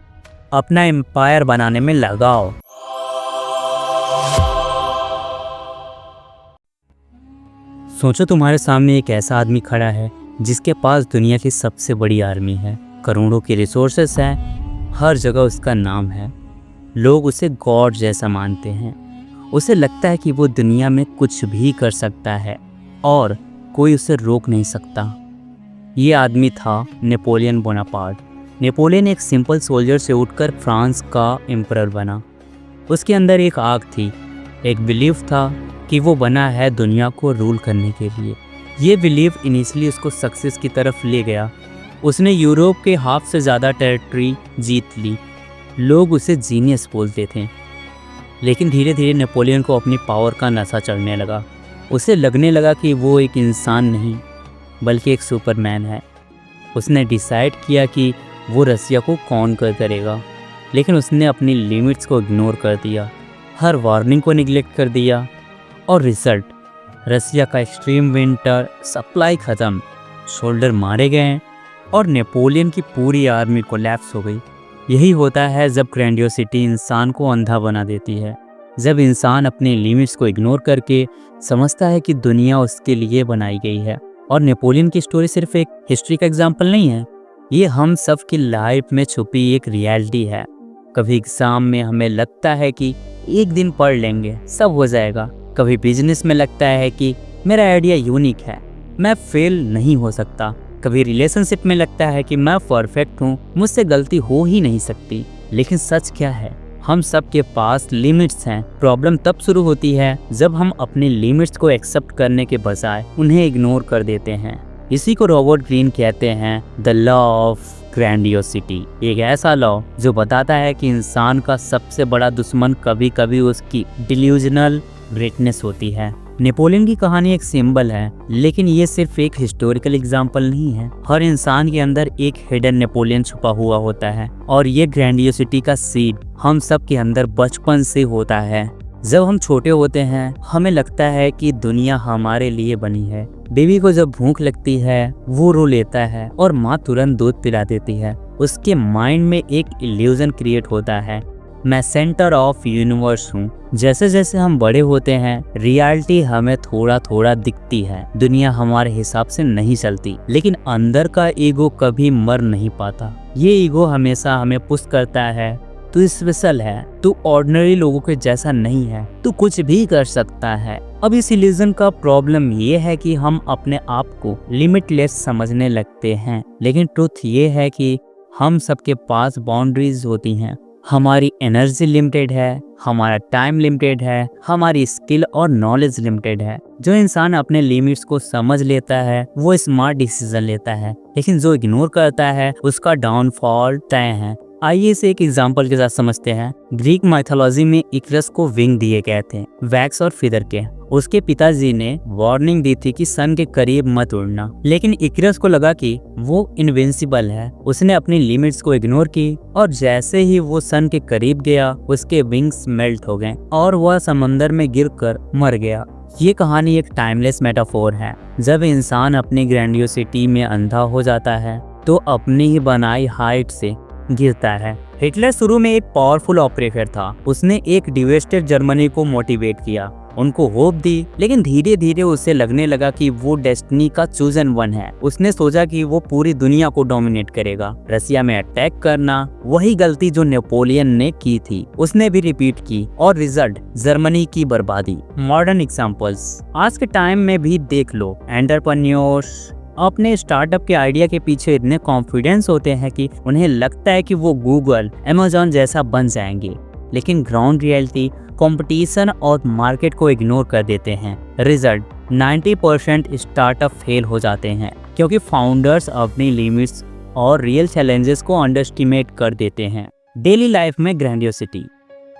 [SPEAKER 1] अपना एम्पायर बनाने में लगाओ। सोचो तुम्हारे सामने एक ऐसा आदमी खड़ा है जिसके पास दुनिया की सबसे बड़ी आर्मी है, करोड़ों के रिसोर्सेस हैं, हर जगह उसका नाम है, लोग उसे गॉड जैसा मानते हैं। उसे लगता है कि वो दुनिया में कुछ भी कर सकता है और कोई उसे रोक नहीं सकता। ये आदमी था नेपोलियन बोनापार्ट। नेपोलियन एक सिंपल सोल्जर से उठकर फ्रांस का एम्परर बना। उसके अंदर एक आग थी, एक बिलीफ था कि वो बना है दुनिया को रूल करने के लिए। ये बिलीफ इनिशियली उसको सक्सेस की तरफ ले गया। उसने यूरोप के हाफ से ज़्यादा टेरिटरी जीत ली। लोग उसे जीनियस बोलते थे। लेकिन धीरे धीरे नेपोलियन को अपनी पावर का नशा चढ़ने लगा। उसे लगने लगा कि वो एक इंसान नहीं बल्कि एक सुपरमैन है। उसने डिसाइड किया कि वो रसिया को कॉन्कर करेगा, लेकिन उसने अपनी लिमिट्स को इग्नोर कर दिया, हर वार्निंग को निगलेक्ट कर दिया और रिजल्ट, रसिया का एक्सट्रीम विंटर, सप्लाई ख़त्म, शोल्डर मारे गए और नेपोलियन की पूरी आर्मी कोलैप्स हो गई। यही होता है जब ग्रैंडियोसिटी इंसान को अंधा बना देती है, जब इंसान अपने लिमिट्स को इग्नोर करके समझता है कि दुनिया उसके लिए बनाई गई है। और नेपोलियन की स्टोरी सिर्फ एक हिस्ट्री का एग्जाम्पल नहीं है, ये हम सब की लाइफ में छुपी एक रियलिटी है। कभी एग्ज़ाम में हमें लगता है कि एक दिन पढ़ लेंगे सब हो जाएगा, कभी बिजनेस में लगता है कि मेरा आइडिया यूनिक है, मैं फेल नहीं हो सकता, कभी रिलेशनशिप में लगता है कि मैं परफेक्ट हूँ, मुझसे गलती हो ही नहीं सकती। लेकिन सच क्या है, हम सब के पास लिमिट्स हैं। प्रॉब्लम तब शुरू होती है जब हम अपने लिमिट्स को एक्सेप्ट करने के बजाय उन्हें इग्नोर कर देते हैं। इसी को रॉबर्ट ग्रीन कहते हैं द लॉ ऑफ ग्रैंडियोसिटी, एक ऐसा लॉ जो बताता है कि इंसान का सबसे बड़ा दुश्मन कभी कभी उसकी डिल्यूजनल ग्रेटनेस होती है। नेपोलियन की कहानी एक सिंबल है, लेकिन ये सिर्फ एक हिस्टोरिकल एग्जाम्पल नहीं है। हर इंसान के अंदर एक हिडन नेपोलियन छुपा हुआ होता है और ये ग्रैंडियोसिटी का सीड हम सब के अंदर बचपन से होता है। जब हम छोटे होते हैं हमें लगता है कि दुनिया हमारे लिए बनी है। बेबी को जब भूख लगती है वो रो लेता है और माँ तुरंत दूध पिला देती है। उसके माइंड में एक इल्यूजन क्रिएट होता है, मैं सेंटर ऑफ यूनिवर्स हूँ। जैसे जैसे हम बड़े होते हैं रियलिटी हमें थोड़ा थोड़ा दिखती है, दुनिया हमारे हिसाब से नहीं चलती, लेकिन अंदर का ईगो कभी मर नहीं पाता। ये ईगो हमेशा हमें पुश करता है, तू स्पेशल है, तू ऑर्डिनरी लोगों के जैसा नहीं है, तू कुछ भी कर सकता है। अब इस इल्यूजन का प्रॉब्लम ये है कि हम अपने आप को लिमिटलेस समझने लगते हैं, लेकिन ट्रुथ ये है कि हम सबके पास बाउंड्रीज होती हैं। हमारी एनर्जी लिमिटेड है, हमारा टाइम लिमिटेड है, हमारी स्किल और नॉलेज लिमिटेड है। जो इंसान अपने लिमिट्स को समझ लेता है वो स्मार्ट डिसीजन लेता है, लेकिन जो इग्नोर करता है उसका डाउनफॉल तय है। आइए इसे एक एग्जाम्पल के साथ समझते हैं। ग्रीक माइथोलॉजी में इकरस को विंग दिए गए थे, वैक्स और फिदर के। उसके पिताजी ने वार्निंग दी थी कि सन के करीब मत उड़ना, लेकिन इकरस को लगा कि वो इनविंसिबल है। उसने अपनी लिमिट्स को इग्नोर की और जैसे ही वो सन के करीब गया उसके विंग्स मेल्ट हो गए और वह समंदर में गिरकर मर गया। ये कहानी एक टाइमलेस मेटाफोर है। जब इंसान अपनी ग्रैंडियोसिटी में अंधा हो जाता है तो अपनी ही बनाई हाइट से गिरता है। हिटलर शुरू में एक पावरफुल ऑपरेटर था। उसने एक डिवेस्टेड जर्मनी को मोटिवेट किया, उनको होप दी, लेकिन धीरे धीरे उसे लगने लगा कि वो डेस्टिनी का चूजन वन है। उसने सोचा कि वो पूरी दुनिया को डोमिनेट करेगा। रसिया में अटैक करना, वही गलती जो नेपोलियन ने की थी, उसने भी रिपीट की और रिजल्ट जर्मनी की बर्बादी। मॉडर्न एग्जांपल्स आज के टाइम में भी देख लो। एंटरप्रेन्योर्स अपने स्टार्टअप के आइडिया के पीछे इतने कॉन्फिडेंस होते हैं कि उन्हें लगता है कि वो गूगल, अमेज़न जैसा बन जाएंगे, लेकिन ग्राउंड रियलिटी कंपटीशन और मार्केट को इग्नोर कर देते हैं। रिजल्ट 90% स्टार्टअप फेल हो जाते हैं क्योंकि फाउंडर्स अपनी लिमिट्स और रियल चैलेंजेस को अंडरएस्टिमेट कर देते हैं। डेली लाइफ में ग्रैंडियोसिटी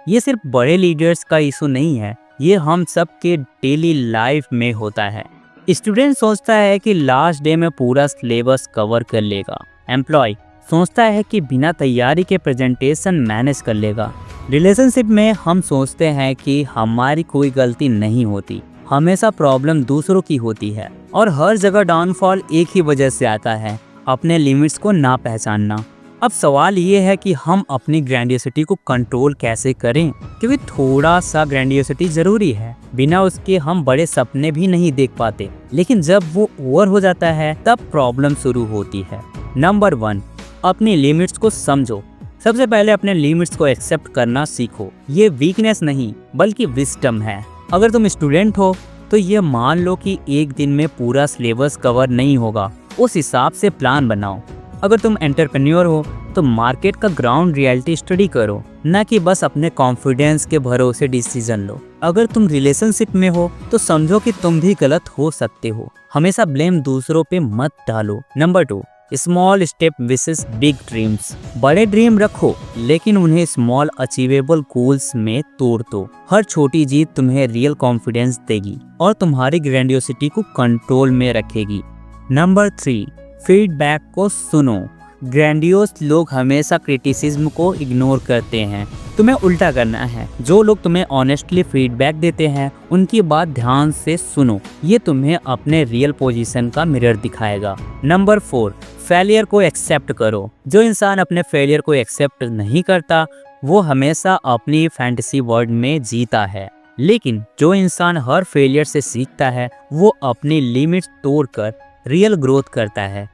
[SPEAKER 1] ये सिर्फ बड़े लीडर्स का इशू नहीं है, ये हम सब के डेली लाइफ में होता है। स्टूडेंट सोचता है कि लास्ट डे में पूरा सिलेबस कवर कर लेगा। एम्प्लॉय सोचता है कि बिना तैयारी के प्रेजेंटेशन मैनेज कर लेगा। रिलेशनशिप में हम सोचते हैं कि हमारी कोई गलती नहीं होती, हमेशा प्रॉब्लम दूसरों की होती है और हर जगह डाउनफॉल एक ही वजह से आता है, अपने लिमिट्स को ना पहचानना। अब सवाल ये है कि हम अपनी ग्रैंडियोसिटी को कंट्रोल कैसे करें, क्योंकि थोड़ा सा ग्रैंडियोसिटी ज़रूरी है, बिना उसके हम बड़े सपने भी नहीं देख पाते। लेकिन जब वो ओवर हो जाता है तब प्रॉब्लम शुरू होती है। नंबर 1, अपनी लिमिट्स को समझो। सबसे पहले अपने लिमिट्स को एक्सेप्ट करना सीखो। ये वीकनेस नहीं बल्कि विजडम है। अगर तुम स्टूडेंट हो तो ये मान लो कि एक दिन में पूरा सिलेबस कवर नहीं होगा, उस हिसाब से प्लान बनाओ। अगर तुम एंटरप्रेन्योर हो तो मार्केट का ग्राउंड रियलिटी स्टडी करो, न कि बस अपने कॉन्फिडेंस के भरोसे डिसीजन लो। अगर तुम रिलेशनशिप में हो तो समझो कि तुम भी गलत हो सकते हो। हमेशा ब्लेम दूसरों पे मत डालो। नंबर 2, स्मॉल स्टेप विसेस बिग ड्रीम्स। बड़े ड्रीम रखो लेकिन उन्हें स्मॉल अचीवेबल गोल्स में तोड़ दो। हर छोटी जीत तुम्हें रियल कॉन्फिडेंस देगी और तुम्हारी ग्रैंडियोसिटी को कंट्रोल में रखेगी। नंबर 3, फीडबैक को सुनो। ग्रैंडियोस लोग हमेशा क्रिटिसिज्म को इग्नोर करते हैं, तुम्हें उल्टा करना है। जो लोग तुम्हें ऑनेस्टली फीडबैक देते हैं उनकी बात ध्यान से सुनो, ये तुम्हें अपने रियल पोजीशन का मिरर दिखाएगा। नंबर 4, फेलियर को एक्सेप्ट करो। जो इंसान अपने फेलियर को एक्सेप्ट नहीं करता वो हमेशा अपनी फैंटेसी वर्ल्ड में जीता है, लेकिन जो इंसान हर फेलियर से सीखता है वो अपनी लिमिट्स तोड़कर रियल ग्रोथ करता है।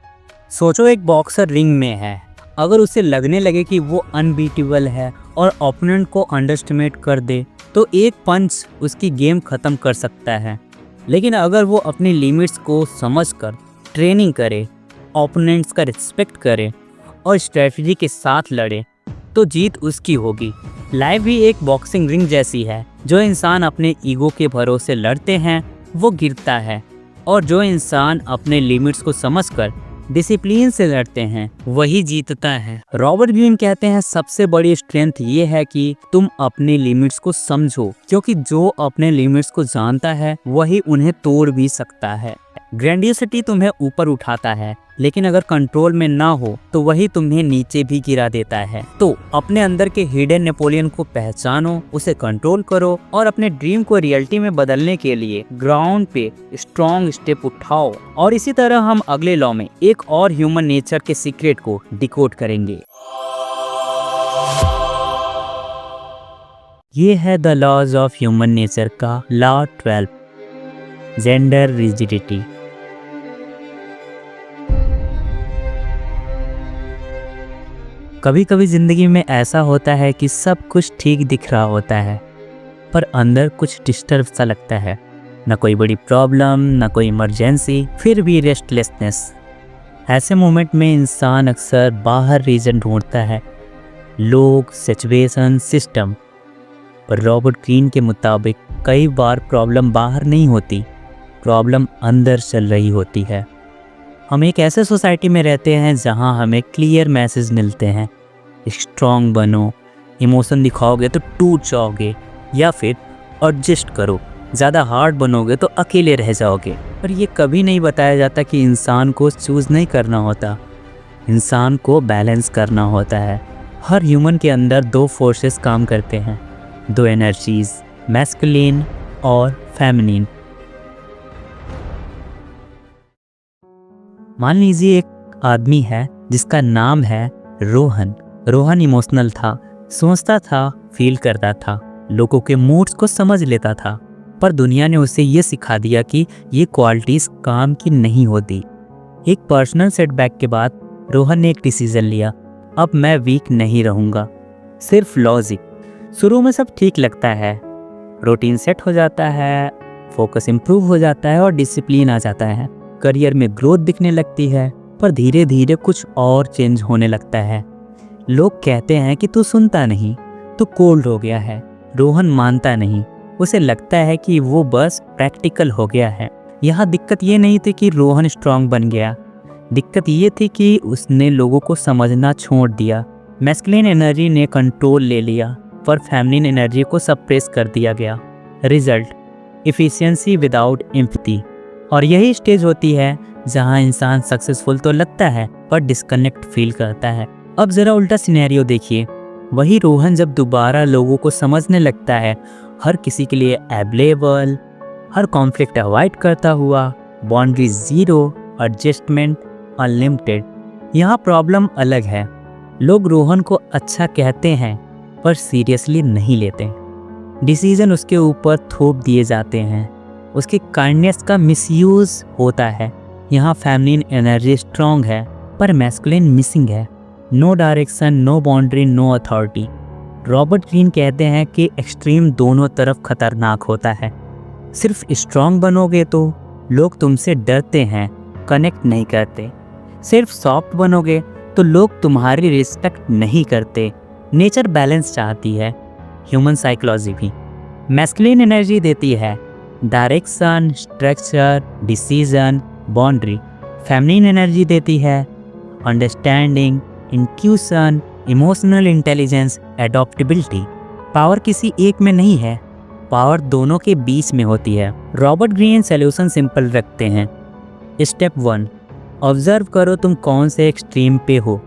[SPEAKER 1] सोचो एक बॉक्सर रिंग में है, अगर उसे लगने लगे कि वो अनबीटेबल है और ओपोनेंट को अंडरएस्टिमेट कर दे तो एक पंच उसकी गेम खत्म कर सकता है। लेकिन अगर वो अपनी लिमिट्स को समझकर ट्रेनिंग करे, ओपोनेंट्स का रिस्पेक्ट करे और स्ट्रेटजी के साथ लड़े तो जीत उसकी होगी। लाइफ भी एक बॉक्सिंग रिंग जैसी है, जो इंसान अपने ईगो के भरोसे लड़ते हैं वो गिरता है और जो इंसान अपने लिमिट्स को समझकर डिसिप्लिन से लड़ते हैं वही जीतता है। रॉबर्ट ग्रीन कहते हैं सबसे बड़ी स्ट्रेंथ ये है कि तुम अपनी लिमिट्स को समझो, क्योंकि जो अपने लिमिट्स को जानता है वही उन्हें तोड़ भी सकता है। ग्रैंडियोसिटी तुम्हें ऊपर उठाता है, लेकिन अगर कंट्रोल में ना हो तो वही तुम्हें नीचे भी गिरा देता है। तो अपने अंदर के हिडन नेपोलियन को पहचानो, उसे कंट्रोल करो और अपने ड्रीम को रियलिटी में बदलने के लिए ग्राउंड पे स्ट्रॉन्ग स्टेप उठाओ। और इसी तरह हम अगले लॉ में एक और ह्यूमन नेचर के सीक्रेट को डिकोड करेंगे। ये है the laws of human nature का लॉ 12, जेंडर रिजिडिटी। कभी कभी ज़िंदगी में ऐसा होता है कि सब कुछ ठीक दिख रहा होता है पर अंदर कुछ डिस्टर्ब सा लगता है। न कोई बड़ी प्रॉब्लम, न कोई इमरजेंसी, फिर भी रेस्टलेसनेस। ऐसे मोमेंट में इंसान अक्सर बाहर रीज़न ढूंढता है, लोग, सिचुएशन, सिस्टम। पर रॉबर्ट ग्रीन के मुताबिक कई बार प्रॉब्लम बाहर नहीं होती, प्रॉब्लम अंदर चल रही होती है। हम एक ऐसे सोसाइटी में रहते हैं जहां हमें क्लियर मैसेज मिलते हैं, स्ट्रॉन्ग बनो, इमोशन दिखाओगे तो टूट जाओगे, या फिर एडजस्ट करो, ज़्यादा हार्ड बनोगे तो अकेले रह जाओगे। पर ये कभी नहीं बताया जाता कि इंसान को चूज़ नहीं करना होता, इंसान को बैलेंस करना होता है। हर ह्यूमन के अंदर 2 फोर्सेस काम करते हैं, 2 एनर्जीज, मैस्कुलिन और फेमिनिन। मान लीजिए एक आदमी है जिसका नाम है रोहन। रोहन इमोशनल था, सोचता था, फील करता था, लोगों के मूड्स को समझ लेता था। पर दुनिया ने उसे ये सिखा दिया कि ये क्वालिटीज़ काम की नहीं होती। एक पर्सनल सेटबैक के बाद रोहन ने एक डिसीजन लिया, अब मैं वीक नहीं रहूँगा, सिर्फ लॉजिक। शुरू में सब ठीक लगता है, रूटीन सेट हो जाता है, फोकस इम्प्रूव हो जाता है और डिसिप्लिन आ जाता है। करियर में ग्रोथ दिखने लगती है, पर धीरे धीरे कुछ और चेंज होने लगता है। लोग कहते हैं कि तू सुनता नहीं, तू कोल्ड हो गया है। रोहन मानता नहीं, उसे लगता है कि वो बस प्रैक्टिकल हो गया है। यहाँ दिक्कत ये नहीं थी कि रोहन स्ट्रांग बन गया, दिक्कत ये थी कि उसने लोगों को समझना छोड़ दिया। मैस्कुलिन एनर्जी ने कंट्रोल ले लिया पर फेमिनिन एनर्जी को सप्रेस कर दिया गया। Result, efficiency without empathy. और यही स्टेज होती है जहां इंसान सक्सेसफुल तो लगता है पर डिस्कनेक्ट फील करता है। अब जरा उल्टा सिनेरियो देखिए, वही रोहन जब दोबारा लोगों को समझने लगता है, हर किसी के लिए अवेलेबल, हर कॉन्फ्लिक्ट अवॉइड करता हुआ, बाउंड्री जीरो, एडजस्टमेंट अनलिमिटेड। यहाँ प्रॉब्लम अलग है, लोग रोहन को अच्छा कहते हैं पर सीरियसली नहीं लेते। डिसीजन उसके ऊपर थोप दिए जाते हैं, उसकी काइंडनेस का मिसयूज होता है। यहाँ फेमिनिन एनर्जी स्ट्रॉन्ग है पर मैस्कुलिन मिसिंग है। No direction, no boundary, no authority. Robert Greene कहते हैं कि एक्सट्रीम दोनों तरफ खतरनाक होता है। सिर्फ स्ट्रॉन्ग बनोगे तो लोग तुमसे डरते हैं, कनेक्ट नहीं करते। सिर्फ सॉफ्ट बनोगे तो लोग तुम्हारी रिस्पेक्ट नहीं करते। नेचर बैलेंस चाहती है, ह्यूमन साइकोलॉजी भी। मैस्कुलिन एनर्जी देती है direction, structure, decision, boundary. Feminine energy देती है understanding, intuition, emotional intelligence, adaptability. Power किसी एक में नहीं है, पावर दोनों के बीच में होती है। रॉबर्ट ग्रीन सॉल्यूशन सिंपल रखते हैं। स्टेप 1, ऑब्जर्व करो तुम कौन से एक्सट्रीम पे हो।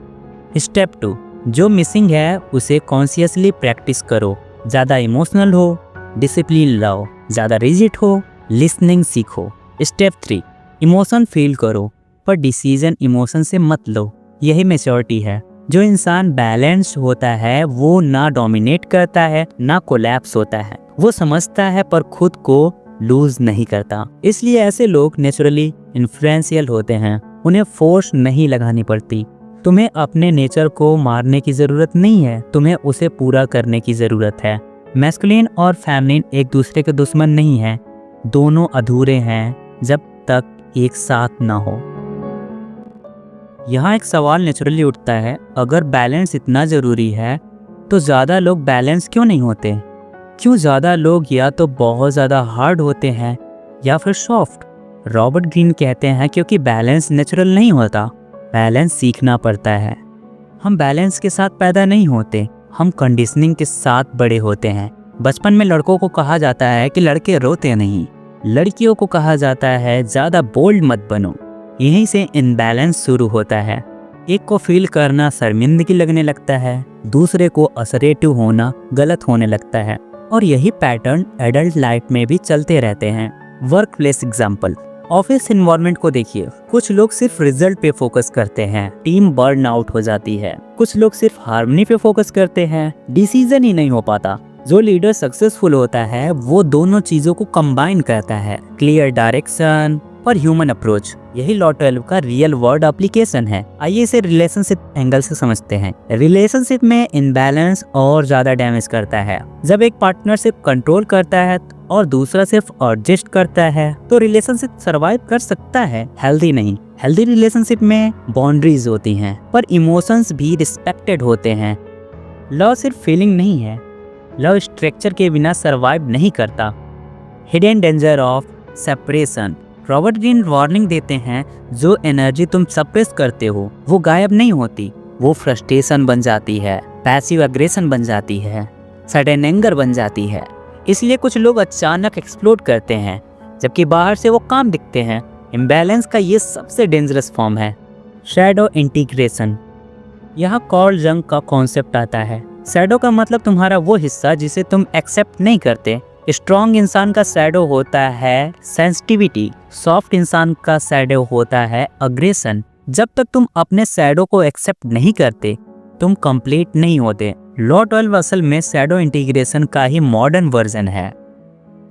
[SPEAKER 1] स्टेप 2, जो मिसिंग है उसे कॉन्शियसली प्रैक्टिस करो। ज़्यादा इमोशनल हो, डिसिप्लिन लाओ। ज़्यादा रिजिड हो, लिसनिंग सीखो। स्टेप 3, इमोशन फील करो पर डिसीजन इमोशन से मत लो। यही मैच्योरिटी है। जो इंसान बैलेंस होता है वो ना डोमिनेट करता है ना कोलैप्स होता है। वो समझता है पर खुद को लूज नहीं करता। इसलिए ऐसे लोग नेचुरली इन्फ्लुएंशियल होते हैं, उन्हें फोर्स नहीं लगानी पड़ती। तुम्हें अपने नेचर को मारने की ज़रूरत नहीं है, तुम्हें उसे पूरा करने की ज़रूरत है। मैस्कुलिन और फेमिनिन एक दूसरे के दुश्मन नहीं हैं, दोनों अधूरे हैं जब तक एक साथ ना हो। यहाँ एक सवाल नेचुरली उठता है, अगर बैलेंस इतना ज़रूरी है तो ज़्यादा लोग बैलेंस क्यों नहीं होते? क्यों ज़्यादा लोग या तो बहुत ज़्यादा हार्ड होते हैं या फिर सॉफ्ट? रॉबर्ट ग्रीन कहते हैं क्योंकि बैलेंस नेचुरल नहीं होता, बैलेंस सीखना पड़ता है। हम बैलेंस के साथ पैदा नहीं होते, हम कंडीशनिंग के साथ बड़े होते हैं। बचपन में लड़कों को कहा जाता है कि लड़के रोते नहीं, लड़कियों को कहा जाता है ज़्यादा बोल्ड मत बनो। यहीं से इनबैलेंस शुरू होता है। एक को फील करना शर्मिंदगी लगने लगता है, दूसरे को असर्टिव होना गलत होने लगता है। और यही पैटर्न एडल्ट लाइफ में भी चलते रहते हैं। Work place example, office environment को देखिए। कुछ लोग सिर्फ रिजल्ट पे फोकस करते हैं, टीम बर्न आउट हो जाती है। कुछ लोग सिर्फ हार्मनी पे फोकस करते हैं, डिसीजन ही नहीं हो पाता। जो लीडर सक्सेसफुल होता है वो दोनों चीजों को कंबाइन करता है, क्लियर डायरेक्शन और ह्यूमन अप्रोच। यही लॉ 12 का रियल वर्ल्ड एप्लीकेशन है। आइए इसे रिलेशनशिप एंगल से समझते हैं। रिलेशनशिप में इनबैलेंस और ज्यादा डैमेज करता है। जब एक पार्टनर सिर्फ कंट्रोल करता है और दूसरा सिर्फ एडजस्ट करता है तो रिलेशनशिप सरवाइव कर सकता है, हेल्दी नहीं। हेल्दी रिलेशनशिप में बाउंड्रीज होती हैं पर इमोशंस भी रिस्पेक्टेड होते हैं। लव सिर्फ फीलिंग नहीं है, लव स्ट्रक्चर के बिना सरवाइव नहीं करता। Hidden danger of separation, Robert Greene warning देते हैं, जो एनर्जी तुम सप्रेस करते हो वो गायब नहीं होती, वो फ्रस्ट्रेशन बन जाती है, पैसिव एग्रेशन बन जाती है, सडन एंगर बन जाती है। इसलिए कुछ लोग अचानक एक्सप्लोड करते हैं जबकि बाहर से वो काम दिखते हैं। इम्बैलेंस का ये सबसे डेंजरस फॉर्म है। शैडो इंटीग्रेशन, यहाँ कार्ल जंग का कॉन्सेप्ट आता है। शैडो का मतलब तुम्हारा वो हिस्सा जिसे तुम एक्सेप्ट नहीं करते। स्ट्रॉन्ग इंसान का शैडो होता है सेंसिटिविटी, सॉफ्ट इंसान का शैडो होता है अग्रेशन। जब तक तुम अपने शैडो को एक्सेप्ट नहीं करते तुम कंप्लीट नहीं होते। लॉ 12 असल में शैडो इंटीग्रेशन का ही मॉडर्न वर्जन है।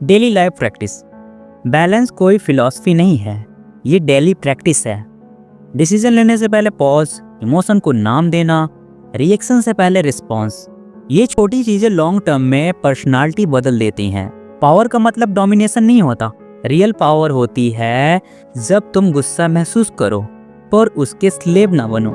[SPEAKER 1] डेली लाइफ प्रैक्टिस, बैलेंस कोई फिलॉसफी नहीं है, ये डेली प्रैक्टिस है। डिसीजन लेने से पहले पॉज, इमोशन को नाम देना, रिएक्शन से पहले रिस्पॉन्स। ये छोटी चीजें लॉन्ग टर्म में पर्सनालिटी बदल देती हैं। पावर का मतलब डोमिनेशन नहीं होता, रियल पावर होती है जब तुम गुस्सा महसूस करो पर उसके स्लेव ना बनो।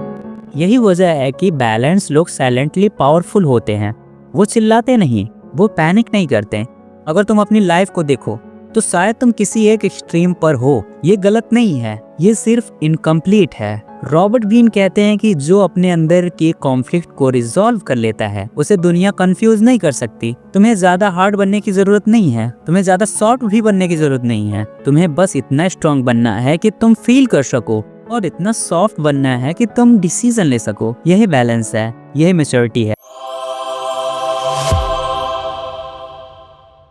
[SPEAKER 1] यही वजह है कि बैलेंस लोग साइलेंटली पावरफुल होते हैं। वो चिल्लाते नहीं, वो पैनिक नहीं करते। अगर तुम अपनी लाइफ को देखो तो शायद तुम किसी एक एक्सट्रीम पर हो। ये गलत नहीं है, ये सिर्फ इनकम्प्लीट है। रॉबर्ट ग्रीन कहते हैं कि जो अपने अंदर के कॉन्फ्लिक्ट को रिजॉल्व कर लेता है उसे दुनिया कंफ्यूज नहीं कर सकती। तुम्हें ज्यादा हार्ड बनने की जरूरत नहीं है, तुम्हें ज्यादा सॉफ्ट भी बनने की जरूरत नहीं है। तुम्हें बस इतना स्ट्रांग बनना है कि तुम फील कर सको और इतना सॉफ्ट बनना है कि तुम डिसीजन ले सको। यही बैलेंस है, यही मैच्योरिटी है।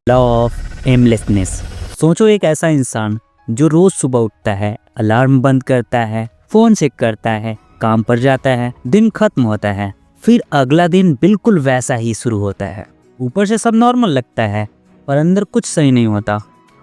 [SPEAKER 1] Law of aimlessness. सोचो एक ऐसा इंसान जो रोज सुबह उठता है, अलार्म बंद करता है, फोन चेक करता है, काम पर जाता है, दिन खत्म होता है, फिर अगला दिन बिल्कुल वैसा ही शुरू होता है। ऊपर से सब नॉर्मल लगता है पर अंदर कुछ सही नहीं होता।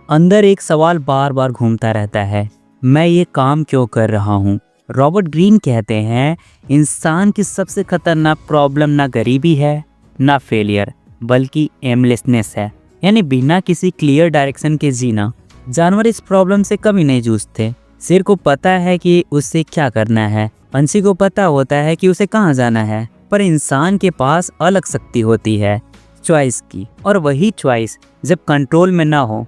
[SPEAKER 1] अंदर एक सवाल बार बार घूमता रहता है, मैं ये काम क्यों कर रहा हूँ। रॉबर्ट ग्रीन कहते हैं इंसान की सबसे खतरनाक प्रॉब्लम ना गरीबी है ना फेलियर, बल्कि एमलेसनेस है, यानी बिना किसी क्लियर डायरेक्शन के जीना। जानवर इस प्रॉब्लम से कभी नहीं जूझते। शेर को पता है कि उसे क्या करना है, पंछी को पता होता है कि उसे कहाँ जाना है, पर इंसान के पास अलग शक्ति होती है, चॉइस की। और वही चॉइस जब कंट्रोल में ना हो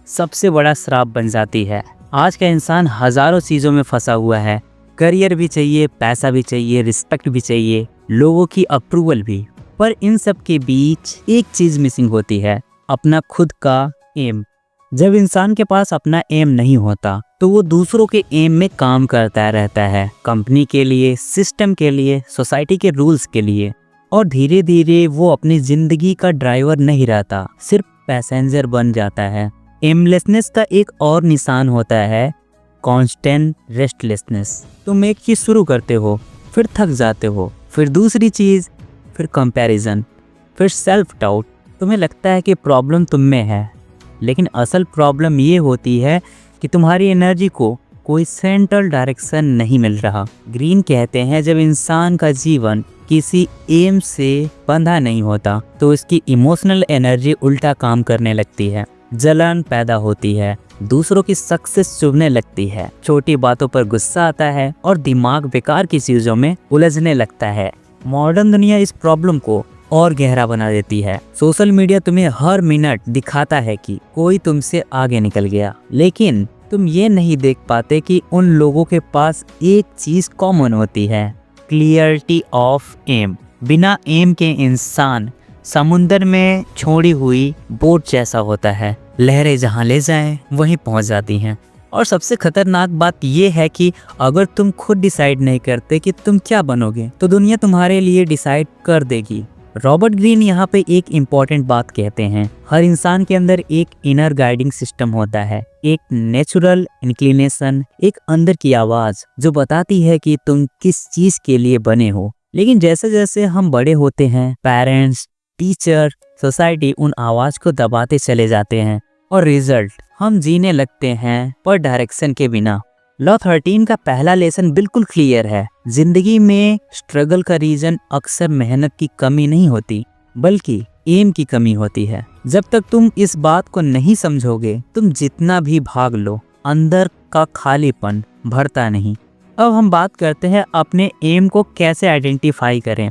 [SPEAKER 1] सबसे बड़ा श्राप बन जाती है। आज का इंसान हजारों चीज़ों में फंसा हुआ है। करियर भी चाहिए, पैसा भी चाहिए, रिस्पेक्ट भी चाहिए, लोगों की अप्रूवल भी, पर इन सब के बीच एक चीज़ मिसिंग होती है, अपना खुद का एम। जब इंसान के पास अपना एम नहीं होता तो वो दूसरों के एम में काम करता रहता है, कंपनी के लिए, सिस्टम के लिए, सोसाइटी के रूल्स के लिए, और धीरे धीरे वो अपनी जिंदगी का ड्राइवर नहीं रहता, सिर्फ पैसेंजर बन जाता है। एमलेसनेस का एक और निशान होता है कांस्टेंट रेस्टलेसनेस। तुम एक चीज़ शुरू करते हो, फिर थक जाते हो, फिर दूसरी चीज़, फिर कंपैरिजन, फिर सेल्फ डाउट। तुम्हें लगता है कि प्रॉब्लम तुम में है, लेकिन असल प्रॉब्लम ये होती है कि तुम्हारी एनर्जी को कोई सेंट्रल डायरेक्शन नहीं मिल रहा। ग्रीन कहते हैं जब इंसान का जीवन किसी एम से बंधा नहीं होता तो उसकी इमोशनल एनर्जी उल्टा काम करने लगती है, जलन पैदा होती है, दूसरों की सक्सेस चुभने लगती है, छोटी बातों पर गुस्सा आता है और दिमाग बेकार की चीज़ों में उलझने लगता है। मॉडर्न दुनिया इस प्रॉब्लम को और गहरा बना देती है। सोशल मीडिया तुम्हें हर मिनट दिखाता है कि कोई तुमसे आगे निकल गया, लेकिन तुम ये नहीं देख पाते कि उन लोगों के पास एक चीज़ कॉमन होती है, क्लियरिटी ऑफ एम। बिना एम के इंसान समुंदर में छोड़ी हुई बोट जैसा होता है, लहरें जहाँ ले जाएं वहीं पहुँच जाती हैं। और सबसे खतरनाक बात यह है कि अगर तुम खुद डिसाइड नहीं करते कि तुम क्या बनोगे तो दुनिया तुम्हारे लिए डिसाइड कर देगी। रॉबर्ट ग्रीन यहाँ पे एक इम्पॉर्टेंट बात कहते हैं, हर इंसान के अंदर एक इनर गाइडिंग सिस्टम होता है, एक नेचुरल इंक्लिनेशन, एक अंदर की आवाज जो बताती है कि तुम किस चीज के लिए बने हो। लेकिन जैसे जैसे हम बड़े होते हैं, पेरेंट्स, टीचर, सोसाइटी उन आवाज को दबाते चले जाते हैं और रिजल्ट हम जीने लगते हैं पर डायरेक्शन के बिना। लॉ 13 का पहला लेसन बिल्कुल क्लियर है, जिंदगी में स्ट्रगल का रीजन अक्सर मेहनत की कमी नहीं होती बल्कि एम की कमी होती है। जब तक तुम इस बात को नहीं समझोगे तुम जितना भी भाग लो अंदर का खालीपन भरता नहीं। अब हम बात करते हैं अपने एम को कैसे आइडेंटिफाई करें।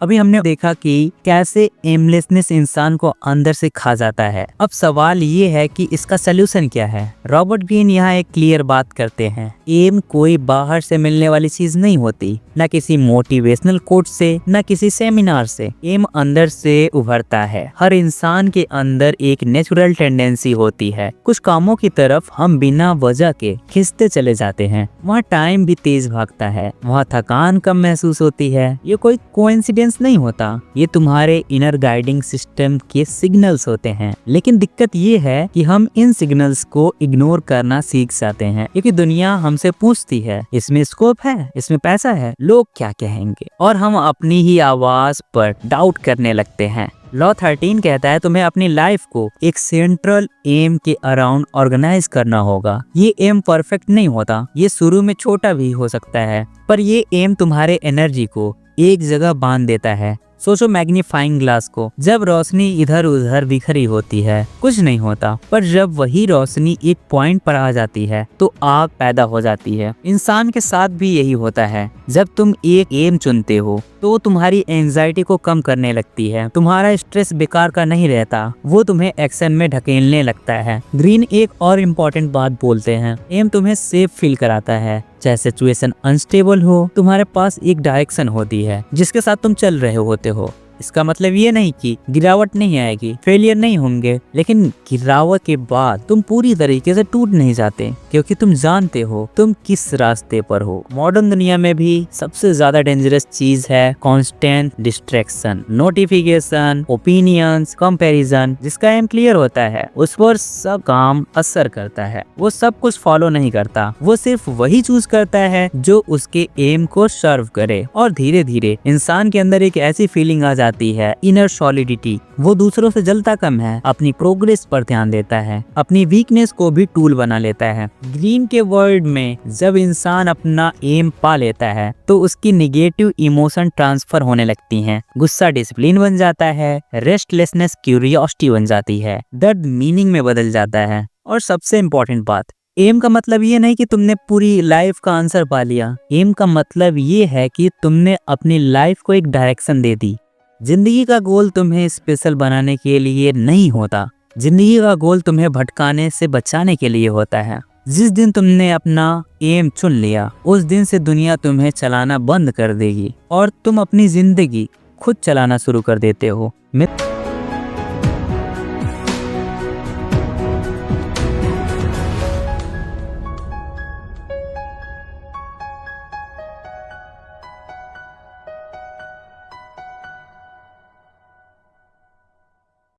[SPEAKER 1] अभी हमने देखा कि कैसे एमलेसनेस इंसान को अंदर से खा जाता है। अब सवाल ये है कि इसका सलूशन क्या है। रॉबर्ट ग्रीन यहाँ एक क्लियर बात करते हैं, एम कोई बाहर से मिलने वाली चीज नहीं होती, न किसी मोटिवेशनल कोट से, न किसी सेमिनार से। एम अंदर से उभरता है। हर इंसान के अंदर एक नेचुरल टेंडेंसी होती है, कुछ कामों की तरफ हम बिना वजह के खिंचते चले जाते हैं। वहाँ टाइम भी तेज भागता है, वहाँ थकान कम महसूस होती है। ये कोई कोइंसिडेंस नहीं होता, ये तुम्हारे इनर गाइडिंग सिस्टम के सिग्नल्स होते हैं। लेकिन दिक्कत ये है कि हम इन सिग्नल्स को इग्नोर करना सीख जाते हैं, क्योंकि दुनिया हमसे पूछती है इसमें स्कोप है, इसमें पैसा है, लोग क्या कहेंगे, और हम अपनी ही आवाज पर डाउट करने लगते हैं। लॉ 13 कहता है तुम्हें अपनी लाइफ को एक सेंट्रल एम के अराउंड ऑर्गेनाइज करना होगा। ये एम परफेक्ट नहीं होता, ये शुरू में छोटा भी हो सकता है, पर ये एम तुम्हारे एनर्जी को एक जगह बांध देता है सोचो मैग्नीफाइंग ग्लास को, जब रोशनी इधर उधर बिखरी होती है कुछ नहीं होता, पर जब वही रोशनी एक पॉइंट पर आ जाती है तो आग पैदा हो जाती है। इंसान के साथ भी यही होता है। जब तुम एक एम चुनते हो तो तुम्हारी एंजाइटी को कम करने लगती है, तुम्हारा स्ट्रेस बेकार का नहीं रहता, वो तुम्हें एक्शन में ढकेलने लगता है। ग्रीन एक और इम्पोर्टेंट बात बोलते हैं, एम तुम्हें सेफ फील कराता है। चाहे सिचुएशन अनस्टेबल हो, तुम्हारे पास एक डायरेक्शन होती है जिसके साथ तुम चल रहे होते हो। इसका मतलब ये नहीं कि गिरावट नहीं आएगी, फेलियर नहीं होंगे, लेकिन गिरावट के बाद तुम पूरी तरीके से टूट नहीं जाते, क्योंकि तुम जानते हो तुम किस रास्ते पर हो। मॉडर्न दुनिया में भी सबसे ज्यादा डेंजरस चीज है constant distraction, notification, opinions, comparison. जिसका एम क्लियर होता है उस पर सब काम असर करता है। वो सब कुछ फॉलो नहीं करता, वो सिर्फ वही चूज करता है जो उसके एम को सर्व करे। और धीरे धीरे इंसान के अंदर एक ऐसी फीलिंग आ जाती है, इनर सॉलिडिटी। वो दूसरों से जलता कम है, अपनी प्रोग्रेस पर ध्यान देता है, अपनी वीकनेस को भी टूल बना लेता है। ग्रीन के वर्ड में जब इंसान अपना एम पा लेता है तो उसकी निगेटिव इमोशन ट्रांसफर होने लगती हैं। गुस्सा डिसिप्लिन बन जाता है, रेस्टलेसनेस क्यूरियोसिटी बन जाती है, दर्द मीनिंग में बदल जाता है। और सबसे इम्पोर्टेंट बात, एम का मतलब ये नहीं कि तुमने पूरी लाइफ का आंसर पा लिया। एम का मतलब ये है कि तुमने अपनी लाइफ को एक डायरेक्शन दे दी। जिंदगी का गोल तुम्हें स्पेशल बनाने के लिए नहीं होता, जिंदगी का गोल तुम्हें भटकाने से बचाने के लिए होता है। जिस दिन तुमने अपना एम चुन लिया उस दिन से दुनिया तुम्हें चलाना बंद कर देगी और तुम अपनी जिंदगी खुद चलाना शुरू कर देते हो।